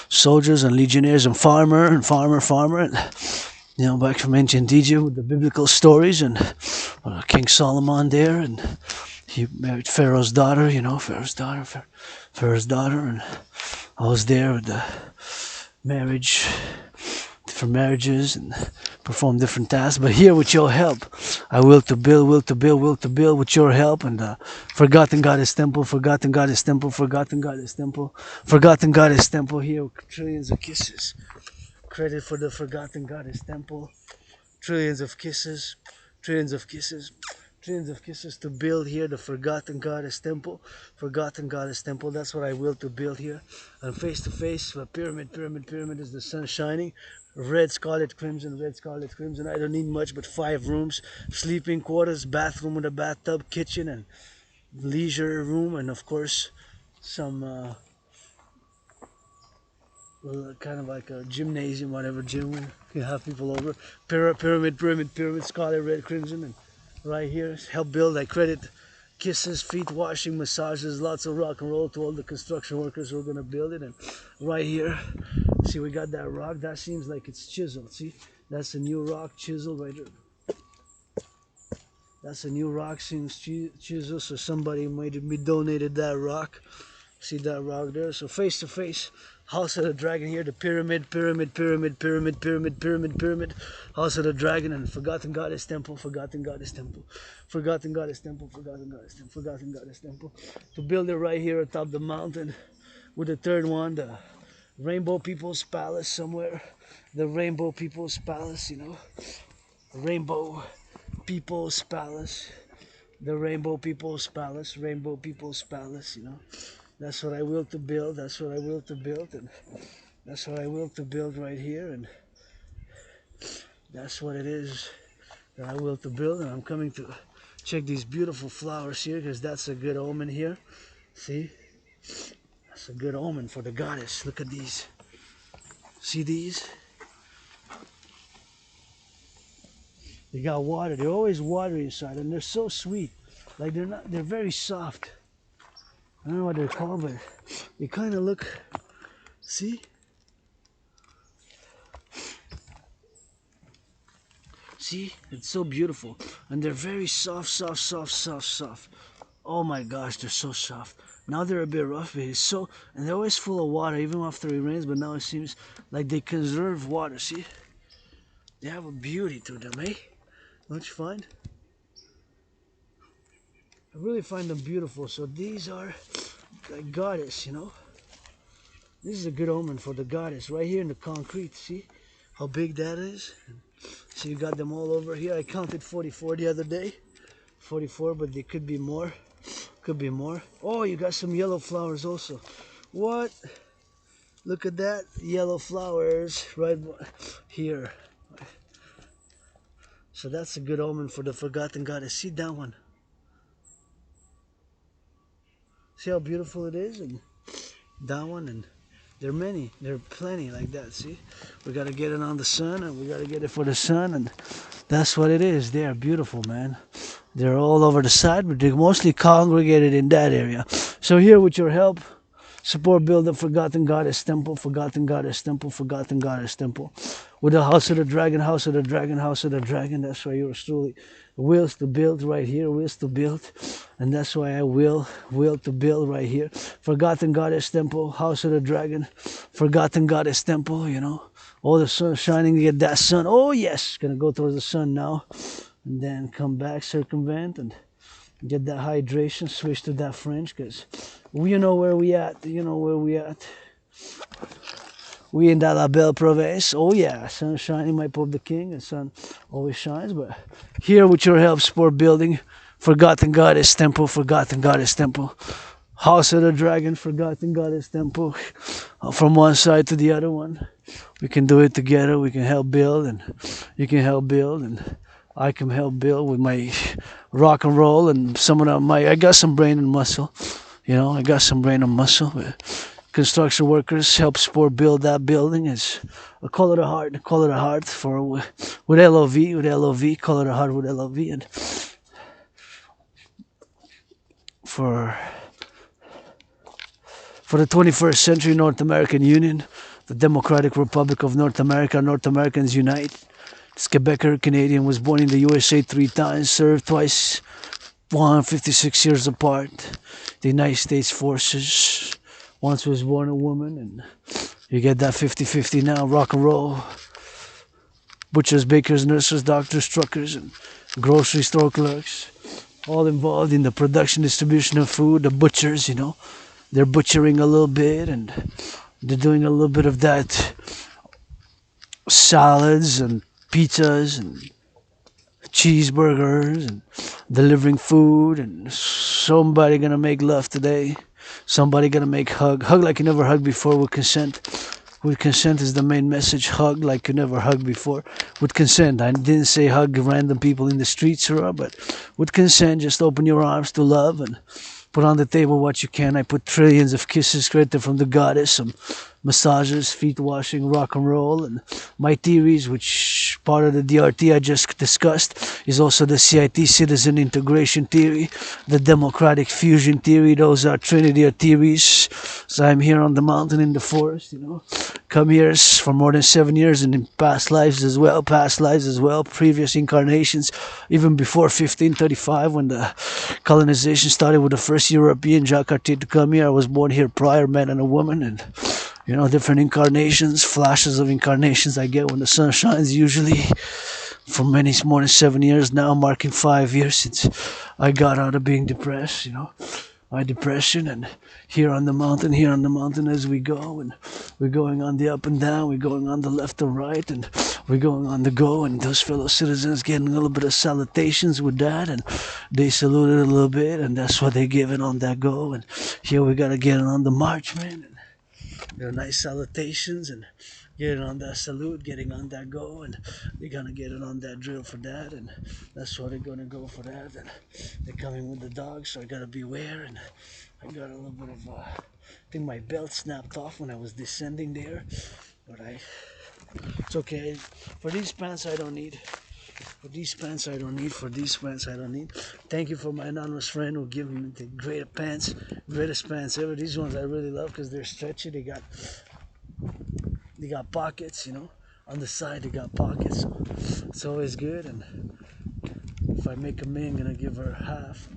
soldiers and legionnaires, and farmer, and you know, back from ancient Egypt with the biblical stories, and King Solomon there, and he married Pharaoh's daughter, you know, Pharaoh's daughter, and I was there with the different marriages, and perform different tasks. But here, with your help, I will to build with your help. And forgotten goddess temple, forgotten goddess temple, forgotten goddess temple, forgotten goddess temple. Here, trillions of kisses. Credit for the forgotten goddess temple. Trillions of kisses, trillions of kisses, trillions of kisses to build here the forgotten goddess temple. Forgotten goddess temple. That's what I will to build here. And face to face, a pyramid is the sun shining. Red, scarlet, crimson, red, scarlet, crimson. I don't need much but 5 rooms, sleeping quarters, bathroom with a bathtub, kitchen, and leisure room, and of course some kind of like a gymnasium, whatever gym. You have people over. Pyramid, scarlet, red, crimson, and right here, help build. I credit kisses, feet washing, massages, lots of rock and roll to all the construction workers who are gonna build it. And right here, see, we got that rock. That seems like it's chiseled. See, that's a new rock chiseled right here. That's a new rock, seems chiseled. So somebody might have donated that rock. See that rock there? So face to face, House of the Dragon here, the pyramid, House of the Dragon, and Forgotten Goddess Temple, Forgotten Goddess Temple, Forgotten Goddess Temple, Forgotten Goddess Temple, Forgotten Goddess Temple. To build it right here atop the mountain with the third one, the Rainbow People's Palace somewhere. The Rainbow People's Palace, you know. Rainbow People's Palace. The Rainbow People's Palace, Rainbow People's Palace, you know. That's what I will to build. That's what I will to build, and that's what I will to build right here, and that's what it is that I will to build. And I'm coming to check these beautiful flowers here, because that's a good omen here. See, that's a good omen for the goddess. Look at these. See these? They got water. They're always watery inside, and they're so sweet. Like they're very soft. I don't know what they're called, but they kind of look, see? See? It's so beautiful. And they're very soft. Oh my gosh, they're so soft. Now they're a bit rough, but it's so, and they're always full of water, even after it rains, but now it seems like they conserve water, see? They have a beauty to them, eh? Don't you find? I really find them beautiful. So these are the goddess, you know? This is a good omen for the goddess right here in the concrete. See how big that is? So you got them all over here. I counted 44 the other day. 44, but they could be more. Could be more. Oh, you got some yellow flowers also. What? Look at that. Yellow flowers right here. So that's a good omen for the forgotten goddess. See that one? See how beautiful it is? And that one, and there are many. There are plenty like that. See? We got to get it on the sun, and we got to get it for the sun, and that's what it is. They are beautiful, man. They're all over the side, but they're mostly congregated in that area. So here, with your help, support build the Forgotten Goddess Temple, Forgotten Goddess Temple, Forgotten Goddess Temple. With the House of the Dragon, House of the Dragon, House of the Dragon. That's why yours truly wills to build right here, wills to build. And that's why I will to build right here. Forgotten Goddess Temple, House of the Dragon, Forgotten Goddess Temple, you know. All the sun shining to get that sun. Oh yes, gonna go towards the sun now. And then come back, circumvent, and get that hydration, switch to that French, because you know where we at, you know where we at. We in that La Belle province. Oh yeah, sun shining, my Pope the King, and sun always shines. But here with your help, sport building, Forgotten Goddess Temple, Forgotten Goddess Temple. House of the Dragon, Forgotten Goddess Temple. From one side to the other one. We can do it together, we can help build, and you can help build, and I can help build with my rock and roll and some of my, I got some brain and muscle, you know, I got some brain and muscle. Construction workers help support build that building. It's a call it a heart for with LOV, call it a heart with LOV, and for the 21st century North American Union, the Democratic Republic of North America, North Americans unite. This Quebecer Canadian was born in the USA 3 times, served twice, 156 years apart. The United States Forces. Once was born a woman, and you get that 50-50 now, rock and roll. Butchers, bakers, nurses, doctors, truckers, and grocery store clerks. All involved in the production, distribution of food. The butchers, you know, they're butchering a little bit, and they're doing a little bit of that salads and pizzas and cheeseburgers and delivering food, and somebody gonna make love today. Somebody gonna make hug like you never hugged before with consent. With consent is the main message. Hug like you never hugged before. With consent, I didn't say hug random people in the streets, but with consent, just open your arms to love and put on the table what you can. I put trillions of kisses right there from the goddess, some massages, feet washing, rock and roll, and my theories, which part of the DRT I just discussed, is also the CIT, Citizen Integration Theory, the Democratic Fusion Theory. Those are Trinity of theories. So I'm here on the mountain in the forest, you know. Come here for more than 7 years, and in past lives as well, previous incarnations, even before 1535 when the colonization started with the first European Jacques Cartier to come here. I was born here prior, man and a woman, and you know, different incarnations, flashes of incarnations I get when the sun shines, usually for many, more than 7 years now, marking 5 years since I got out of being depressed, you know. My depression, and here on the mountain as we go, and we're going on the up and down, we're going on the left and right, and we're going on the go, and those fellow citizens getting a little bit of salutations with that, and they saluted a little bit, and that's what they giving on that go, and here we gotta get on the march, man, and they're nice salutations, and getting on that salute, getting on that go, and they're gonna get it on that drill for that, and that's why they're gonna go for that, and they're coming with the dogs, so I gotta beware, and I got a little bit of, I think my belt snapped off when I was descending there, but it's okay. For these pants I don't need. For these pants I don't need. Thank you for my anonymous friend who gave me the greatest pants ever. These ones I really love because they're stretchy. They got pockets, you know, on the side they got pockets, so it's always good. And if I make a million, I'm gonna give her half.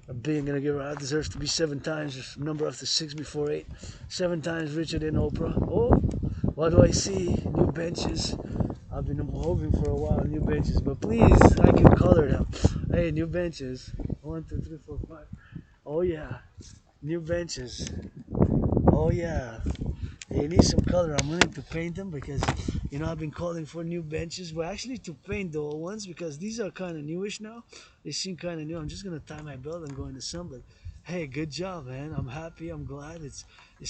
A billion, gonna give her half. Deserves to be 7 times, just number after 6 before 8. 7 times richer than Oprah. Oh, what do I see? New benches. I've been hoping for a while, new benches, but please, I can color them. Hey, new benches. 1, 2, 3, 4, 5. Oh yeah, new benches. Oh yeah. They need some color. I'm willing to paint them because You know, I've been calling for new benches, but actually to paint the old ones because these are kind of newish now. They seem kind of new. I'm just gonna tie my belt and go into some. But hey, good job, man. I'm happy. I'm glad it's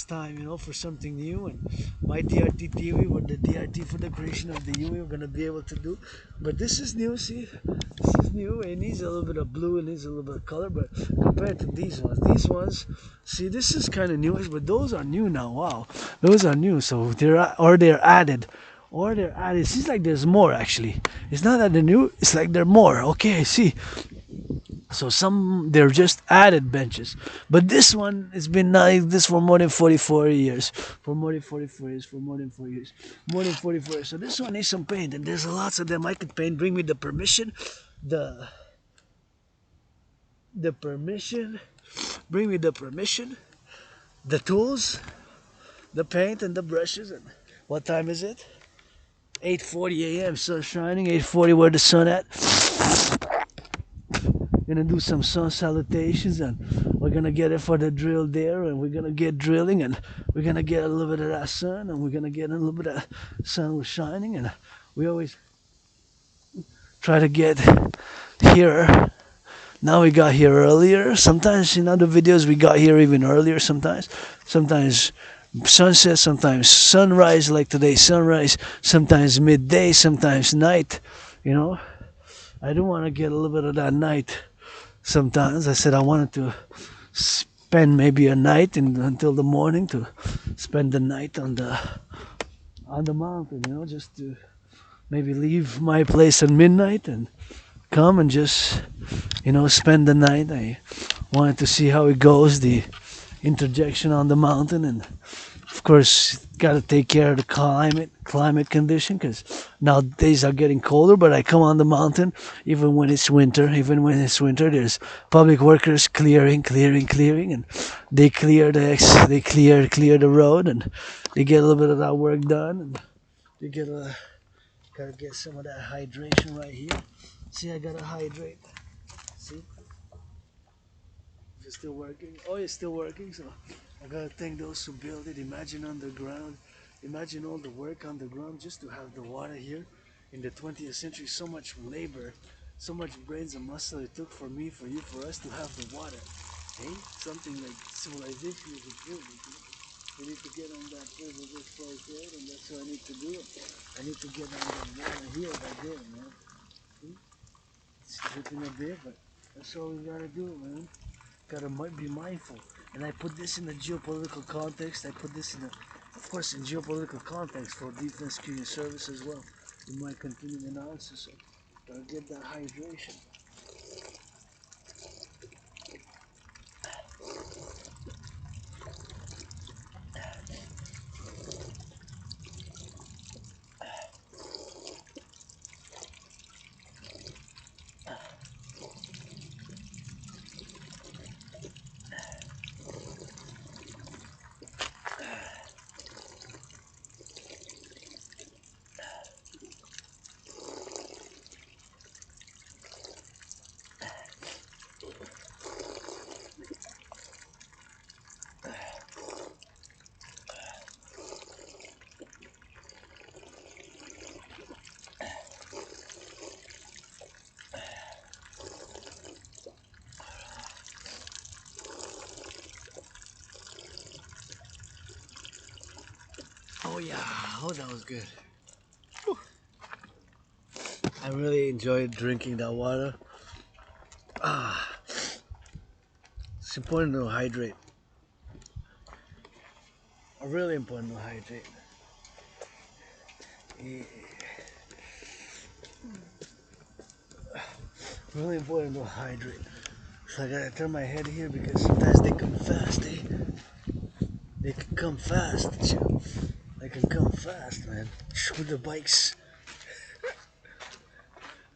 time, you know, for something new. And my DRT theory, with the DRT for the creation of the UE, we're gonna be able to do. But this is new. See, this is new. It needs a little bit of blue. It needs a little bit of color. But compared to these ones, see, this is kind of newish. But those are new now. Wow, those are new. So they're added. Or they're added. It seems like there's more actually. It's not that they're new, it's like they're more. Okay, I see. So some they're just added benches. But this one has been like this for more than 44 years. For more than 44 years, for more than 4 years. More than 44 years. So this one needs some paint. And there's lots of them I could paint. Bring me the permission. The permission. Bring me the permission. The tools. The paint and the brushes. And what time is it? 8:40 a.m. sun shining. 8:40 where the sun at. Gonna do some sun salutations and we're gonna get it for the drill there and we're gonna get drilling and we're gonna get a little bit of that sun and we're gonna get a little bit of sun was shining and we always try to get here. Now we got here earlier. Sometimes in other videos we got here even earlier sometimes. Sometimes sunset, sometimes sunrise, like today sunrise, sometimes midday, sometimes night, you know. I do want to get a little bit of that night sometimes. I said I wanted to spend maybe a night until the morning to spend the night on the mountain, you know, just to maybe leave my place at midnight and come and just, you know, spend the night. I wanted to see how it goes, the interjection on the mountain, and of course got to take care of the climate condition because nowadays are getting colder. But I come on the mountain even when it's winter. There's public workers clearing, and they clear the road, and they get a little bit of that work done, and they gotta get some of that hydration right here. See, I gotta hydrate. See, is it still working? Oh, it's still working. So I gotta thank those who built it. Imagine underground. Imagine all the work underground just to have the water here in the 20th century. So much labor, so much brains and muscle it took for me, for you, for us to have the water. Hey, something like civilization is a privilege. We need to get on that privilege right there, and that's what I need to do. I need to get on that water here right there, man. See? It's dripping a bit, but that's all we gotta do, man. Gotta be mindful. And I put this in the geopolitical context. I put this in the, of course, in geopolitical context for defense, security, and service as well. In my continuing analysis, so gotta get that hydration. Oh yeah, oh that was good. Whew. I really enjoyed drinking that water. Ah, it's important to hydrate. Really important to hydrate. Yeah. Really important to hydrate. So I gotta turn my head here because sometimes they come fast, eh? They can come fast. They can come fast, man. With the bikes.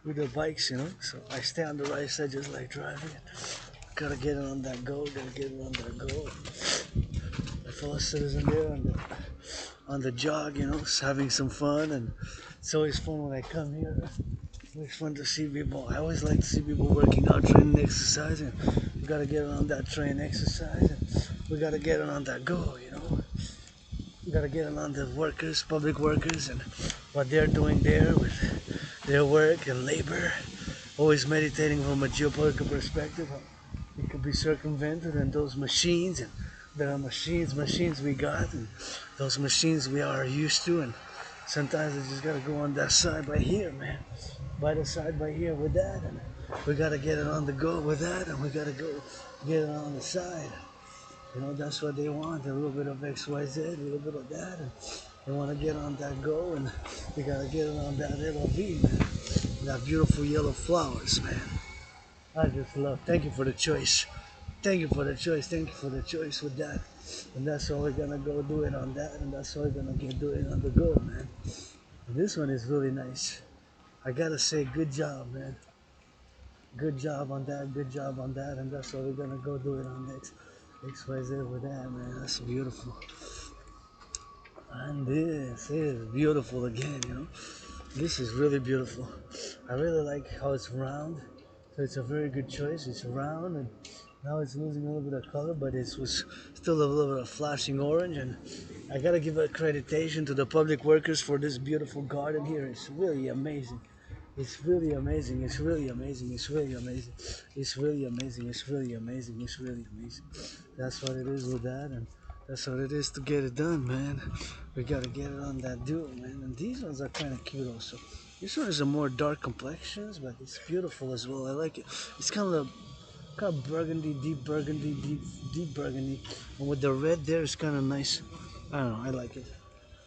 With the bikes, you know. So I stay on the right side just like driving. Gotta get it on that go, gotta get it on that go. My fellow citizen there on the jog, you know, having some fun, and it's always fun when I come here. It's always fun to see people. I always like to see people working out, training, exercising. We gotta get it on that train exercise, and we gotta get it on that go, you know. We gotta get it on the workers, public workers, and what they're doing there with their work and labor, always meditating from a geopolitical perspective. How it could be circumvented, and those machines, and there are machines we got, and those machines we are used to, and sometimes we just gotta go on that side by here, man. By the side by here with that, and we gotta get it on the go with that, and we gotta go get it on the side. You know, that's what they want, a little bit of XYZ, a little bit of that, and they want to get on that go, and they gotta get it on that LOV, man. That beautiful yellow flowers, man. I just love. Thank you for the choice. Thank you for the choice. Thank you for the choice with that. And that's how we're gonna go do it on that, and that's how we're gonna get doing on the go, man. And this one is really nice. I gotta say, good job, man. Good job on that. Good job on that, and that's how we're gonna go do it on next. XYZ with that, man. That's beautiful. And this is beautiful again, you know. This is really beautiful. I really like how it's round. So it's a very good choice. It's round and now it's losing a little bit of color, but it was still a little bit of flashing orange. And I gotta give accreditation to the public workers for this beautiful garden here. It's really amazing. It's really amazing. It's really amazing. It's really amazing. It's really amazing. It's really amazing. It's really amazing. That's what it is with that, and that's what it is to get it done, man. We gotta get it on that duo, man. And these ones are kind of cute also. This one is a more dark complexions, but it's beautiful as well. I like it. It's kind of burgundy, deep burgundy, and with the red there, it's kind of nice. I don't know. I like it.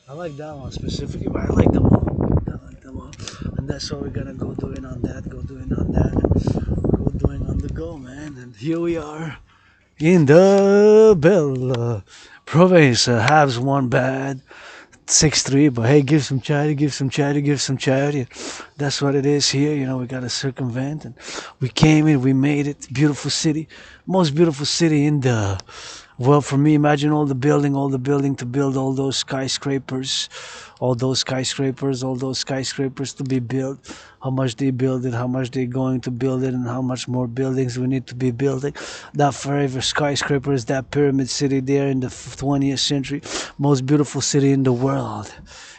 I like that one specifically, but I like them all. I like them all. And that's what we're gonna go doing on that, go doing on that, and go doing on the go, man. And here we are in the Belle province. Halves one bad, 6-3, but hey, give some charity, give some charity, give some charity. That's what it is here. You know, we gotta circumvent, and we came in, we made it. Beautiful city, most beautiful city in the. Well, for me, imagine all the building to build all those skyscrapers, all those skyscrapers to be built. How much they build it, how much they going to build it, and how much more buildings we need to be building. That forever skyscraper is that pyramid city there in the 20th century, most beautiful city in the world.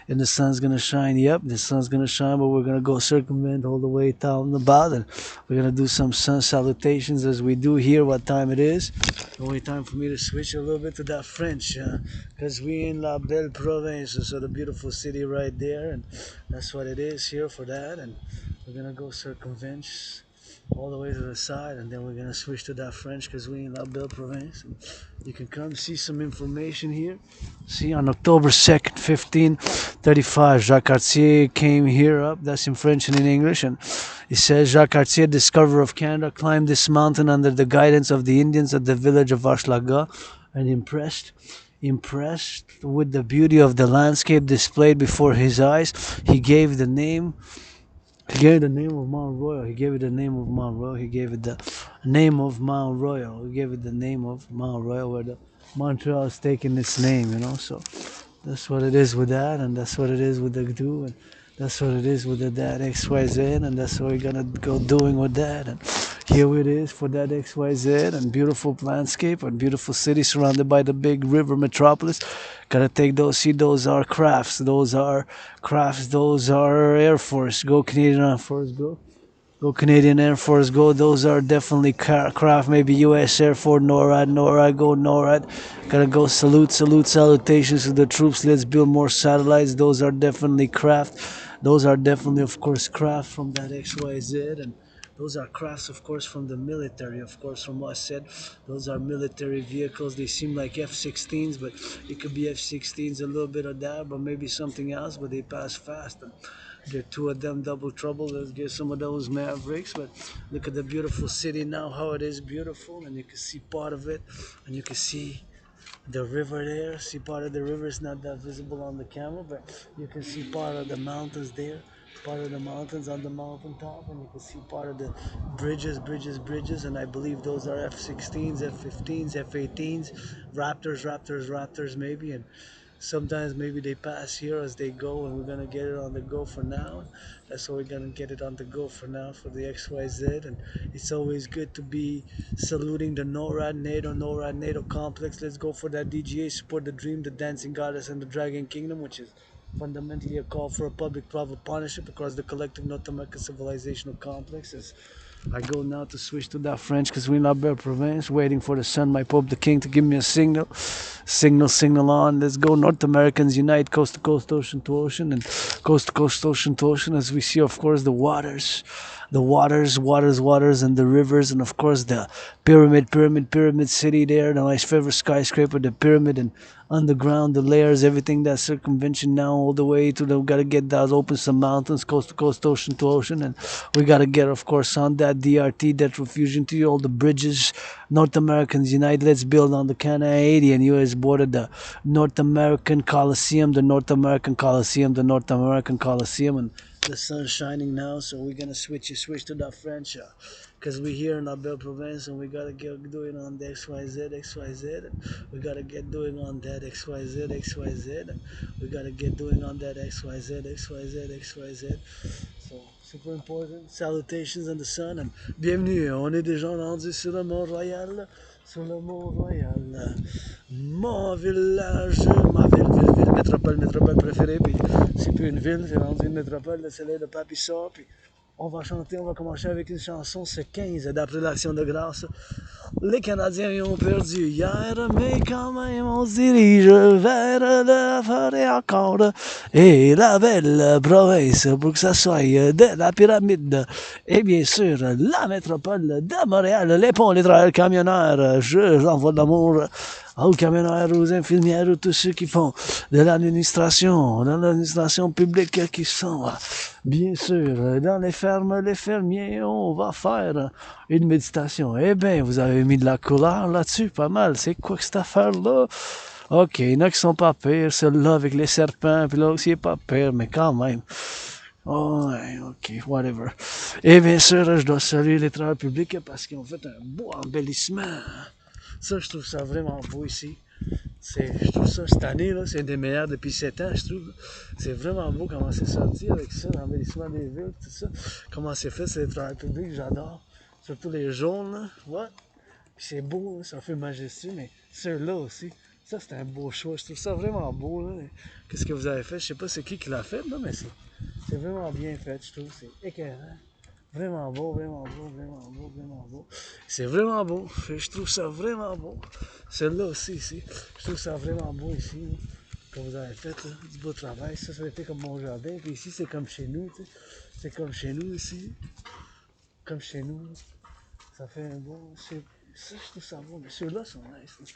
And the sun's gonna shine. Yep, the sun's gonna shine, but we're gonna go circumvent all the way down about, and we're gonna do some sun salutations as we do here. What time it is? Only time for me to switch a little bit to that French, because we in La Belle Province, so the beautiful city right there, and that's what it is here for that. And we're gonna go circumvent all the way to the side, and then we're gonna switch to that French because we in La Belle Province. And you can come see some information here. See, on October 2nd, 1535, Jacques Cartier came here up. That's in French and in English, and it says Jacques Cartier, discoverer of Canada, climbed this mountain under the guidance of the Indians at the village of Hochelaga, and impressed with the beauty of the landscape displayed before his eyes, he gave the name he gave it the name of Mount Royal. He gave it the name of Mount Royal. He gave it the name of Mount Royal. He gave it the name of Mount Royal, where the Montreal is taking its name, you know. So that's what it is with that, and that's what it is with the do, and that's what it is with the that XYZ, and that's what we're gonna go doing with that. And here it is for that XYZ, and beautiful landscape and beautiful city surrounded by the big river metropolis. Gotta take those, see, those are crafts, those are crafts, those are Air Force. Go Canadian Air Force, go. Go Canadian Air Force, go. Those are definitely craft. Maybe U.S. Air Force, NORAD, go NORAD. Gotta go salutations to the troops. Let's build more satellites. Those are definitely craft. Those are definitely, of course, craft from that XYZ. And those are crafts, of course, from the military, of course, from what I said. Those are military vehicles. They seem like F-16s, but it could be F-16s, a little bit of that, but maybe something else, but they pass fast. And get two of them double trouble. Let's get some of those Mavericks. But look at the beautiful city now, how it is beautiful, and you can see part of it, and you can see the river there. See part of the river is not that visible on the camera, but you can see part of the mountains there. Part of the mountains on the mountaintop, and you can see part of the bridges, and I believe those are F-16s, F-15s, F-18s, Raptors, maybe, and sometimes maybe they pass here as they go, and we're gonna get it on the go for now. That's why we're gonna get it on the go for now for the XYZ. And it's always good to be saluting the NORAD NATO complex. Let's go for that DGA, support the dream, the dancing goddess, and the dragon kingdom, which is fundamentally a call for a public-private partnership across the collective North American civilizational complex. As I go now to switch to that French because we're in La Belle Province, waiting for the Son, my Pope, the King, to give me a signal. Signal on. Let's go. North Americans unite, coast to coast, ocean to ocean, and coast to coast, ocean to ocean, as we see, of course, the waters, and the rivers, and of course the pyramid city there, the nice favorite skyscraper, the pyramid, and underground, the layers, everything that circumvention now all the way to the, we gotta get that, open some mountains, coast to coast, ocean to ocean, and we gotta get, of course, on that DRT, that refusion to all the bridges. North Americans unite, let's build on the Canadian US border, the North American Coliseum, the North American Coliseum, the North American Coliseum, and the sun's shining now, so we're gonna switch to that French, because we're here in La Belle Province, and we gotta get doing on the XYZ, and we gotta get doing on that XYZ, and we gotta get doing on that XYZ. So, super important. Salutations in the sun, and bienvenue. On est déjà rendu sur le Mont-Royal, mon village, ma ville, métropole préférée, puis c'est plus une ville, c'est rendu une métropole, le soleil de Papi sort, puis on va chanter, on va commencer avec une chanson, c'est 15 d'après l'Action de grâce. Les Canadiens y ont perdu hier, mais quand même on se dirige vers la forêt encore et la belle province pour que ça soit de la pyramide et bien sûr la métropole de Montréal, les ponts, les travailleurs camionneurs, je envoie de l'amour aux camionneurs, aux infirmières, tous ceux qui font de l'administration publique qui sont, bien sûr, dans les fermes, les fermiers, on va faire une méditation. Eh bien, vous avez mis de la couleur là-dessus, pas mal. C'est quoi que cette affaire-là? Ok, il y en a qui sont pas pires, celle-là avec les serpents, puis là aussi, il est pas pire, mais quand même. Oh, ouais, ok, whatever. Et bien sûr, je dois saluer les travailleurs publics parce qu'ils ont fait un beau embellissement. Ça, je trouve ça vraiment beau ici. Je trouve ça, cette année, là, c'est une des meilleures depuis 7 ans, je trouve. C'est vraiment beau comment c'est sorti avec ça, l'embellissement des villes, tout ça. Comment c'est fait, c'est les travailleurs publics, j'adore. Surtout les jaunes, là. What? Puis c'est beau, ça fait majestueux, mais ceux-là aussi. Ça, c'est un beau choix. Je trouve ça vraiment beau, là. Qu'est-ce que vous avez fait? Je sais pas c'est qui l'a fait, là, mais c'est vraiment bien fait, je trouve. C'est écœurant. Vraiment beau. C'est vraiment beau. Je trouve ça vraiment beau. Celle-là aussi, ici. Je trouve ça vraiment beau ici. Là, que vous avez fait, là, du beau travail. Ça a été comme mon jardin. Puis ici, c'est comme chez nous. Tu sais. C'est comme chez nous ici. Comme chez nous. Ça fait un beau. Ça, je trouve ça beau. Mais ceux-là sont nice. Là.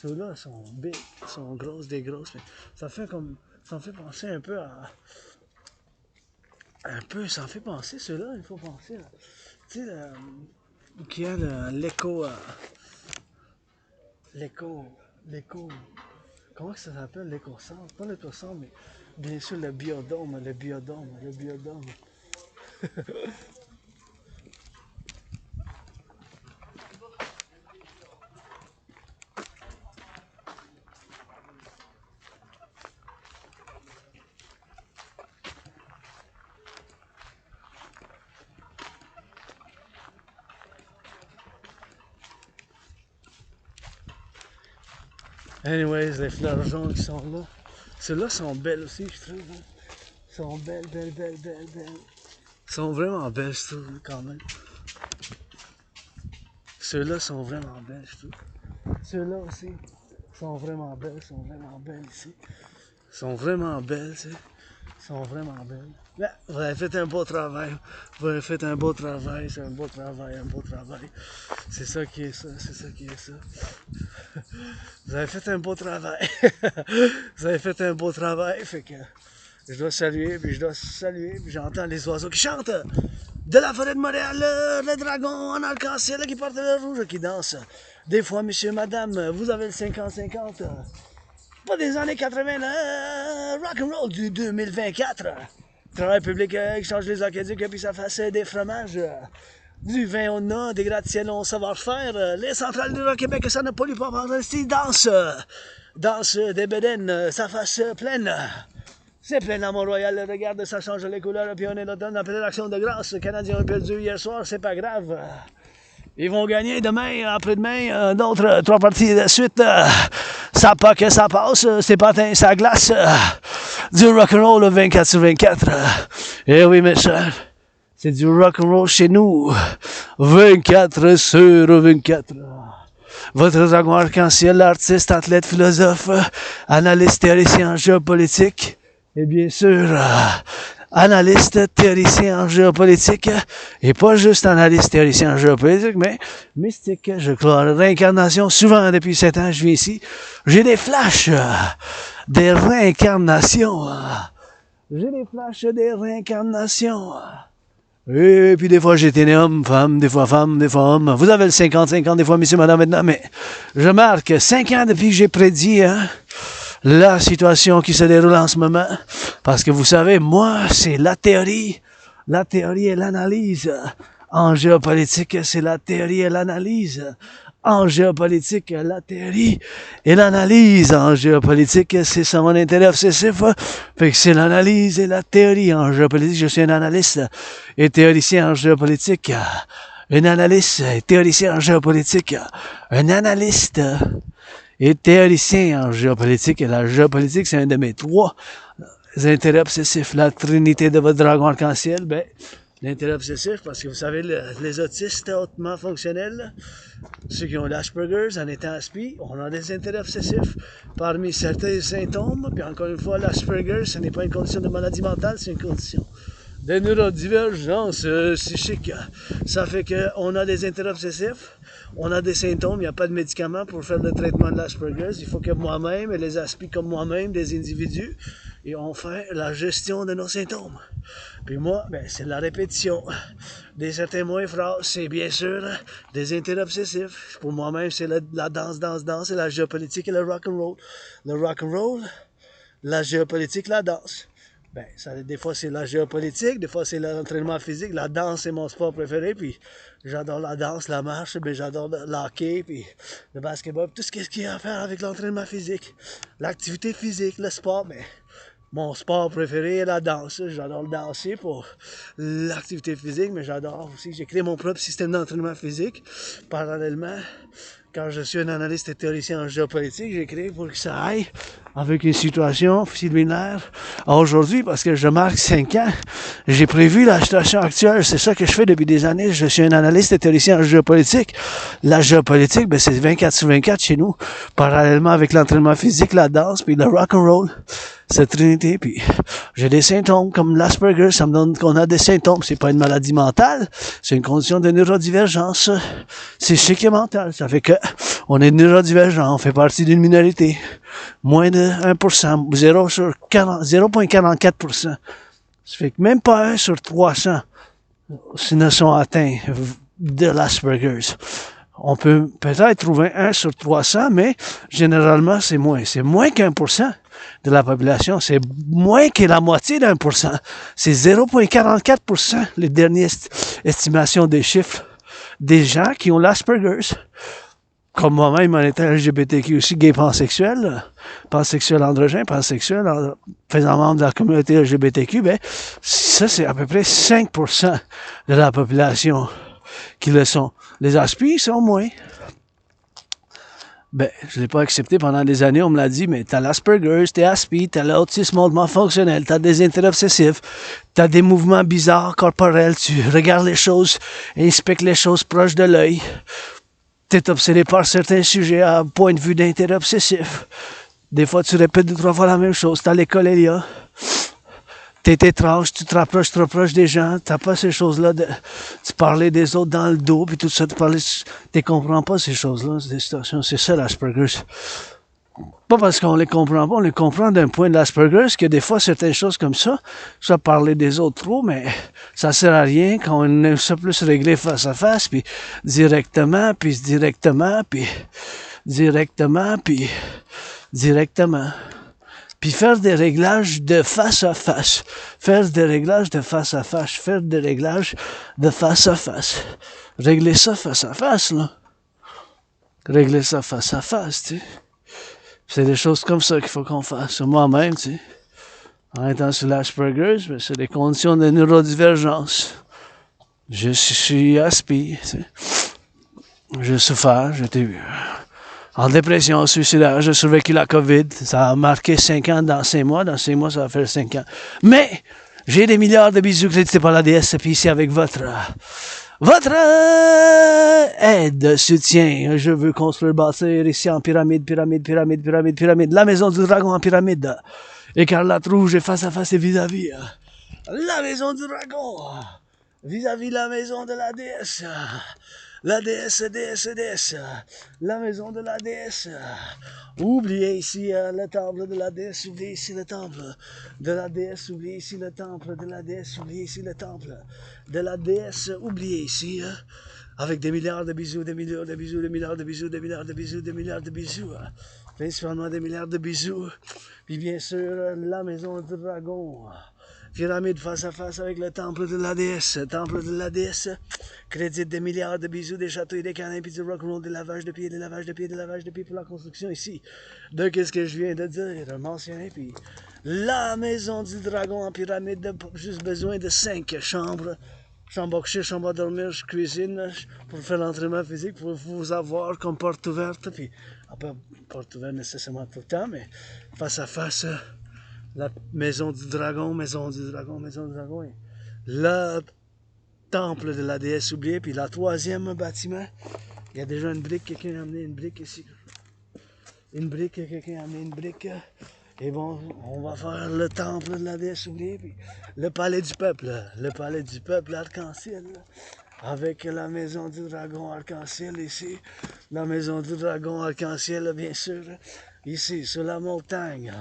Ceux-là sont big. Sont grosses, des grosses. Mais ça fait comme. Ça me fait penser un peu à. Ça me fait penser, ceux-là, il faut penser. Tu sais, qui a l'écho. L'écho. Comment ça s'appelle, l'éco-centre? Pas l'éco-centre, mais bien sûr le biodôme. Anyways, les fleurs jaunes qui sont là. Celles-là sont belles aussi, je trouve. Hein. Sont belles. Sont vraiment belles, je trouve, quand même. Ceux-là sont vraiment belles, je trouve. Ceux-là aussi sont vraiment belles ici. Sont vraiment belles, tu sais. Sont vraiment belles. Là, vous avez fait un beau travail. C'est un beau travail. C'est ça qui est ça. Vous avez fait un beau travail. Fait que je dois saluer, puis j'entends les oiseaux qui chantent. De la forêt de Montréal, le dragon en arc-en-ciel qui porte le rouge qui danse. Des fois, monsieur, madame, vous avez le 50-50. Pas des années 80, là, rock'n'roll du 2024. Travail public qui change les aqueducs puis ça fasse des fromages. Du vin au nom, des gratte-ciels au savoir-faire. Les centrales du Québec, ça ne pollue pas pendant le danse des bédaines, ça fasse pleine. C'est plein à Mont-Royal, regarde, ça change les couleurs, puis on est dans l'action de grâce. Les Canadiens ont perdu hier soir, c'est pas grave. Ils vont gagner demain, après-demain, d'autres 3 parties de suite. Ça pas que ça passe, c'est patins, ça glace. Du rock'n'roll 24/24. Eh oui, mes chers. C'est du rock'n'roll chez nous. 24/24. Votre dragon arc-en-ciel, artiste, athlète, philosophe, analyste, théoricien en géopolitique. Et bien sûr, analyste, théoricien en géopolitique. Et pas juste analyste, théoricien en géopolitique, mais mystique, je crois. Réincarnation, souvent depuis 7 ans, je viens ici. J'ai des flashs, des réincarnations. J'ai des flashs des réincarnations. Et puis des fois j'étais né homme, femme, des fois homme. Vous avez le 50-50, des fois monsieur, madame maintenant, mais je marque 5 ans depuis que j'ai prédit la situation qui se déroule en ce moment. Parce que vous savez, moi, c'est la théorie et l'analyse. En géopolitique, c'est la théorie et l'analyse. En géopolitique, la théorie et l'analyse. En géopolitique, c'est ça mon intérêt obsessif. Fait que c'est l'analyse et la théorie. En géopolitique, je suis un analyste et théoricien en géopolitique. Un analyste et théoricien en géopolitique. Un analyste et théoricien en géopolitique. Et la géopolitique, c'est un de mes 3 intérêts obsessifs. La trinité de votre dragon arc-en-ciel, ben, l'intérêt obsessif, parce que vous savez, les autistes hautement fonctionnels, ceux qui ont l'Asperger's en étant aspi, on a des intérêts obsessifs parmi certains symptômes. Puis encore une fois, l'Asperger's, ce n'est pas une condition de maladie mentale, c'est une condition de neurodivergence psychique. Ça fait qu'on a des intérêts obsessifs, on a des symptômes, il n'y a pas de médicaments pour faire le traitement de l'Asperger's. Il faut que moi-même et les aspi comme moi-même, des individus, et on fait la gestion de nos symptômes. Puis moi, ben, c'est la répétition des certains mots et phrases. C'est bien sûr des intérêts obsessifs. Pour moi-même, c'est la danse, c'est la géopolitique et le rock'n'roll. Le rock'n'roll, la géopolitique, la danse. Ben, ça, des fois, c'est la géopolitique, des fois, c'est l'entraînement physique. La danse, c'est mon sport préféré, puis j'adore la danse, la marche, ben, j'adore le hockey, puis le basketball, tout ce qui a à faire avec l'entraînement physique. L'activité physique, le sport, ben, mon sport préféré est la danse. J'adore danser pour l'activité physique, mais j'adore aussi. J'ai créé mon propre système d'entraînement physique. Parallèlement, quand je suis un analyste et théoricien en géopolitique, j'ai créé pour que ça aille avec une situation similaire à aujourd'hui, parce que je marque 5 ans. J'ai prévu la situation actuelle. C'est ça que je fais depuis des années. Je suis un analyste et théoricien en géopolitique. La géopolitique, ben, c'est 24/24 chez nous. Parallèlement avec l'entraînement physique, la danse, puis le rock'n'roll. Cette trinité, puis j'ai des symptômes comme l'Asperger, ça me donne qu'on a des symptômes. C'est pas une maladie mentale, c'est une condition de neurodivergence. C'est psychique et mental. Ça fait que on est neurodivergent, on fait partie d'une minorité. Moins de 1%, 0,44%. Ça fait que même pas 1 sur 300 ne sont atteints de l'Asperger's. On peut peut-être trouver 1 sur 300, mais généralement, c'est moins. C'est moins qu'1% de la population. C'est moins que la moitié d'1%. C'est 0,44%, les dernières estimations des chiffres des gens qui ont l'Asperger's. Comme moi-même, en étant LGBTQ aussi, gay pansexuel androgène, pansexuel, faisant membre de la communauté LGBTQ, ben, ça, c'est à peu près 5% de la population qui le sont. Les aspis sont moins. Ben, je l'ai pas accepté pendant des années, on me l'a dit, mais t'as l'Asperger's, t'es aspi, t'as l'autisme hautement fonctionnel, t'as des intérêts obsessifs, t'as des mouvements bizarres corporels, tu regardes les choses, inspectes les choses proches de l'œil, t'es obsédé par certains sujets à un point de vue d'intérêt obsessif. Des fois, tu répètes 2-3 fois la même chose, t'as l'école Elia. T'es étrange, tu te rapproches trop proche des gens, t'as pas ces choses-là de parler des autres dans le dos, puis tout ça, tu comprends pas ces choses-là, ces situations, c'est ça l'Asperger's. Pas parce qu'on les comprend pas, on les comprend d'un point de l'Asperger's, que des fois, certaines choses comme ça parler des autres trop, mais ça sert à rien quand on aime ça plus régler face à face, puis directement. Puis faire des réglages de face à face. Régler ça face à face, là. Régler ça face à face, tu sais. C'est des choses comme ça qu'il faut qu'on fasse. Moi-même, tu sais. En étant sur l'Asperger's, ben, c'est des conditions de neurodivergence. Je suis aspi, tu sais. J'ai souffert, En dépression suicidaire, j'ai survécu la COVID. Ça a marqué 5 ans dans 5 mois. Dans 5 mois, ça va faire 5 ans. Mais j'ai des milliards de bisous crédités par la déesse. Puis ici avec votre aide, soutien. Je veux construire, bâtir ici en pyramide. La maison du dragon en pyramide. Écarlate rouge et face à face et vis-à-vis. La maison du dragon. Vis-à-vis la maison de la déesse. La déesse. La maison de la déesse. Oubliez ici le temple de la déesse. Oubliez ici le temple de la déesse. Oubliez ici le temple de la déesse. Oubliez ici le temple de la déesse. Oubliez ici. Avec des milliards de bisous, des milliards de bisous, des milliards de bisous, des milliards de bisous, des milliards de bisous. Principalement des milliards de bisous. Puis bien sûr, la maison du dragon. Pyramide face à face avec le temple de la déesse. Temple de la déesse. Crédit des milliards de bisous, des châteaux et des canins, puis du rock'n'roll, des lavages de pieds, des lavages de pieds, des lavages de pieds pour la construction ici. De qu'est-ce que je viens de dire, mentionner, puis la maison du dragon en pyramide, juste besoin de 5 chambres. Chambre à coucher, chambre à dormir, cuisine, pour faire l'entraînement physique, pour vous avoir comme porte ouverte, puis, pas porte ouverte nécessairement tout le temps, mais face à face, la maison du dragon, et le temple de la déesse oubliée, puis la troisième bâtiment, il y a déjà une brique, quelqu'un a amené une brique ici. Quelqu'un a amené une brique. Et bon, on va faire le temple de la déesse oubliée, puis le palais du peuple arc-en-ciel, avec la maison du dragon arc-en-ciel ici, la maison du dragon arc-en-ciel, bien sûr, ici, sur la montagne.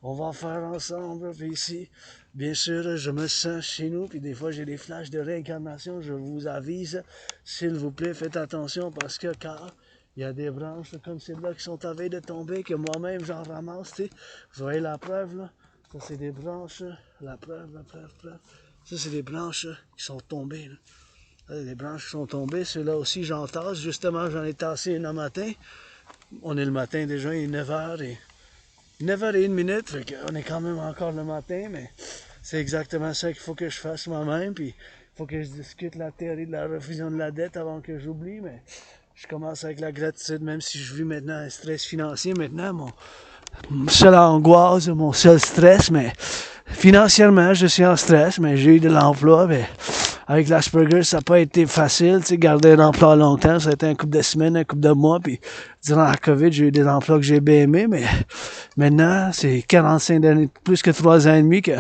On va faire ensemble, puis ici, bien sûr, je me sens chez nous, puis des fois j'ai des flashs de réincarnation, je vous avise, s'il vous plaît, faites attention, parce que car il y a des branches comme celles-là qui sont à veille de tomber, que moi-même j'en ramasse, tu sais. Vous voyez la preuve, là? Ça, c'est des branches, la preuve. Ça, c'est des branches qui sont tombées, là. Ça, des branches qui sont tombées, ceux-là aussi, j'en tasse. Justement, j'en ai tassé une un matin. On est le matin déjà, il est 9h01, fait qu'on est quand même encore le matin, mais c'est exactement ça qu'il faut que je fasse moi-même, puis il faut que je discute la théorie de la refusion de la dette avant que j'oublie, mais je commence avec la gratitude, même si je vis maintenant un stress financier. Maintenant, mon seule angoisse, mon seul stress, mais financièrement, je suis en stress, mais j'ai eu de l'emploi. Mais avec l'Asperger, ça n'a pas été facile. Tu sais, garder un emploi longtemps, ça a été un couple de semaines, un couple de mois. Puis durant la COVID, j'ai eu des emplois que j'ai bien aimés, mais maintenant, c'est 45 années, plus que 3 ans et demi que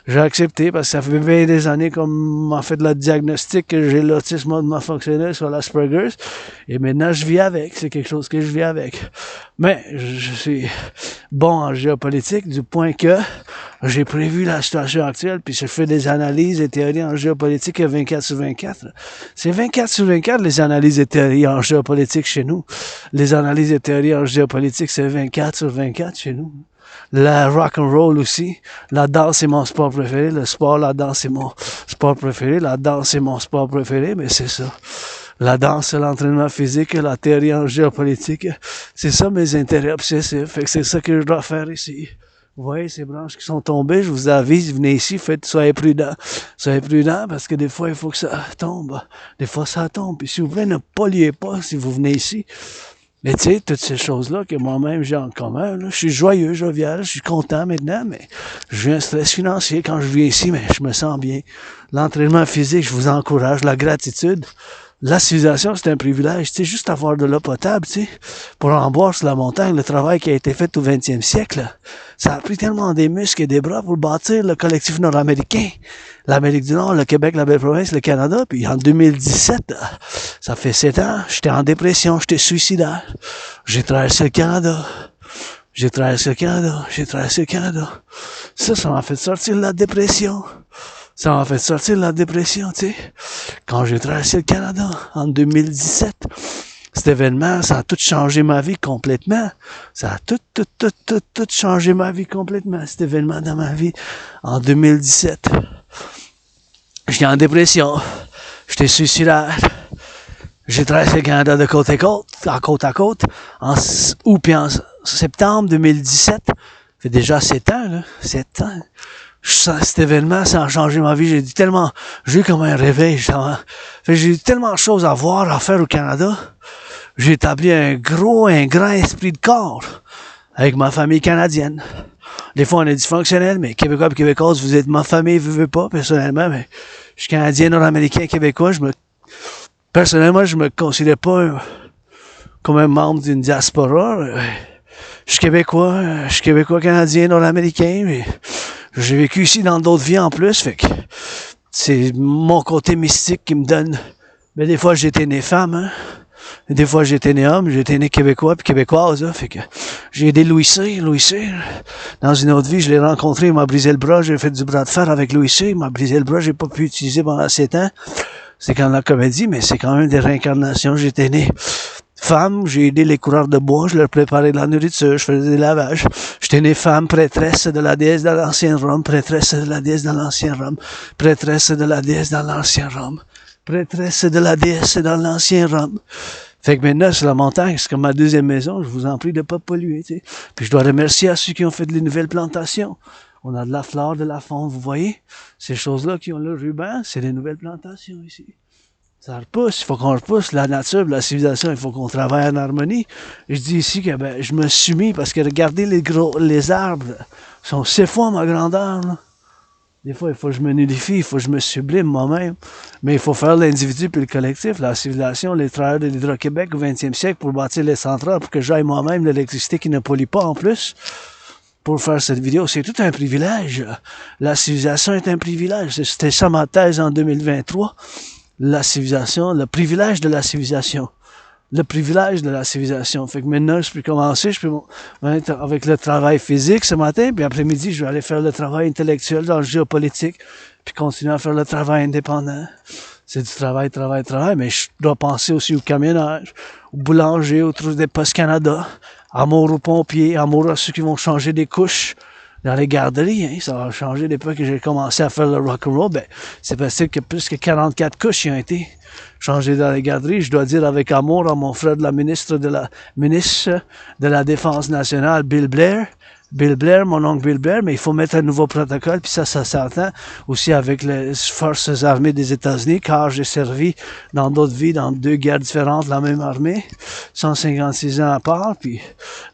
j'ai accepté parce que ça fait bien des années qu'on m'a fait de la diagnostic que j'ai l'autisme monofonctionnel sur l'Asperger. Et maintenant, je vis avec. C'est quelque chose que je vis avec. Mais je suis bon en géopolitique du point que j'ai prévu la situation actuelle, puis je fais des analyses et théories en géopolitique 24/24. C'est 24/24 les analyses et théories en géopolitique chez nous. Les analyses et théories en géopolitique, c'est 24/24 chez nous. La rock and roll aussi. La danse, c'est mon sport préféré. Le sport, la danse, c'est mon sport préféré. La danse, c'est mon sport préféré, mais c'est ça. La danse, c'est l'entraînement physique, la théorie en géopolitique. C'est ça mes intérêts obsessifs. Fait que c'est ça que je dois faire ici. Vous voyez ces branches qui sont tombées, je vous avise, venez ici, soyez prudents. Soyez prudents parce que des fois, il faut que ça tombe. Des fois, ça tombe. Puis si vous voulez, ne polluez pas si vous venez ici. Mais tu sais, toutes ces choses-là que moi-même j'ai en commun, là, je suis joyeux, jovial, je suis content maintenant, mais j'ai un stress financier quand je viens ici, mais je me sens bien. L'entraînement physique, je vous encourage, la gratitude. La civilisation, c'est un privilège, tu sais, juste avoir de l'eau potable, tu sais, pour en boire sur la montagne, le travail qui a été fait au 20e siècle, là, ça a pris tellement des muscles et des bras pour bâtir le collectif nord-américain, l'Amérique du Nord, le Québec, la Belle-Province, le Canada, puis en 2017, là, ça fait 7 ans, j'étais en dépression, j'étais suicidaire, j'ai traversé le Canada, ça m'a fait sortir de la dépression. Ça m'a fait sortir de la dépression, tu sais. Quand j'ai traversé le Canada en 2017, cet événement, ça a tout changé ma vie complètement. Ça a tout changé ma vie complètement, cet événement dans ma vie en 2017. J'étais en dépression. J'étais suicidaire. J'ai traversé le Canada de côte à côte, en août puis en septembre 2017. Ça fait déjà 7 ans, là. 7 ans. Cet événement, ça a changé ma vie. J'ai eu comme un réveil, justement. J'ai eu tellement de choses à voir, à faire au Canada. j'ai établi un grand esprit de corps avec ma famille canadienne. Des fois, on est dysfonctionnel, mais Québécois et Québécoises, vous êtes ma famille, vous veux pas, personnellement, mais je suis Canadien, Nord-Américain, Québécois, personnellement, je me considère pas comme un membre d'une diaspora. Je suis Québécois, Canadien, Nord-Américain, mais j'ai vécu ici dans d'autres vies en plus, fait que c'est mon côté mystique qui me donne. Mais des fois, j'étais né femme, hein. Des fois, j'étais né homme, j'étais né Québécois puis Québécoise, hein, fait que j'ai aidé Louis C. Dans une autre vie, je l'ai rencontré, il m'a brisé le bras, j'ai fait du bras de fer avec Louis C. Il m'a brisé le bras, j'ai pas pu utiliser pendant 7 ans. C'est quand la comédie, mais c'est quand même des réincarnations. J'étais né femme, j'ai aidé les coureurs de bois, je leur préparais de la nourriture, je faisais des lavages. J'étais né femme, prêtresse de la déesse dans l'ancien Rome, prêtresse de la déesse dans l'ancien Rome, prêtresse de la déesse dans l'ancien Rome, prêtresse de la déesse dans l'ancien Rome. Fait que maintenant, sur la montagne, c'est comme ma deuxième maison, je vous en prie de pas polluer, tu sais. Puis je dois remercier à ceux qui ont fait de les nouvelles plantations. On a de la flore, de la faune, vous voyez? Ces choses-là qui ont le ruban, c'est des nouvelles plantations ici. Ça repousse, il faut qu'on repousse la nature, la civilisation, il faut qu'on travaille en harmonie. Je dis ici que je me suis mis, parce que regardez les arbres, sont 6 fois ma grandeur, là. Des fois, il faut que je me nulifie, il faut que je me sublime moi-même. Mais il faut faire l'individu puis le collectif, la civilisation, les travailleurs de l'Hydro-Québec au 20e siècle pour bâtir les centrales, pour que j'aille moi-même l'électricité qui ne pollue pas en plus. Pour faire cette vidéo, c'est tout un privilège. La civilisation est un privilège. C'était ça ma thèse en 2023. La civilisation, le privilège de la civilisation. Le privilège de la civilisation. Fait que maintenant, je peux commencer, je peux être avec le travail physique ce matin, puis après-midi, je vais aller faire le travail intellectuel dans le géopolitique, puis continuer à faire le travail indépendant. C'est du travail, mais je dois penser aussi au camionnage, au boulanger, au trou des Postes Canada, amour aux pompiers, amour à ceux qui vont changer des couches dans les garderies, hein. Ça va changer depuis que j'ai commencé à faire le rock'n'roll. Ben, c'est possible que plus que 44 couches y ont été changées dans les garderies. Je dois dire avec amour à mon frère de la ministre de la Défense nationale, Bill Blair, mon oncle Bill Blair, mais il faut mettre un nouveau protocole, puis ça s'entend aussi avec les forces armées des États-Unis, car j'ai servi dans d'autres vies, dans 2 guerres différentes, la même armée, 156 ans à part, puis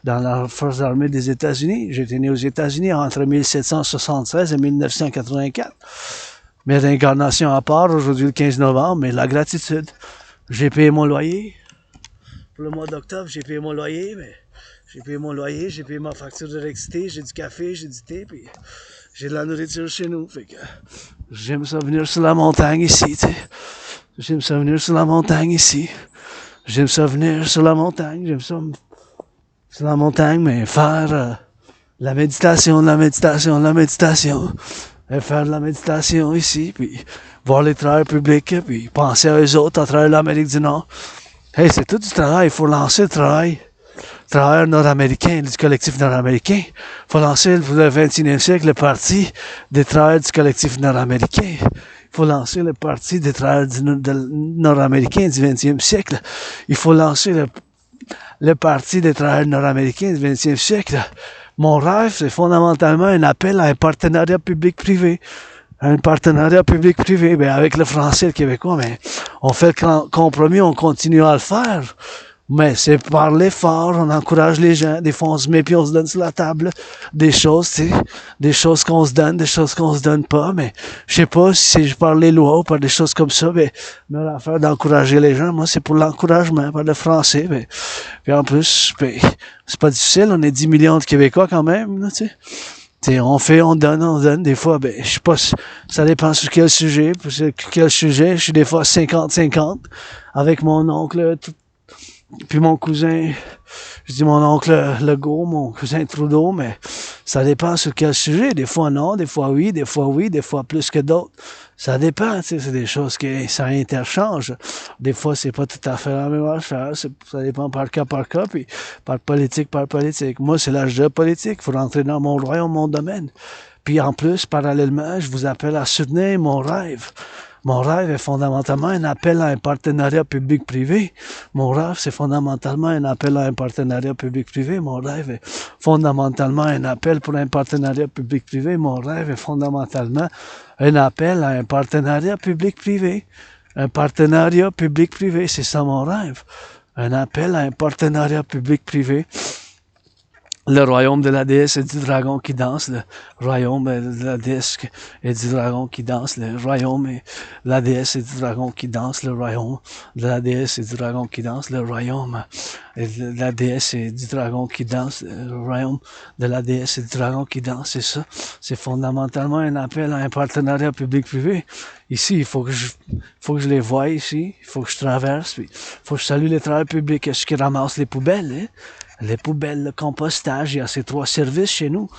dans la force armée des États-Unis. J'étais né aux États-Unis entre 1776 et 1984. Mes réincarnations à part, aujourd'hui le 15 novembre, mais la gratitude. J'ai payé mon loyer. Pour le mois d'octobre, j'ai payé mon loyer, mais j'ai payé mon loyer, j'ai payé ma facture d'électricité, j'ai du café, j'ai du thé, puis j'ai de la nourriture chez nous. Fait que j'aime ça venir sur la montagne ici, tu sais. J'aime ça venir sur la montagne ici. J'aime ça venir sur la montagne, j'aime ça sur la montagne, mais faire la méditation. Et faire de la méditation ici, puis voir les travailleurs publics, puis penser à eux autres à travers l'Amérique du Nord. Hey, c'est tout du travail, il faut lancer le travail. Travailleurs nord-américains, du collectif nord-américain. Il faut lancer pour le 21e siècle le parti des travailleurs du collectif nord-américain. Il faut lancer le parti des travailleurs nord-américains du 20e siècle. Il faut lancer le parti des travailleurs nord-américains du 20e siècle. Mon rêve, c'est fondamentalement un appel à un partenariat public-privé. Un partenariat public-privé, ben avec le français et le québécois, mais on fait le compromis, on continue à le faire. Mais c'est parler fort, on encourage les gens. Des fois, on se met puis on se donne sur la table des choses, tu sais, des choses qu'on se donne, des choses qu'on se donne pas. Mais je sais pas si je parle les lois ou par des choses comme ça, mais l'affaire d'encourager les gens, moi, c'est pour l'encouragement, par le français. Mais, puis en plus, ben, c'est pas difficile, on est 10 millions de Québécois quand même, là, tu sais. T'sais, on donne. Des fois, ben, je sais pas, ça dépend sur quel sujet. Je suis des fois 50-50 avec mon oncle, puis mon cousin, je dis mon oncle Legault, mon cousin Trudeau, mais ça dépend sur quel sujet. Des fois non, des fois oui, des fois plus que d'autres. Ça dépend, tu sais, c'est des choses qui ça interchange. Des fois, c'est pas tout à fait la même affaire. Ça dépend par cas, puis par politique. Moi, c'est l'âge de politique. Il faut rentrer dans mon royaume, mon domaine. Puis en plus, parallèlement, je vous appelle à soutenir mon rêve. Mon rêve est fondamentalement un appel à un partenariat public-privé. Mon rêve, c'est fondamentalement un appel à un partenariat public-privé. Mon rêve est fondamentalement un appel pour un partenariat public-privé. Mon rêve est fondamentalement un appel à un partenariat public-privé. Un partenariat public-privé, c'est ça mon rêve. un appel à un partenariat public-privé. Le royaume de la déesse et du dragon qui danse, le royaume de la déesse et du dragon qui danse, le royaume et la déesse et du dragon qui danse, le royaume de la déesse et du dragon qui danse, le royaume et de la déesse et du dragon qui danse, le royaume de la déesse et du dragon qui danse, c'est ça. C'est fondamentalement un appel à un partenariat public-privé. Ici, il faut que je les voie ici, il faut que je traverse, puis il faut que je salue les travailleurs publics, est-ce qu'ils ramassent les poubelles, hein? Les poubelles, le compostage, il y a ces 3 services chez nous.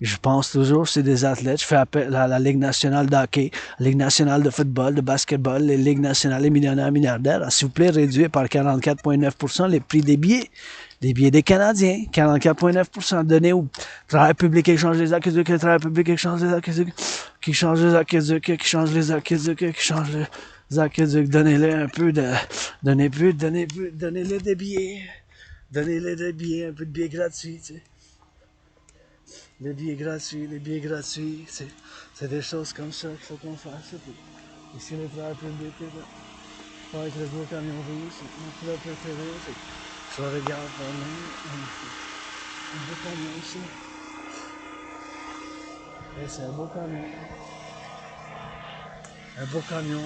Je pense toujours, c'est des athlètes. Je fais appel à la Ligue nationale de hockey, la Ligue nationale de football, de basketball, les Ligues nationales des millionnaires milliardaires. S'il vous plaît, réduire par 44,9% les prix des billets des Canadiens. 44,9% donnés au travail public, échange les aqueducs, le travail public, échange les aqueducs, qui change les aqueducs, qui change les aqueducs, qui change les aqueducs. Donnez-les un peu de, donnez-les des billets. Donnez-les des billets, un peu de billets gratuits, tu sais. Les billets gratuits, c'est des choses comme ça qu'il faut qu'on fasse. Puis, ici, le travail public, avec le gros camion rouge, c'est mon couleur préférée. Je regarde vraiment un beau camion ici. Et c'est un beau camion. Un beau camion.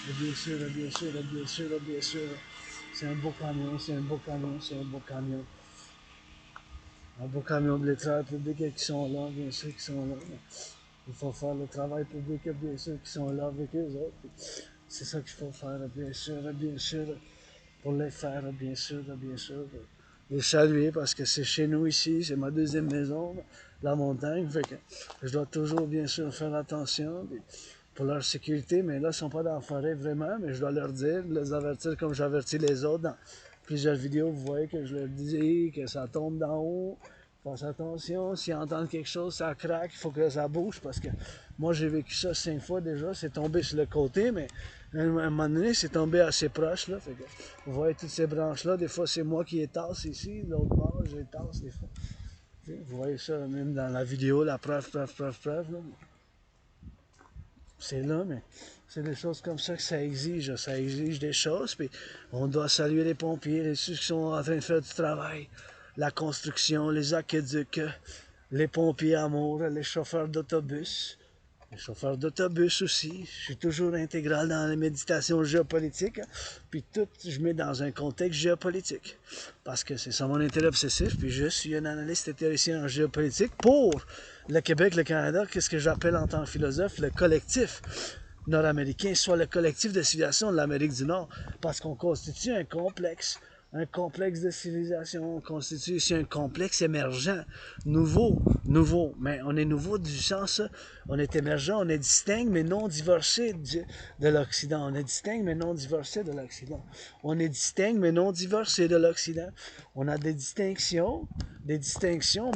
Et bien sûr. C'est un beau camion. Un beau camion de l'État public qui sont là, bien sûr, qui sont là. Il faut faire le travail public, bien sûr, qui sont là avec eux autres. C'est ça qu'il faut faire, bien sûr, pour les faire, bien sûr. Les saluer parce que c'est chez nous ici, c'est ma deuxième maison, la montagne. Fait que je dois toujours, bien sûr, faire attention pour leur sécurité. Mais là, ils ne sont pas dans la forêt vraiment, mais je dois leur dire, les avertir comme j'avertis les autres dans plusieurs vidéos. Vous voyez que je leur dis que ça tombe d'en haut. Fasse attention, s'ils entendent quelque chose, ça craque, il faut que ça bouge parce que moi j'ai vécu ça 5 fois déjà, c'est tombé sur le côté, mais à un moment donné, c'est tombé assez proche. Là, fait que, vous voyez toutes ces branches-là, des fois c'est moi qui les tasse ici, l'autre bord, je les tasse des fois. Vous voyez ça même dans la vidéo, la preuve. Là. C'est là, mais c'est des choses comme ça que ça exige des choses, puis on doit saluer les pompiers, ceux qui sont en train de faire du travail. La construction, les aqueducs, les pompiers amour, les chauffeurs d'autobus aussi. Je suis toujours intégral dans la méditation géopolitique, puis tout, je mets dans un contexte géopolitique. Parce que c'est ça mon intérêt obsessif, puis je suis un analyste et théoricien en géopolitique pour le Québec, le Canada, qu'est-ce que j'appelle en tant que philosophe le collectif nord-américain, soit le collectif de civilisation de l'Amérique du Nord, parce qu'on constitue un complexe de civilisation, on constitue ici un complexe émergent, nouveau, mais on est nouveau du sens, on est émergent, on est distinct, mais non divorcé de l'Occident, on est distinct, mais non divorcé de l'Occident, on est distinct, mais non divorcé de l'Occident, on a des distinctions,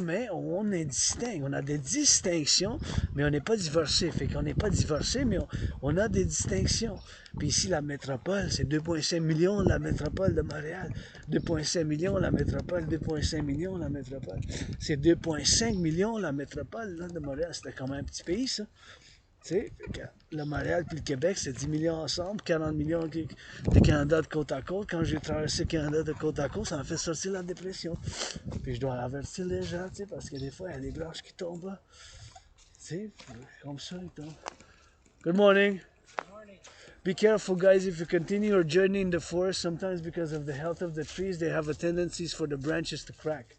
mais on est distinct, on a des distinctions, mais on n'est pas divorcé, fait qu'on n'est pas divorcé, mais on a des distinctions. Puis ici, la métropole, c'est 2,5 millions, la métropole de Montréal. 2,5 millions, la métropole. 2,5 millions, la métropole. C'est 2,5 millions, la métropole là, de Montréal. C'était comme un petit pays, ça. Tu sais, le Montréal puis le Québec, c'est 10 millions ensemble, 40 millions de Canada de côte à côte. Quand j'ai traversé le Canada de côte à côte, ça m'a fait sortir la dépression. Puis je dois avertir les gens, tu sais, parce que des fois, il y a des branches qui tombent là. Tu sais, comme ça, ils tombent. Good morning. Be careful, guys, if you continue your journey in the forest, sometimes because of the health of the trees, they have a tendency for the branches to crack.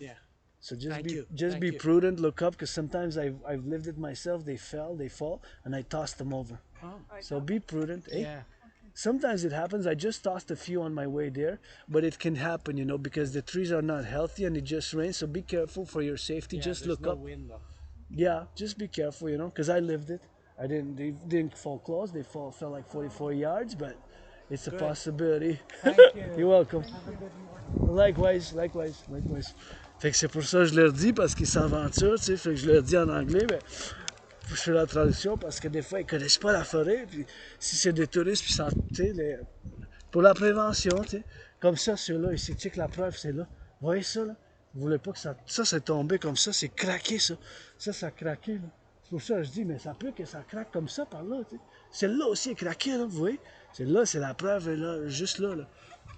Yeah. So just be prudent, look up, because sometimes I've lived it myself, they fall, and I tossed them over. Oh. So be prudent. Eh? Yeah. Sometimes it happens, I just tossed a few on my way there, but it can happen, because the trees are not healthy and it just rains, so be careful for your safety, just look up. Wind, though. Yeah, just be careful, because I lived it. They didn't fall close. They fell like 44 yards, but it's a possibility. Thank you. You're welcome. Likewise. Fait que c'est pour ça que je leur dis, parce qu'ils s'aventurent, tu sais. Fait que je leur dis en anglais, mais je fais la traduction parce que des fois, ils connaissent pas la forêt. Puis si c'est des touristes, puis pour la prévention, tu sais. Comme ça, ceux-là, ici, check la preuve, c'est là. Vous voyez ça, là? Vous voulez pas que ça c'est tombé comme ça, c'est craqué, ça. Ça a craqué, là. pour ça que je dis, mais ça peut que ça craque comme ça par là. Celle-là aussi est craquée, là, vous voyez? Celle-là, c'est la preuve, là, juste là. Là.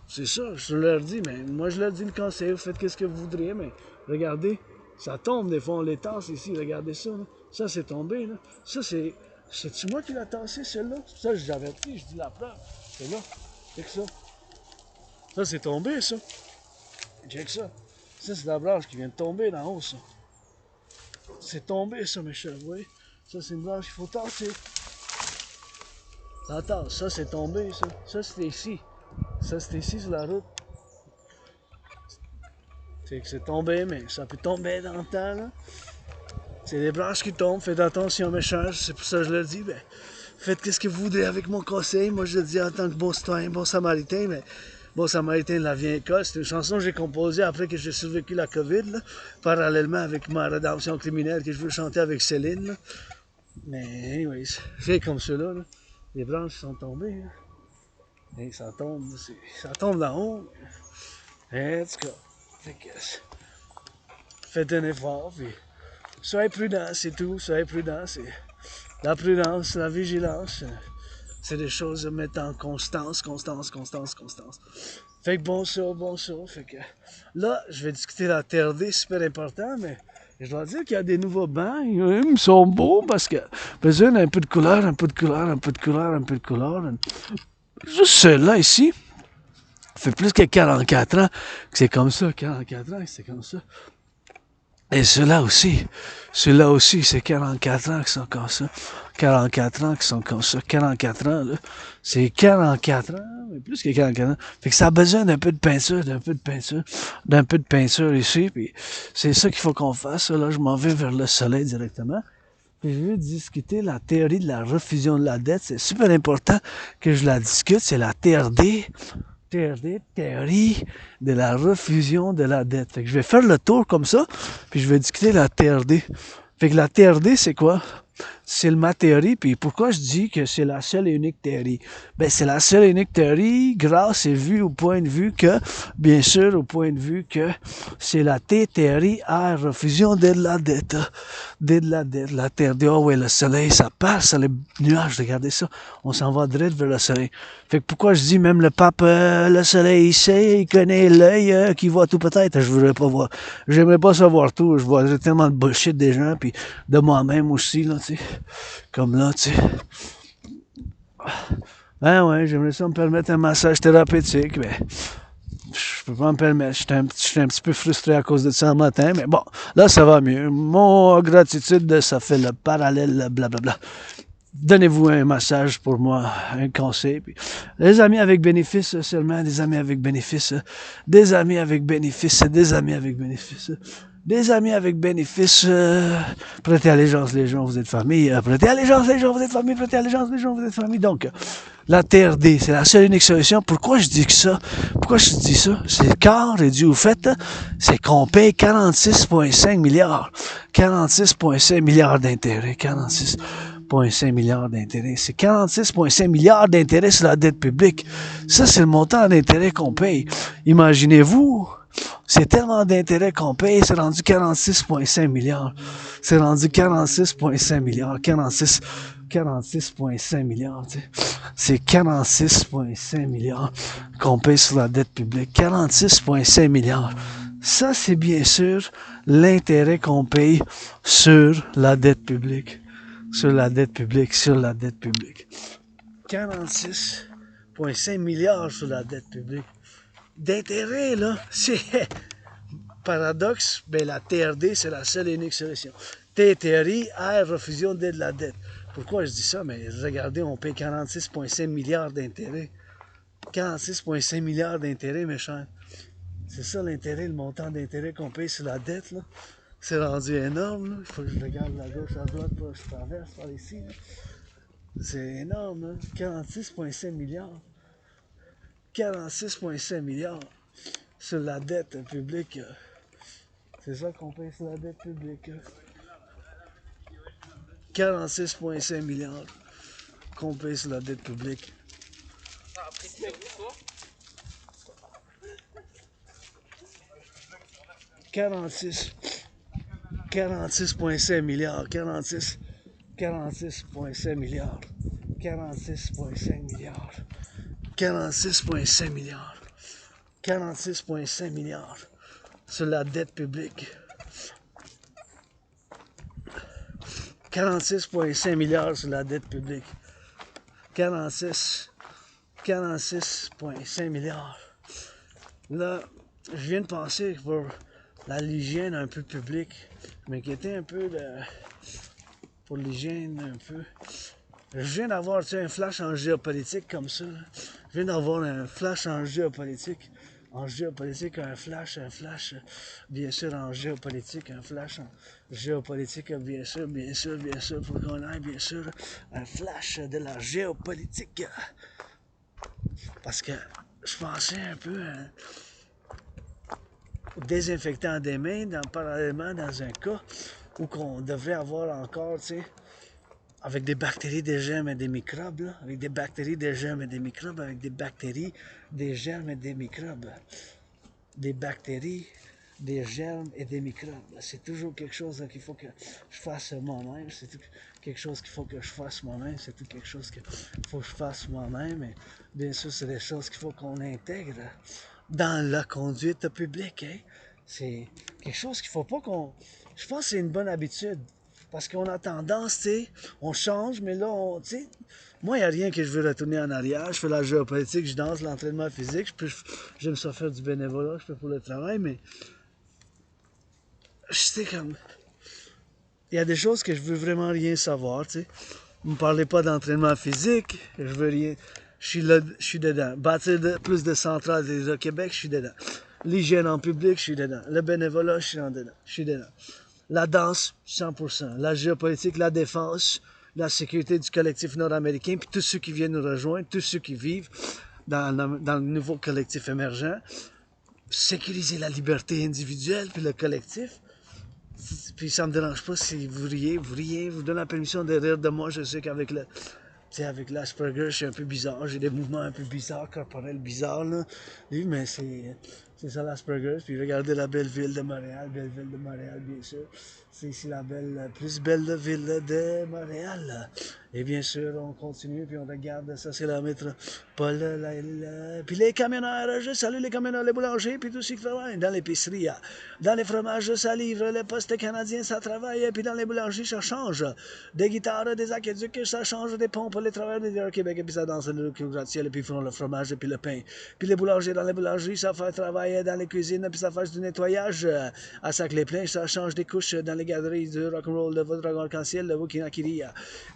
C'est ça, je leur dis, mais moi je leur dis le conseil, vous faites ce que vous voudriez, mais regardez, ça tombe, des fois on les tasse ici, regardez ça, là. Ça c'est tombé, là. Ça c'est-tu moi qui l'ai tassé, celle-là? Ça j'avertis, je dis la preuve, c'est là, check ça. Ça c'est tombé, ça. Check ça. Ça c'est la branche qui vient de tomber d'en haut, ça. C'est tombé, ça, mes chers, vous voyez? Ça c'est une branche qu'il faut tasser. Ça tasse, ça c'est tombé, ça. Ça c'était ici. Ça, c'était ici sur la route. C'est que c'est tombé, mais ça peut tomber dans le temps, là. C'est des branches qui tombent, faites attention, mes chers. C'est pour ça que je le dis, ben, faites ce que vous voudrez avec mon conseil. Moi, je le dis en tant que bon citoyen, bon samaritain, mais bon samaritain de la vieille école. C'est une chanson que j'ai composée après que j'ai survécu la COVID, là, parallèlement avec ma rédemption criminelle que je veux chanter avec Céline, là. Mais, anyways, c'est comme cela, là. Les branches sont tombées, là. Et ça tombe d'en haut. En tout cas, faites un effort, puis soyez prudents, c'est tout. Soyez prudents, c'est la prudence, la vigilance. C'est des choses à mettre en constance. Fait que bon ça. Fait que là, je vais discuter la TRD, super important, mais je dois dire qu'il y a des nouveaux bancs. Ils sont beaux parce que besoin d'un peu de couleur. Juste ceux-là ici. Ça fait plus que 44 ans que c'est comme ça. 44 ans que c'est comme ça. Et ceux-là aussi, c'est 44 ans qui sont comme ça. 44 ans qui sont comme ça. 44 ans, là. C'est 44 ans, mais plus que 44 ans. Fait que ça a besoin d'un peu de peinture ici. Puis c'est ça qu'il faut qu'on fasse. Là, je m'en vais vers le soleil directement. Puis je veux discuter la théorie de la refusion de la dette. C'est super important que je la discute. C'est la théorie de la refusion de la dette. Fait que je vais faire le tour comme ça, puis je vais discuter la TRD. Fait que la TRD, c'est quoi? C'est ma théorie, puis pourquoi je dis que c'est la seule et unique théorie? Ben, c'est la seule et unique théorie grâce et vu au point de vue que, bien sûr, au point de vue que c'est la théorie à refusion de la dette. La TRD, oh ouais, le soleil, ça passe, les nuages, regardez ça. On s'en va direct vers le soleil. Fait que pourquoi je dis même le pape, le soleil, il sait, il connaît l'œil qui voit tout peut-être. Je voudrais pas voir. J'aimerais pas savoir tout. Je vois tellement de bullshit des gens, puis de moi-même aussi, là, tu sais. Comme là, tu sais. Ben ouais, j'aimerais ça me permettre un massage thérapeutique, mais je peux pas me permettre. J'étais un petit peu frustré à cause de ça le matin, mais bon, là, ça va mieux. Mon gratitude, ça fait le parallèle, blablabla. Donnez-vous un massage pour moi, un conseil. Puis, les amis avec bénéfice seulement, des amis avec bénéfice, des amis avec bénéfice, des amis avec bénéfice, des amis avec bénéfice. Prêtez allégeance les gens, vous êtes famille. Prêtez allégeance les gens, vous êtes famille. Prêtez allégeance les gens, vous êtes famille. Donc, la TRD, c'est la seule et unique solution. Pourquoi je dis que ça? Pourquoi je dis ça? C'est car réduit au fait, c'est qu'on paye 46,5 milliards. 46,5 milliards d'intérêts. 46,5 milliards d'intérêts. C'est 46,5 milliards d'intérêts sur la dette publique. Ça, c'est le montant d'intérêts qu'on paye. Imaginez-vous, c'est tellement d'intérêts qu'on paye, c'est rendu 46,5 milliards. C'est rendu 46,5 milliards. 46,5 milliards, tu sais. C'est 46,5 milliards qu'on paye sur la dette publique. 46,5 milliards. Ça, c'est bien sûr l'intérêt qu'on paye sur la dette publique. Sur la dette publique. 46,5 milliards sur la dette publique. D'intérêt, là, c'est paradoxe, ben la TRD, c'est la seule et unique solution. Théorie, R, refusion de la dette. Pourquoi je dis ça? Mais regardez, on paye 46,5 milliards d'intérêts. 46,5 milliards d'intérêts, mes chers. C'est ça l'intérêt, le montant d'intérêt qu'on paye sur la dette, là. C'est rendu énorme, là. Il faut que je regarde la gauche, à droite, là. Je traverse par ici, là. C'est énorme, là. 46,5 milliards. 46,5 milliards sur la dette publique. C'est ça qu'on paye sur la dette publique. 46,5 milliards qu'on paye sur la dette publique. 46,5 milliards. 46. 46,5 milliards. 46,5 milliards. 46,5 milliards. 46,5 milliards sur la dette publique. 46,5 milliards sur la dette publique. 46,5 milliards. Là, je viens de penser pour l'hygiène un peu publique. Je m'inquiétais un peu pour l'hygiène un peu. Je viens d'avoir un flash en géopolitique comme ça. Je viens d'avoir un flash en géopolitique. En géopolitique, un flash, bien sûr en géopolitique, un flash en géopolitique, bien sûr, pour qu'on ait, bien sûr, un flash de la géopolitique. Parce que je pensais un peu au désinfectant des mains, parallèlement dans un cas où qu'on devrait avoir encore, tu sais, avec des bactéries, des germes et des microbes, là, avec des bactéries, des germes et des microbes, avec des bactéries, des germes et des microbes. Des bactéries, des germes et des microbes. C'est toujours quelque chose qu'il faut que je fasse moi-même. C'est quelque chose qu'il faut que je fasse moi-même. C'est tout quelque chose qu'il faut que je fasse moi-même. Et bien sûr, c'est des choses qu'il faut qu'on intègre dans la conduite publique. Hein? C'est quelque chose qu'il faut pas qu'on... Je pense que c'est une bonne habitude. Parce qu'on a tendance, tu sais, on change, mais là, tu sais, moi, il n'y a rien que je veux retourner en arrière. Je fais la géopolitique, je danse, l'entraînement physique, j'aime ça faire du bénévolat, je fais pour le travail, mais je sais comme... Il y a des choses que je veux vraiment rien savoir, tu sais. Ne me parlez pas d'entraînement physique, je veux rien... Je suis dedans. Bâtir plus de centrales au Québec, je suis dedans. L'hygiène en public, je suis dedans. Le bénévolat, je suis dedans. Je suis dedans. La danse, 100%. La géopolitique, la défense, la sécurité du collectif nord-américain, puis tous ceux qui viennent nous rejoindre, tous ceux qui vivent dans le nouveau collectif émergent. Sécuriser la liberté individuelle, puis le collectif. Puis ça me dérange pas si vous riez, vous donnez la permission de rire de moi. Je sais qu'avec le... Tu sais, avec l'Asperger, je suis un peu bizarre. J'ai des mouvements un peu bizarres, corporels bizarres, là. Oui, mais c'est ça l'Asperger. Puis regardez la belle ville de Montréal, bien sûr. C'est ici la plus belle ville de Montréal. Et bien sûr, on continue, puis on regarde, ça c'est la métropole. Puis les camionneurs, je salue les camionneurs, les boulangers, puis tout ce qui travaille dans l'épicerie. Dans les fromages, ça livre, les postes canadiens, ça travaille, puis dans les boulangeries, ça change. Des guitares, des aqueducs, ça change, des pompes, les travailleurs du Québec, et puis ça danse le gratte-ciel, et puis ils font le fromage, et puis le pain. Puis les boulangers dans les boulangeries, ça fait travailler dans les cuisines, puis ça fait du nettoyage. À Sac-les-Plains, ça change des couches dans les galeries du rock'n'roll, de votre dragon arc-en-ciel, de Wokinakiri.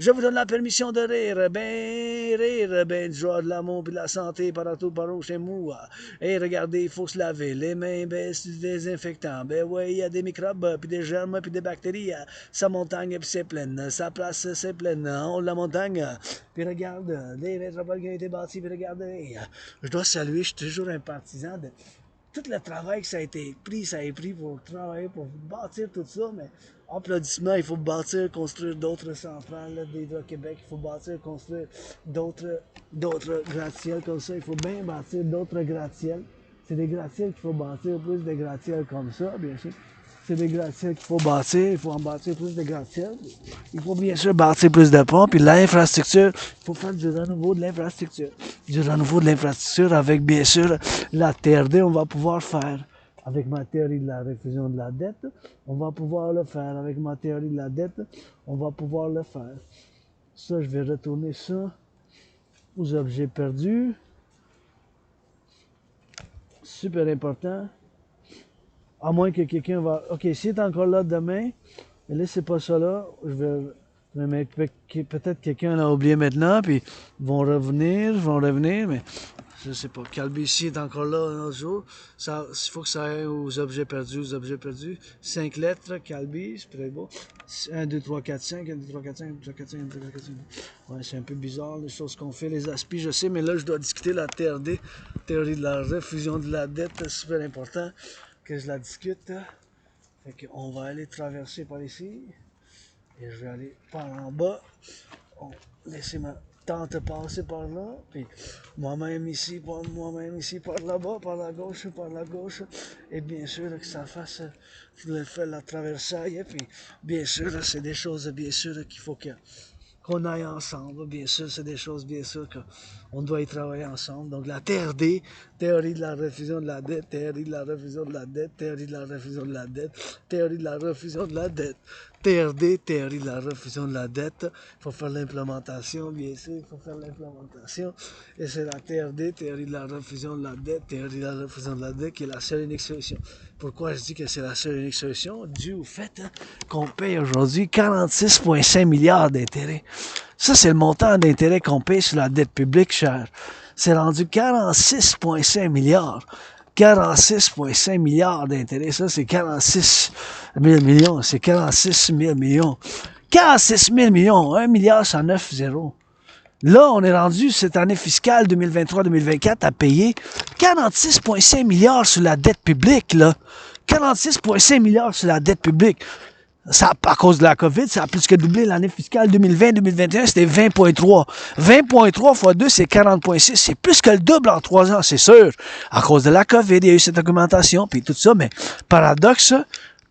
Je vous donne la permission de rire, ben, du joie, de l'amour, puis de la santé, partout, partout, chez moi. Et regardez, il faut se laver les mains, ben, c'est du désinfectant. Ben ouais, il y a des microbes, puis des germes, puis des bactéries. Sa montagne, puis c'est pleine. Sa place, c'est pleine. En haut de la montagne. Puis regarde, des métropoles qui ont été bâties, puis regardez. Je dois saluer, je suis toujours un partisan de tout le travail que ça a pris pour travailler, pour bâtir tout ça, mais applaudissements, il faut bâtir, construire d'autres centrales d'Hydro-Québec, il faut bâtir, construire d'autres gratte-ciels comme ça, il faut bien bâtir d'autres gratte-ciels. C'est des gratte-ciels qu'il faut bâtir, plus de gratte-ciels comme ça, bien sûr. C'est des gratte-ciels qu'il faut bâtir, il faut en bâtir plus de gratte-ciels. Il faut bien sûr bâtir plus de ponts, puis l'infrastructure, il faut faire du renouveau de l'infrastructure. Du renouveau de l'infrastructure avec bien sûr la TRD, on va pouvoir faire. Avec ma théorie de la réfusion de la dette, on va pouvoir le faire. Avec ma théorie de la dette, on va pouvoir le faire. Ça, je vais retourner ça aux objets perdus. Super important. À moins que quelqu'un va... OK, s'il est encore là demain, mais laissez pas ça là. Je vais mettre... Peut-être quelqu'un l'a oublié maintenant, puis ils vont revenir, mais je sais pas. Calbici est encore là un autre jour. Il faut que ça aille aux objets perdus, 5 lettres, Calbi, c'est très beau. 1, 2, 3, 4, 5, 1, 2, 3, 4, 5, 1, 2, 3, 4, 5, 1, 2, 3, 4, 5. Ouais, c'est un peu bizarre les choses qu'on fait, les aspis, je sais, mais là, je dois discuter la TRD, théorie de la réfusion de la dette, c'est super important que je la discute. Fait qu'on va aller traverser par ici. Et je vais aller par en bas. Laissez-moi tente passer par là, puis moi-même ici, par là-bas, par la gauche, et bien sûr que ça fasse la traversaille, puis bien sûr, c'est des choses, bien sûr, qu'il faut qu'on aille ensemble, bien sûr, c'est des choses, bien sûr, qu'on doit y travailler ensemble. Donc la TRD, théorie de la refusion de la dette, théorie de la refusion de la dette, théorie de la refusion de la dette, théorie de la refusion de la dette, TRD, théorie de la refusion de la dette. Il faut faire l'implémentation, bien sûr, il faut faire l'implémentation. Et c'est la TRD, théorie de la refusion de la dette, théorie de la refusion de la dette, qui est la seule et unique solution. Pourquoi je dis que c'est la seule et unique solution? Dû au fait qu'on paye aujourd'hui 46,5 milliards d'intérêts. Ça, c'est le montant d'intérêt qu'on paye sur la dette publique, cher. C'est rendu 46,5 milliards. 46,5 milliards d'intérêts. Ça, c'est 46 000 millions. C'est 46 000 millions. 46 000 millions. 1 milliard 109 zéro. Là, on est rendu, cette année fiscale 2023-2024, à payer 46,5 milliards sur la dette publique, là. 46,5 milliards sur la dette publique. Ça, à cause de la COVID, ça a plus que doublé l'année fiscale 2020-2021, c'était 20,3. 20,3 fois 2, c'est 40,6. C'est plus que le double en 3 ans, c'est sûr. À cause de la COVID, il y a eu cette augmentation, puis tout ça, mais paradoxe,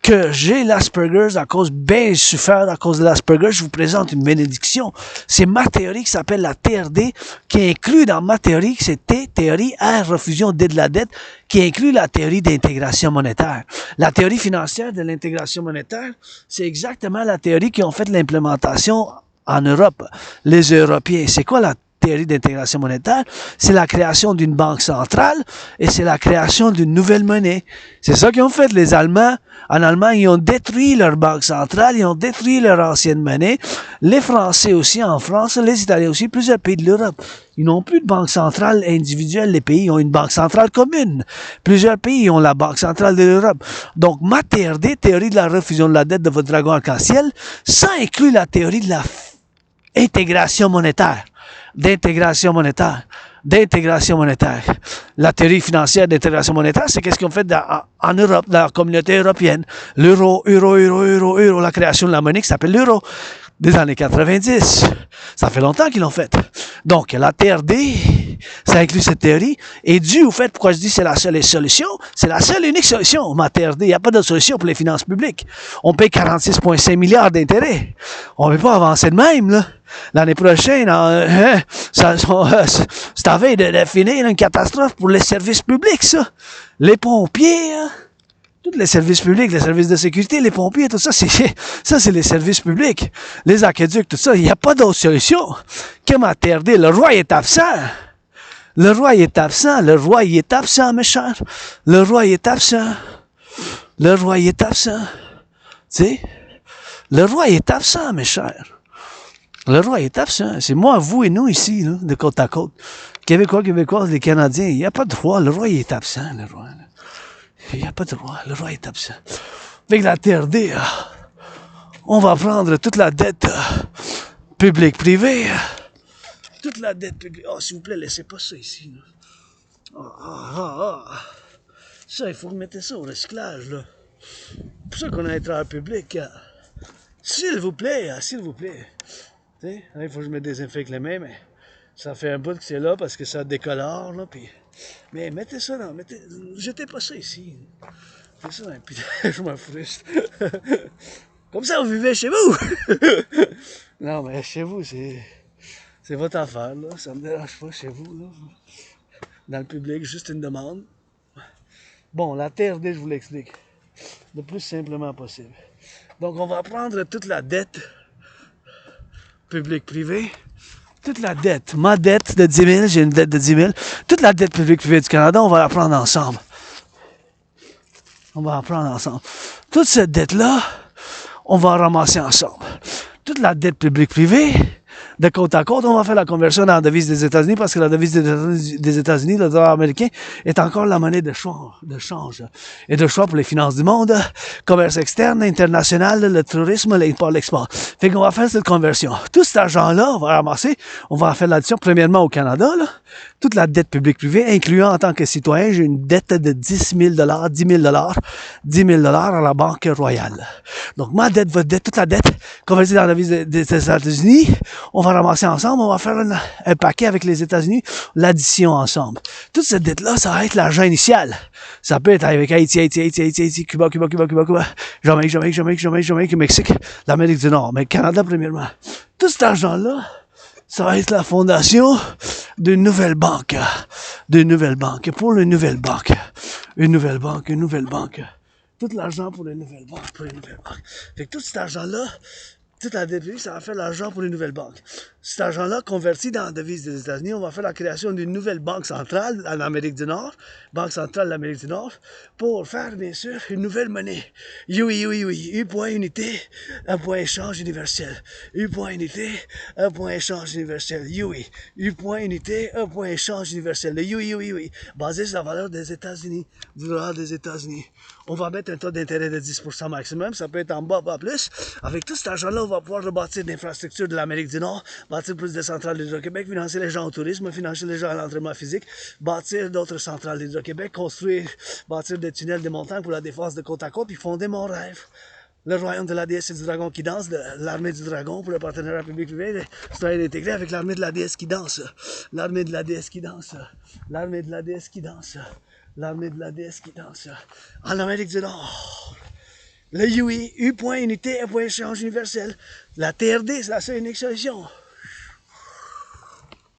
que j'ai l'Asperger's à cause, ben souffert à cause de l'Asperger's, je vous présente une bénédiction. C'est ma théorie qui s'appelle la TRD, qui inclut dans ma théorie, c'est T, théorie R, refusion D de la dette, qui inclut la théorie d'intégration monétaire. La théorie financière de l'intégration monétaire, c'est exactement la théorie qui ont fait l'implémentation en Europe. Les Européens, c'est quoi la théorie d'intégration monétaire? C'est la création d'une banque centrale et c'est la création d'une nouvelle monnaie. C'est ça qu'ils ont fait les Allemands. En Allemagne, ils ont détruit leur banque centrale, ils ont détruit leur ancienne monnaie. Les Français aussi, en France, les Italiens aussi, plusieurs pays de l'Europe. Ils n'ont plus de banque centrale individuelle, les pays ont une banque centrale commune. Plusieurs pays ont la banque centrale de l'Europe. Donc, ma TRD, théorie de la refusion de la dette de votre dragon arc-en-ciel, ça inclut la théorie de la intégration monétaire. D'intégration monétaire. La théorie financière d'intégration monétaire, c'est qu'est-ce qu'on fait en Europe, dans la communauté européenne. L'euro, la création de la monnaie qui s'appelle l'euro, des années 90. Ça fait longtemps qu'ils l'ont fait. Donc, la TRD, ça inclut cette théorie, et dû au fait, pourquoi je dis c'est la seule solution, c'est la seule et unique solution, ma TRD. Il n'y a pas d'autre solution pour les finances publiques. On paye 46,5 milliards d'intérêts. On ne peut pas avancer de même, là. L'année prochaine, c'est à veille de finir une catastrophe pour les services publics, ça. Les pompiers, hein? Tous les services publics, les services de sécurité, les pompiers, tout ça, c'est les services publics. Les aqueducs, tout ça, il n'y a pas d'autre solution que ma TRD. Le roi est absent. Le roi est absent, mes chers. Le roi est absent. Tu sais? Le roi est absent, mes chers. Le roi est absent. C'est moi, vous et nous ici, là, de côte à côte. Québécois, les Canadiens, il n'y a pas de roi. Le roi, il est absent, le roi. Là. Il n'y a pas de roi. Le roi est absent. Avec la TRD, on va prendre toute la dette publique-privée. Toute la dette publique. Oh, s'il vous plaît, laissez pas ça ici. Ça, il faut remettre ça au recyclage, là. C'est pour ça qu'on a un travail public. S'il vous plaît. T'sais, il faut que je me désinfecte les mains, mais ça fait un bout que c'est là parce que ça décolore, là, puis... Mais mettez ça dans... Jetez pas ça ici. Mettez ça dans un putain... Je m'en frustre. Comme ça, vous vivez chez vous! Non, mais chez vous, c'est votre affaire, là. Ça me dérange pas chez vous, là. Dans le public, juste une demande. Bon, la TRD, je vous l'explique. Le plus simplement possible. Donc, on va prendre toute la dette public-privé, toute la dette, ma dette de 10 000, j'ai une dette de 10 000, toute la dette publique-privée du Canada, on va la prendre ensemble. Toute cette dette-là, on va ramasser ensemble. Toute la dette publique-privée, de côte à côte, on va faire la conversion dans la devise des États-Unis parce que la devise des États-Unis, le dollar américain, est encore la monnaie de change et de choix pour les finances du monde, commerce externe, international, le tourisme, l'import, l'export. Fait qu'on va faire cette conversion. Tout cet argent-là, on va ramasser, on va faire l'addition premièrement au Canada, là, toute la dette publique-privée, incluant en tant que citoyen, j'ai une dette de 10 000 à la Banque Royale. Donc, ma dette, votre dette, toute la dette convertie dans la devise des États-Unis, on va ramasser ensemble, on va faire un paquet avec les États-Unis, l'addition ensemble. Toute cette dette-là, ça va être l'argent initial. Ça peut être avec Haïti, Cuba, Jamaïque, Mexique, l'Amérique du Nord, mais Canada premièrement. Tout cet argent-là, ça va être la fondation d'une nouvelle banque. Pour une nouvelle banque. Une nouvelle banque. Tout l'argent pour une nouvelle banque, Fait que tout cet argent-là, toute la dette, ça va faire l'argent pour une nouvelle banque. Cet argent-là, converti dans la devise des États-Unis, on va faire la création d'une nouvelle banque centrale en Amérique du Nord, banque centrale de l'Amérique du Nord, pour faire, bien sûr, une nouvelle monnaie. U point unité, un point échange universel. U point unité, un point échange universel. U point unité, un point échange universel. Le UI, basé sur la valeur des États-Unis, du dollar des États-Unis. On va mettre un taux d'intérêt de 10% maximum, ça peut être en bas, pas plus. Avec tout cet argent-là, on va pouvoir rebâtir l'infrastructure de l'Amérique du Nord, bâtir plus de centrales d'Hydro-Québec, financer les gens au tourisme, financer les gens à l'entraînement physique, bâtir d'autres centrales d'Hydro-Québec, bâtir des tunnels de montagne pour la défense de côte à côte, puis fonder mon rêve. Le royaume de la déesse et du dragon qui danse, l'armée du dragon pour le partenariat public-privé, le citoyen intégré avec l'armée de la déesse qui danse. L'armée de la déesse qui danse. L'armée de la déesse qui danse. L'armée de la déesse qui danse. En Amérique du Nord. Le UI, U point unité, un point échange universel. La TRD, c'est la seule unique solution.